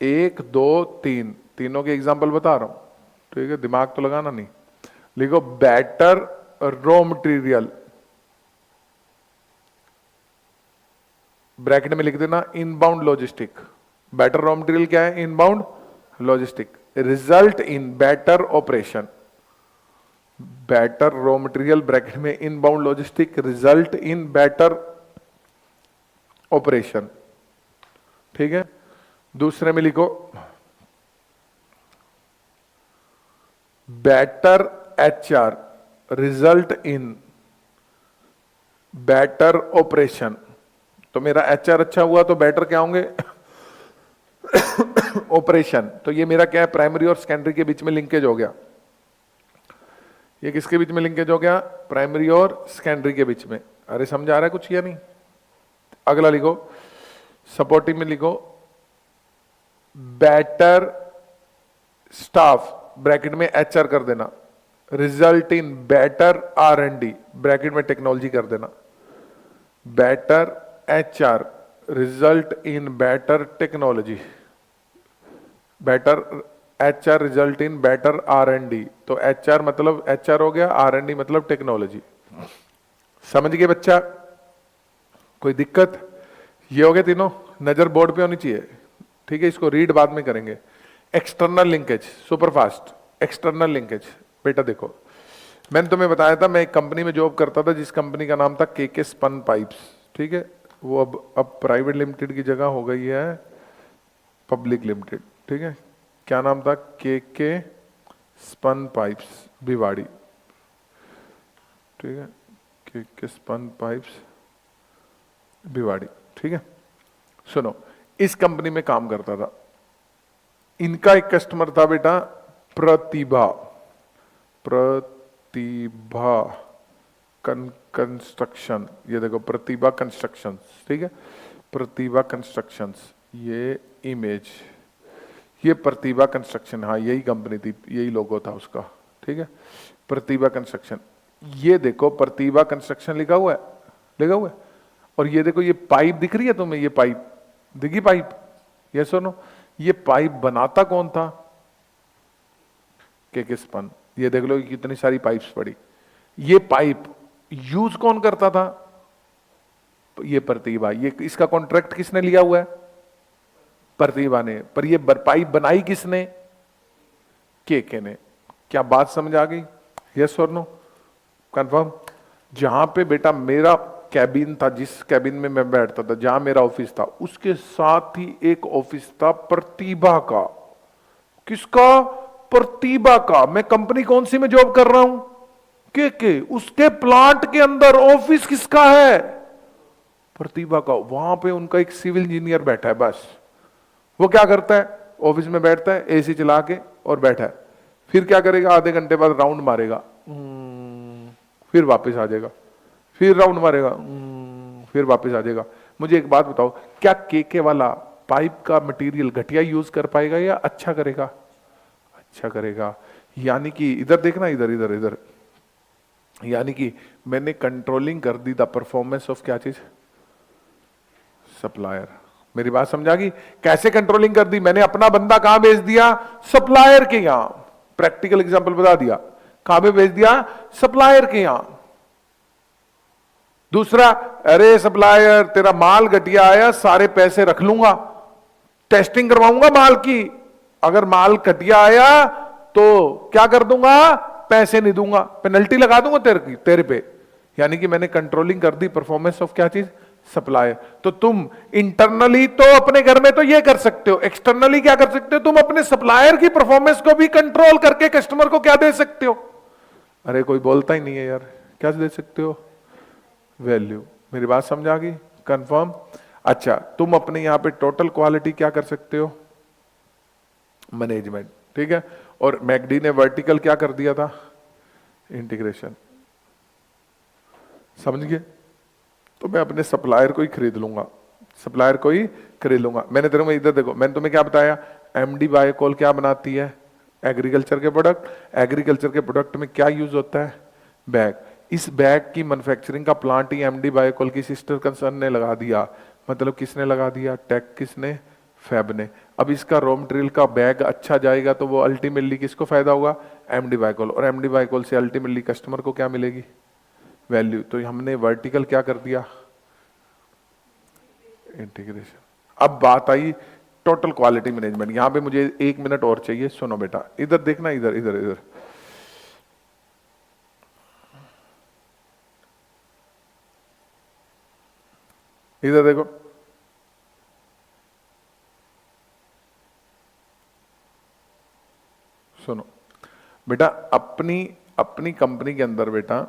1 2 3, तीनों के एग्जाम्पल बता रहा हूं, ठीक है, दिमाग तो लगाना नहीं। लिखो बेटर रॉ मटेरियल, ब्रैकेट में लिख देना inbound logistic. Better raw material क्या है, inbound logistic, result in better operation. Better raw material bracket में inbound logistic, result in better operation, ठीक है। दूसरे में लिखो better HR, result in better operation. तो मेरा एचआर अच्छा हुआ तो बेटर क्या होंगे, ऑपरेशन। तो ये मेरा क्या है, प्राइमरी और सेकेंडरी के बीच में लिंकेज हो गया। ये किसके बीच में लिंकेज हो गया, प्राइमरी और सेकेंडरी के बीच में। अरे समझ आ रहा है कुछ या नहीं? अगला लिखो, सपोर्टिव में लिखो बेटर स्टाफ, ब्रैकेट में एचआर कर देना, result in better R and D, bracket में टेक्नोलॉजी कर देना, better HR, result in better technology, better HR result in better R and D. तो एचआर मतलब एचआर हो गया, आर एंड डी मतलब टेक्नोलॉजी। समझ गए बच्चा? कोई दिक्कत? ये हो गए तीनों, नजर बोर्ड पे होनी चाहिए, ठीक है। इसको रीड बाद में करेंगे। External linkage, superfast external linkage. बेटा देखो, मैंने तुम्हें बताया था मैं एक कंपनी में जॉब करता था जिस कंपनी का नाम था के स्पन पाइप्स, ठीक है। वो अब प्राइवेट लिमिटेड की जगह हो गई है पब्लिक लिमिटेड, ठीक है। क्या नाम था, के स्पन पाइप्स भिवाड़ी, ठीक है, के स्पन पाइप्स भिवाड़ी, ठीक है। सुनो, इस कंपनी में काम करता था, इनका एक कस्टमर था बेटा प्रतिभा, प्रतिभा कंस्ट्रक्शन। ये देखो प्रतिभा कंस्ट्रक्शन, ठीक है, प्रतिभा कंस्ट्रक्शंस। ये इमेज, ये प्रतिभा कंस्ट्रक्शन, हाँ यही कंपनी थी, यही लोगो था उसका, ठीक है, प्रतिभा कंस्ट्रक्शन। ये देखो प्रतिभा कंस्ट्रक्शन लिखा हुआ है, लिखा हुआ है। और ये देखो, ये पाइप दिख रही है तुम्हें, ये पाइप दिखी, पाइप, ये सुनो, ये पाइप बनाता कौन था, के स्पन। ये देख लो कितनी सारी पाइप्स पड़ी। ये पाइप यूज कौन करता था, ये प्रतिभा। ये इसका कॉन्ट्रैक्ट किसने लिया हुआ है, प्रतिभा ने। पर ये पाइप बनाई किसने, के ने। क्या बात समझ आ गई? यस और नो, कंफर्म? जहां पे बेटा मेरा कैबिन था, जिस कैबिन में मैं बैठता था, जहां मेरा ऑफिस था, उसके साथ ही एक ऑफिस था प्रतिभा का। किसका, प्रतिभा का। मैं कंपनी कौन सी में जॉब कर रहा हूं, के उसके प्लांट के अंदर ऑफिस किसका है? प्रतिभा का। वहां पे उनका एक सिविल इंजीनियर बैठा है, बस वो क्या करता है, ऑफिस में बैठता है एसी चला के और बैठा है, फिर क्या करेगा, आधे घंटे बाद राउंड मारेगा, फिर वापस आ जाएगा, फिर राउंड मारेगा, फिर वापस आ जाएगा। मुझे एक बात बताओ, क्या केके वाला पाइप का मटेरियल घटिया यूज कर पाएगा या अच्छा करेगा? अच्छा करेगा। यानी कि इधर देखना, इधर इधर इधर, यानी कि मैंने कंट्रोलिंग कर दी द परफॉर्मेंस ऑफ क्या चीज? सप्लायर। मेरी बात समझा गई? कैसे कंट्रोलिंग कर दी? मैंने अपना बंदा कहां भेज दिया? सप्लायर के यहां। प्रैक्टिकल एग्जांपल बता दिया, कहां पे भेज दिया? सप्लायर के यहां। दूसरा, अरे सप्लायर तेरा माल घटिया आया, सारे पैसे रख लूंगा, टेस्टिंग करवाऊंगा माल की, अगर माल घटिया आया तो क्या कर दूंगा? पैसे नहीं दूंगा, पेनल्टी लगा दूंगा तेरे पे। यानी कि मैंने कंट्रोलिंग कर दी परफॉर्मेंस ऑफ क्या चीज? सप्लायर। तो तुम इंटरनली तो अपने घर में तो ये कर सकते हो, एक्सटर्नली क्या कर सकते हो? तुम अपने सप्लायर की परफॉर्मेंस को भी कंट्रोल करके कस्टमर को क्या दे सकते हो? अरे कोई बोलता ही नहीं है यार, क्या दे सकते हो? वैल्यू। मेरी बात समझा गई? कंफर्म? अच्छा, तुम अपने यहां पे टोटल क्वालिटी क्या कर सकते हो? मैनेजमेंट। ठीक है। और मैकडी ने वर्टिकल क्या कर दिया था? इंटीग्रेशन। समझ गए? तो मैं अपने सप्लायर को ही खरीद लूंगा, सप्लायर को ही खरीद लूंगा। मैंने तेरे को इधर देखो, मैंने तुम्हें क्या बताया? एमडी बायोकोल क्या बनाती है? एग्रीकल्चर के प्रोडक्ट। एग्रीकल्चर के प्रोडक्ट में क्या यूज होता है? बैग। इस बैग की मैन्युफैक्चरिंग का प्लांट ही एमडी बायोकोल की सिस्टर कंसर्न ने लगा दिया। मतलब किसने लगा दिया? टेक किसने? फैब ने। अब इसका रॉ मटेरियल का बैग अच्छा जाएगा तो वो अल्टीमेटली किसको फायदा होगा? MD biocoal. और एमडी बायोकोल से अल्टीमेटली कस्टमर को क्या मिलेगी? वैल्यू। तो हमने वर्टिकल क्या कर दिया? इंटीग्रेशन। अब बात आई टोटल क्वालिटी मैनेजमेंट। यहां पे मुझे 1 मिनट और चाहिए, सुनो बेटा, इधर देखना, इधर इधर इधर, इधर देखो। सुनो बेटा, अपनी अपनी कंपनी के अंदर बेटा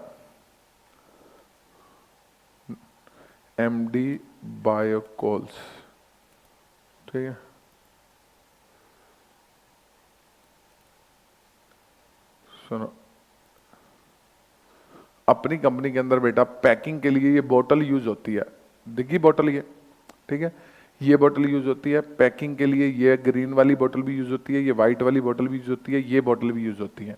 एमडी बायोकोल्स, ठीक है, सुनो, अपनी कंपनी के अंदर बेटा पैकिंग के लिए ये बोतल यूज होती है, दिखी बोतल ये, ठीक है, ये बोतल यूज होती है पैकिंग के लिए। ये ग्रीन वाली बोतल भी यूज होती है, ये व्हाइट वाली बोतल भी यूज होती है, ये बोतल भी यूज होती है,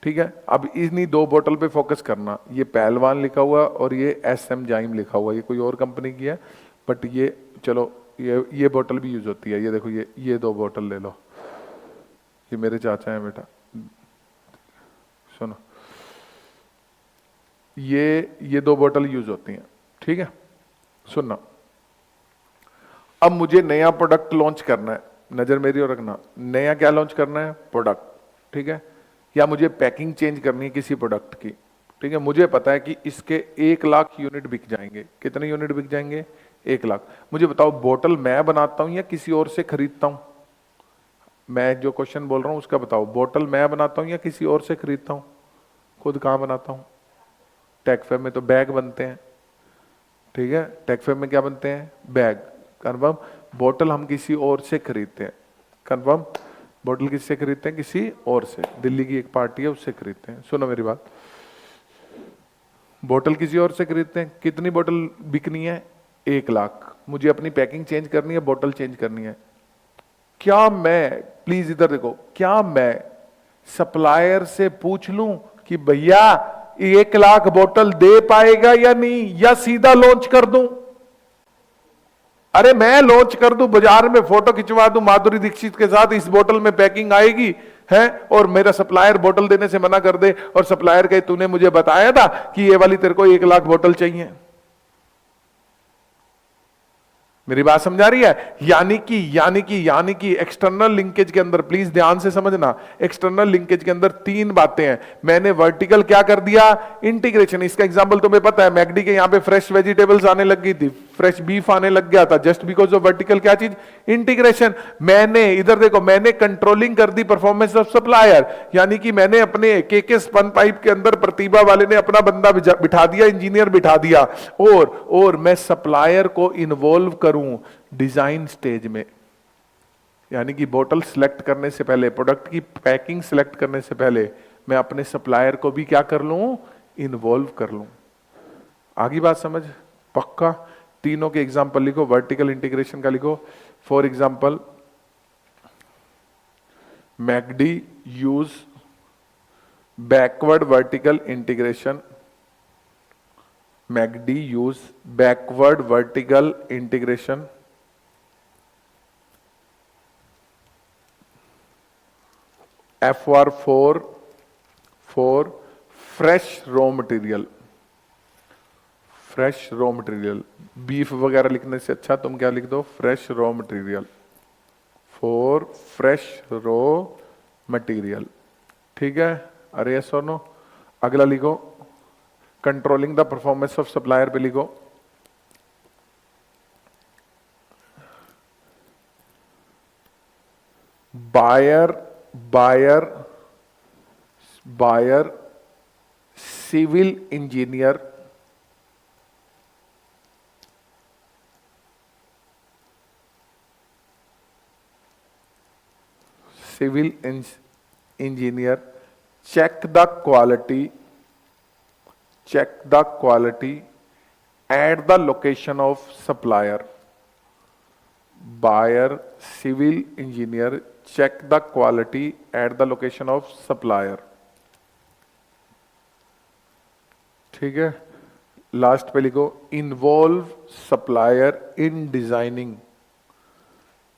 ठीक है। अब इन्हीं 2 बोतल पे फोकस करना। ये पहलवान लिखा हुआ और ये एसएम जाइम लिखा हुआ, ये कोई और कंपनी की है, बट ये चलो ये बोतल भी यूज होती है। ये देखो, ये 2 बोतल ले लो, ये मेरे चाचा हैं बेटा, सुनो, ये 2 बोतल यूज होती हैं, ठीक है। सुनना, अब मुझे नया प्रोडक्ट लॉन्च करना है, नजर मेरी और रखना, नया क्या लॉन्च करना है? प्रोडक्ट, ठीक है, या मुझे पैकिंग चेंज करनी है किसी प्रोडक्ट की, ठीक है। मुझे पता है कि इसके 1 लाख यूनिट बिक जाएंगे। कितने यूनिट बिक जाएंगे? 1 लाख। मुझे बताओ, बोतल मैं बनाता हूं या किसी और से खरीदता हूं? मैं जो क्वेश्चन बोल रहा हूं उसका बताओ, बोतल मैं बनाता हूं या किसी और से खरीदता हूं? खुद कहां बनाता हूं? टेकफेब में तो बैग बनते हैं, ठीक है, टेकफेब में क्या बनते हैं? बैग। कन्फर्म? बोतल हम किसी और से खरीदते हैं। कन्फर्म? बोतल किससे खरीदते हैं? किसी और से। दिल्ली की एक पार्टी है, उससे खरीदते हैं। सुनो मेरी बात, बोतल किसी और से खरीदते हैं। कितनी बोतल बिकनी है? 1 लाख। मुझे अपनी पैकिंग चेंज करनी है, बोतल चेंज करनी है। क्या मैं, प्लीज इधर देखो, क्या मैं सप्लायर से पूछ लूं कि भैया 1 लाख बोतल दे पाएगा या नहीं, या सीधा लॉन्च कर दूं? अरे मैं लॉन्च कर दूं, बाजार में फोटो खिंचवा दूं माधुरी दीक्षित के साथ, इस बोतल में पैकिंग आएगी है, और मेरा सप्लायर बोतल देने से मना कर दे, और सप्लायर कहे तूने मुझे बताया था कि ये वाली तेरे को 1 लाख बोतल चाहिए। मेरी बात समझा रही है? यानी कि एक्सटर्नल लिंकेज के अंदर, प्लीज ध्यान से समझना, एक्सटर्नल लिंकेज के अंदर 3 बातें हैं। मैंने वर्टिकल क्या कर दिया? इंटीग्रेशन। इसका एग्जांपल तुम्हें पता है, मैकडी के यहां पे फ्रेश वेजिटेबल्स आने लग गई थी, फ्रेश बीफ आने लग गया था जस्ट बिकॉज ऑफ वर्टिकल क्या चीज, इंटीग्रेशन। मैंने इधर देखो, मैंने कंट्रोलिंग कर दी परफॉर्मेंस ऑफ सप्लायर, यानी कि मैंने अपने के स्पन पाइप के अंदर प्रतिभा वाले ने अपना बंदा बिठा दिया, इंजीनियर बिठा दिया, और मैं सप्लायर को इन्वॉल्व करूं डिजाइन स्टेज में, यानी कि बोतल सिलेक्ट करने से पहले, प्रोडक्ट की पैकिंग सिलेक्ट करने से पहले मैं अपने सप्लायर को भी क्या कर लूं, इन्वॉल्व कर लूं। आगे बात समझ, पक्का। तीनों के एग्जांपल लिखो, वर्टिकल इंटीग्रेशन का लिखो। For example, McD use backward vertical integration, McD use backward vertical integration FR4 for fresh raw material, fresh raw material. Beef वगैरह लिखने से अच्छा तुम क्या लिख दो, fresh raw material, for fresh raw material. ठीक है, अरे यस और नो। अगला लिखो, controlling the performance of supplier पे लिखो, buyer civil engineer check the quality at the location of supplier. Buyer civil engineer check the quality at the location of supplier. ठीक है, लास्ट पे लिखो, involve supplier in designing,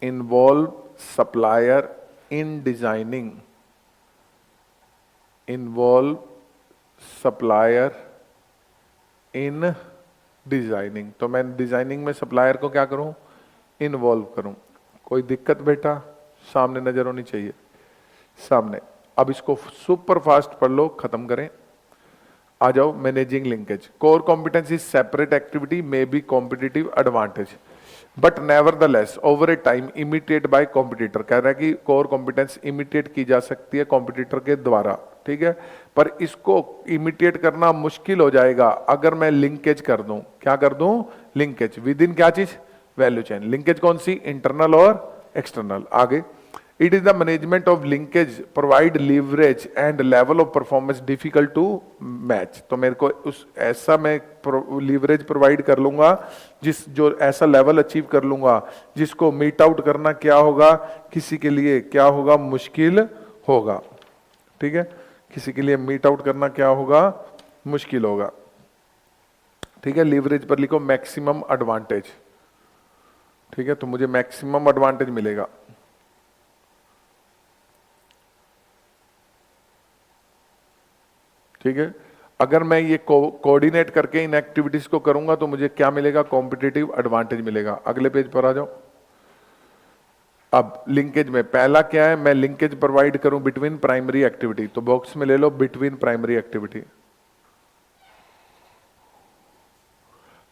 involve supplier in designing, involve supplier in designing. तो मैं डिजाइनिंग में सप्लायर को क्या करूं, इन्वॉल्व करूं। कोई दिक्कत बेटा, सामने नजर होनी चाहिए, सामने। अब इसको सुपर फास्ट पढ़ लो, खत्म करें। आ जाओ, managing linkage. Core competence is separate activity may be competitive advantage but nevertheless over a time imitate by competitor. कह रहा है कि कोर कॉम्पिटेंस इमिटेट की जा सकती है कॉम्पिटिटर के द्वारा, ठीक है, पर इसको इमिटेट करना मुश्किल हो जाएगा अगर मैं लिंकेज कर दूं। क्या कर दूं, लिंकेज विद इन क्या चीज, वैल्यू चेन। लिंकेज कौन सी, इंटरनल और एक्सटर्नल। आगे, it is the management of linkage provide leverage and level of performance difficult to match. तो मेरे को उस ऐसा मैं लीवरेज प्रोवाइड कर लूंगा जिस जो ऐसा लेवल अचीव कर लूंगा जिसको मीट आउट करना क्या होगा, किसी के लिए क्या होगा, मुश्किल होगा। ठीक है, किसी के लिए मीट आउट करना क्या होगा, मुश्किल होगा। ठीक है, लीवरेज पर लिखो मैक्सिमम एडवांटेज। ठीक है, तो मुझे मैक्सिमम एडवांटेज मिलेगा। ठीक है, अगर मैं ये कोऑर्डिनेट करके इन एक्टिविटीज को करूंगा तो मुझे क्या मिलेगा, कॉम्पिटिटिव एडवांटेज मिलेगा। अगले पेज पर आ जाओ। अब लिंकेज में पहला क्या है, मैं लिंकेज प्रोवाइड करूं बिटवीन प्राइमरी एक्टिविटी। तो बॉक्स में ले लो बिटवीन प्राइमरी एक्टिविटी।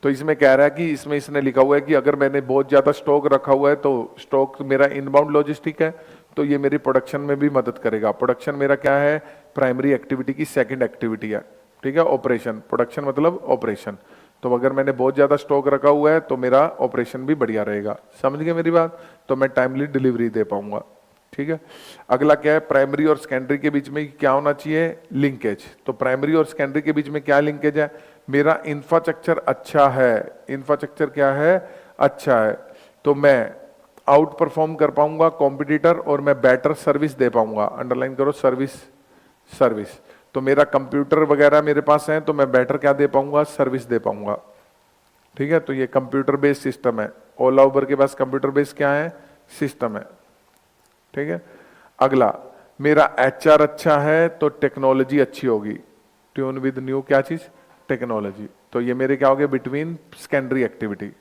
तो इसमें कह रहा है कि इसमें इसने लिखा हुआ है कि अगर मैंने बहुत ज्यादा स्टॉक रखा हुआ है तो स्टॉक मेरा इनबाउंड लॉजिस्टिक है, तो ये मेरी प्रोडक्शन में भी मदद करेगा। प्रोडक्शन मेरा क्या है, प्राइमरी एक्टिविटी की सेकंड एक्टिविटी है। ठीक है, ऑपरेशन, प्रोडक्शन मतलब ऑपरेशन। तो अगर मैंने बहुत ज्यादा स्टॉक रखा हुआ है तो मेरा ऑपरेशन भी बढ़िया रहेगा। समझ गए मेरी बात, तो मैं टाइमली डिलीवरी दे पाऊंगा। ठीक है, अगला क्या है, प्राइमरी और सेकेंडरी के बीच में क्या होना चाहिए, लिंकेज। तो प्राइमरी और सेकेंडरी के बीच में क्या लिंकेज है, मेरा इंफ्रास्ट्रक्चर अच्छा है, इंफ्रास्ट्रक्चर क्या है, अच्छा है, तो मैं आउट परफॉर्म कर पाऊंगा कॉम्पिटिटर और मैं बेटर सर्विस दे पाऊंगा। अंडरलाइन करो, सर्विस। तो मेरा कंप्यूटर वगैरह मेरे पास है तो मैं बेटर क्या दे पाऊंगा, सर्विस दे पाऊंगा। ठीक है, तो ये कंप्यूटर बेस्ड सिस्टम है। ओला उबर के पास कंप्यूटर बेस्ड क्या है, सिस्टम है। ठीक है, अगला मेरा एचआर अच्छा है तो टेक्नोलॉजी अच्छी होगी। ट्यून विद न्यू क्या चीज, टेक्नोलॉजी। तो ये मेरे क्या हो गए, बिटवीन सेकेंडरी एक्टिविटी।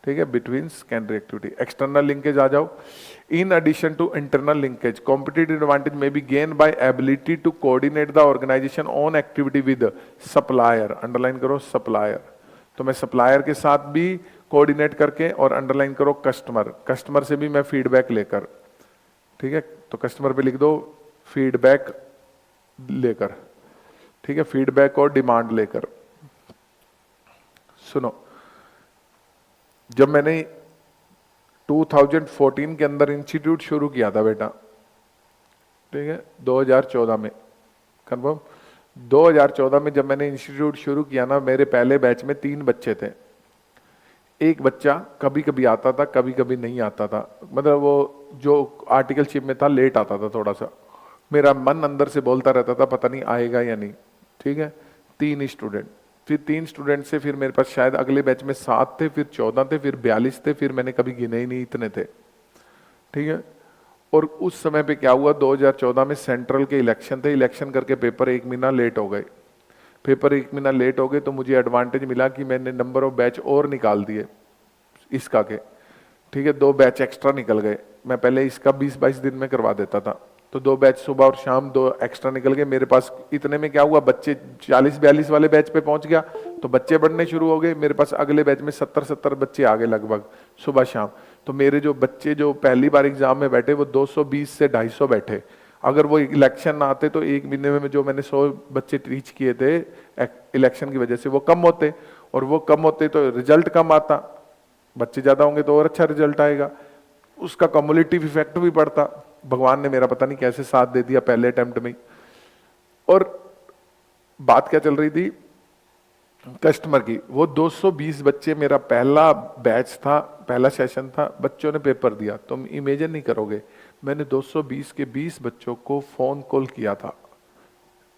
ठीक है, between secondary activity. External linkage आ जाओ। In addition to internal linkage competitive advantage में be gain by ability to coordinate the organisation on activity with supplier. Underline करो, सप्लायर। तो मैं सप्लायर के साथ भी कोऑर्डिनेट करके, और अंडरलाइन करो कस्टमर, कस्टमर से भी मैं फीडबैक लेकर, ठीक है, तो कस्टमर पे लिख दो फीडबैक लेकर, ठीक है, फीडबैक और डिमांड लेकर। सुनो, जब मैंने 2014 के अंदर इंस्टीट्यूट शुरू किया था बेटा, ठीक है, 2014 में, कन्फर्म, 2014 में जब मैंने इंस्टीट्यूट शुरू किया ना, मेरे पहले बैच में 3 बच्चे थे। एक बच्चा कभी कभी आता था, कभी कभी नहीं आता था, मतलब वो जो आर्टिकलशिप में था लेट आता था थोड़ा सा, मेरा मन अंदर से बोलता रहता था पता नहीं आएगा या नहीं, ठीक है। 3 स्टूडेंट, फिर 3 स्टूडेंट से फिर मेरे पास शायद अगले बैच में 7 थे, फिर 14 थे, फिर 42 थे, फिर मैंने कभी गिने ही नहीं, इतने थे, ठीक है। और उस समय पे क्या हुआ, 2014 में सेंट्रल के इलेक्शन थे, इलेक्शन करके पेपर 1 महीना लेट हो गए, पेपर 1 महीना लेट हो गए, तो मुझे एडवांटेज मिला कि मैंने नंबर ऑफ बैच और निकाल दिए इसका के, ठीक है, 2 बैच एक्स्ट्रा निकल गए। मैं पहले इसका 20-22 दिन में करवा देता था, तो 2 बैच सुबह और शाम 2 एक्स्ट्रा निकल गए मेरे पास। इतने में क्या हुआ, बच्चे 40-42 वाले बैच पे पहुंच गया, तो बच्चे बढ़ने शुरू हो गए मेरे पास। अगले बैच में 70-70 बच्चे आ गए लगभग सुबह शाम। तो मेरे जो बच्चे जो पहली बार एग्जाम में बैठे वो 220 से 250 बैठे। अगर वो इलेक्शन ना आते तो 1 महीने में जो मैंने 100 बच्चे टीच किए थे इलेक्शन की वजह से वो कम होते, और वो कम होते तो रिजल्ट कम आता, बच्चे ज्यादा होंगे तो और अच्छा रिजल्ट आएगा, उसका कम्युलेटिव इफेक्ट भी पड़ता। भगवान ने मेरा पता नहीं कैसे साथ दे दिया पहले अटेम्प्ट में। और बात क्या चल रही थी कस्टमर की, वो 220 बच्चे मेरा पहला बैच था, पहला सेशन था, बच्चों ने पेपर दिया। तुम इमेजिन नहीं करोगे, मैंने 220 के 20 बच्चों को फोन कॉल किया था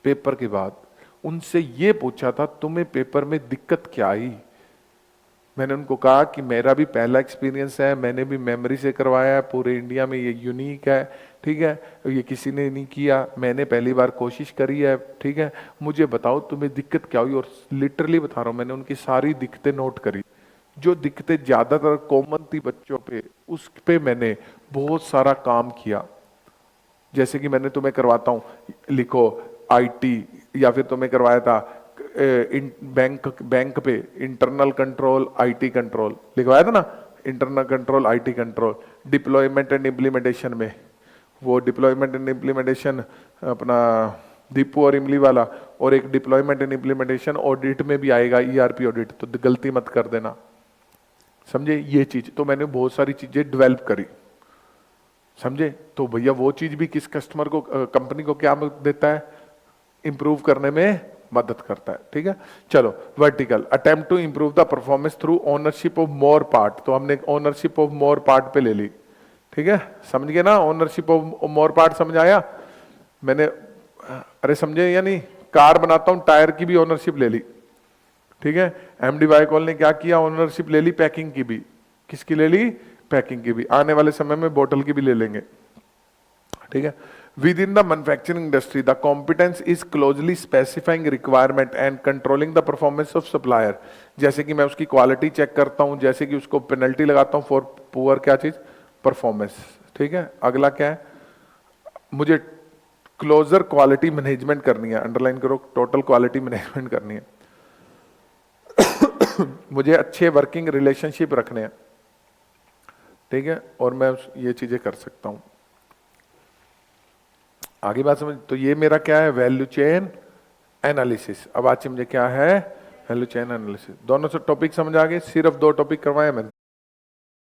पेपर के बाद, उनसे ये पूछा था तुम्हें पेपर में दिक्कत क्या आई। मैंने उनको कहा कि मेरा भी पहला एक्सपीरियंस है, मैंने भी मेमोरी से करवाया है, पूरे इंडिया में ये यूनिक है, ठीक है, ये किसी ने नहीं किया, मैंने पहली बार कोशिश करी है, ठीक है, मुझे बताओ तुम्हें दिक्कत क्या हुई। और लिटरली बता रहा हूँ, मैंने उनकी सारी दिक्कतें नोट करी, जो दिक्कतें ज्यादातर कॉमन थी बच्चों पे, उस पे मैंने बहुत सारा काम किया। जैसे कि मैंने तुम्हें करवाता हूँ, लिखो IT, या फिर तुम्हें करवाया था बैंक पे इंटरनल कंट्रोल IT कंट्रोल लिखवाया था ना, internal control IT control. Deployment and implementation में वो डिप्लॉयमेंट एंड इम्प्लीमेंटेशन अपना दीपू और इमली वाला, और एक डिप्लॉयमेंट एंड इम्प्लीमेंटेशन ऑडिट में भी आएगा, ERP ऑडिट, तो गलती मत कर देना, समझे ये चीज। तो मैंने बहुत सारी चीजें डेवलप करी, समझे। तो भैया वो चीज भी किस कस्टमर को, कंपनी को क्या देता है, इंप्रूव करने में मदद करता है, ठीक है। चलो vertical, attempt to improve the performance through ownership of more part, तो हमने ओनरशिप ऑफ मोर पार्ट पे ले ली, ठीक है, समझ गए ना, ओनरशिप ऑफ मोर पार्ट समझ आया मैंने, अरे समझे या नहीं। कार बनाता हूं, टायर की भी ओनरशिप ले ली, ठीक है। MD वाइकॉल ने क्या किया, ओनरशिप ले ली पैकिंग की भी, किसकी ले ली, पैकिंग की भी, आने वाले समय में बोतल की भी ले लेंगे, ठीक है। Within the manufacturing industry, the competence is closely specifying requirement and controlling the performance of supplier। जैसे कि मैं उसकी क्वालिटी चेक करता हूं, जैसे कि उसको पेनल्टी लगाता हूं फॉर पुअर क्या चीज, परफॉर्मेंस, ठीक है। अगला क्या है, मुझे क्लोजर क्वालिटी मैनेजमेंट करनी है, अंडरलाइन करो, टोटल क्वालिटी मैनेजमेंट करनी है। मुझे अच्छे वर्किंग रिलेशनशिप रखने हैं, ठीक है, और मैं ये चीजें कर सकता हूं। आगे बात समझ, तो ये मेरा क्या है, वैल्यू चेन एनालिसिस। अब आज मुझे क्या है, वैल्यू चेन एनालिसिस। दोनों से टॉपिक समझ आ गए, सिर्फ 2 टॉपिक करवाए मैंने।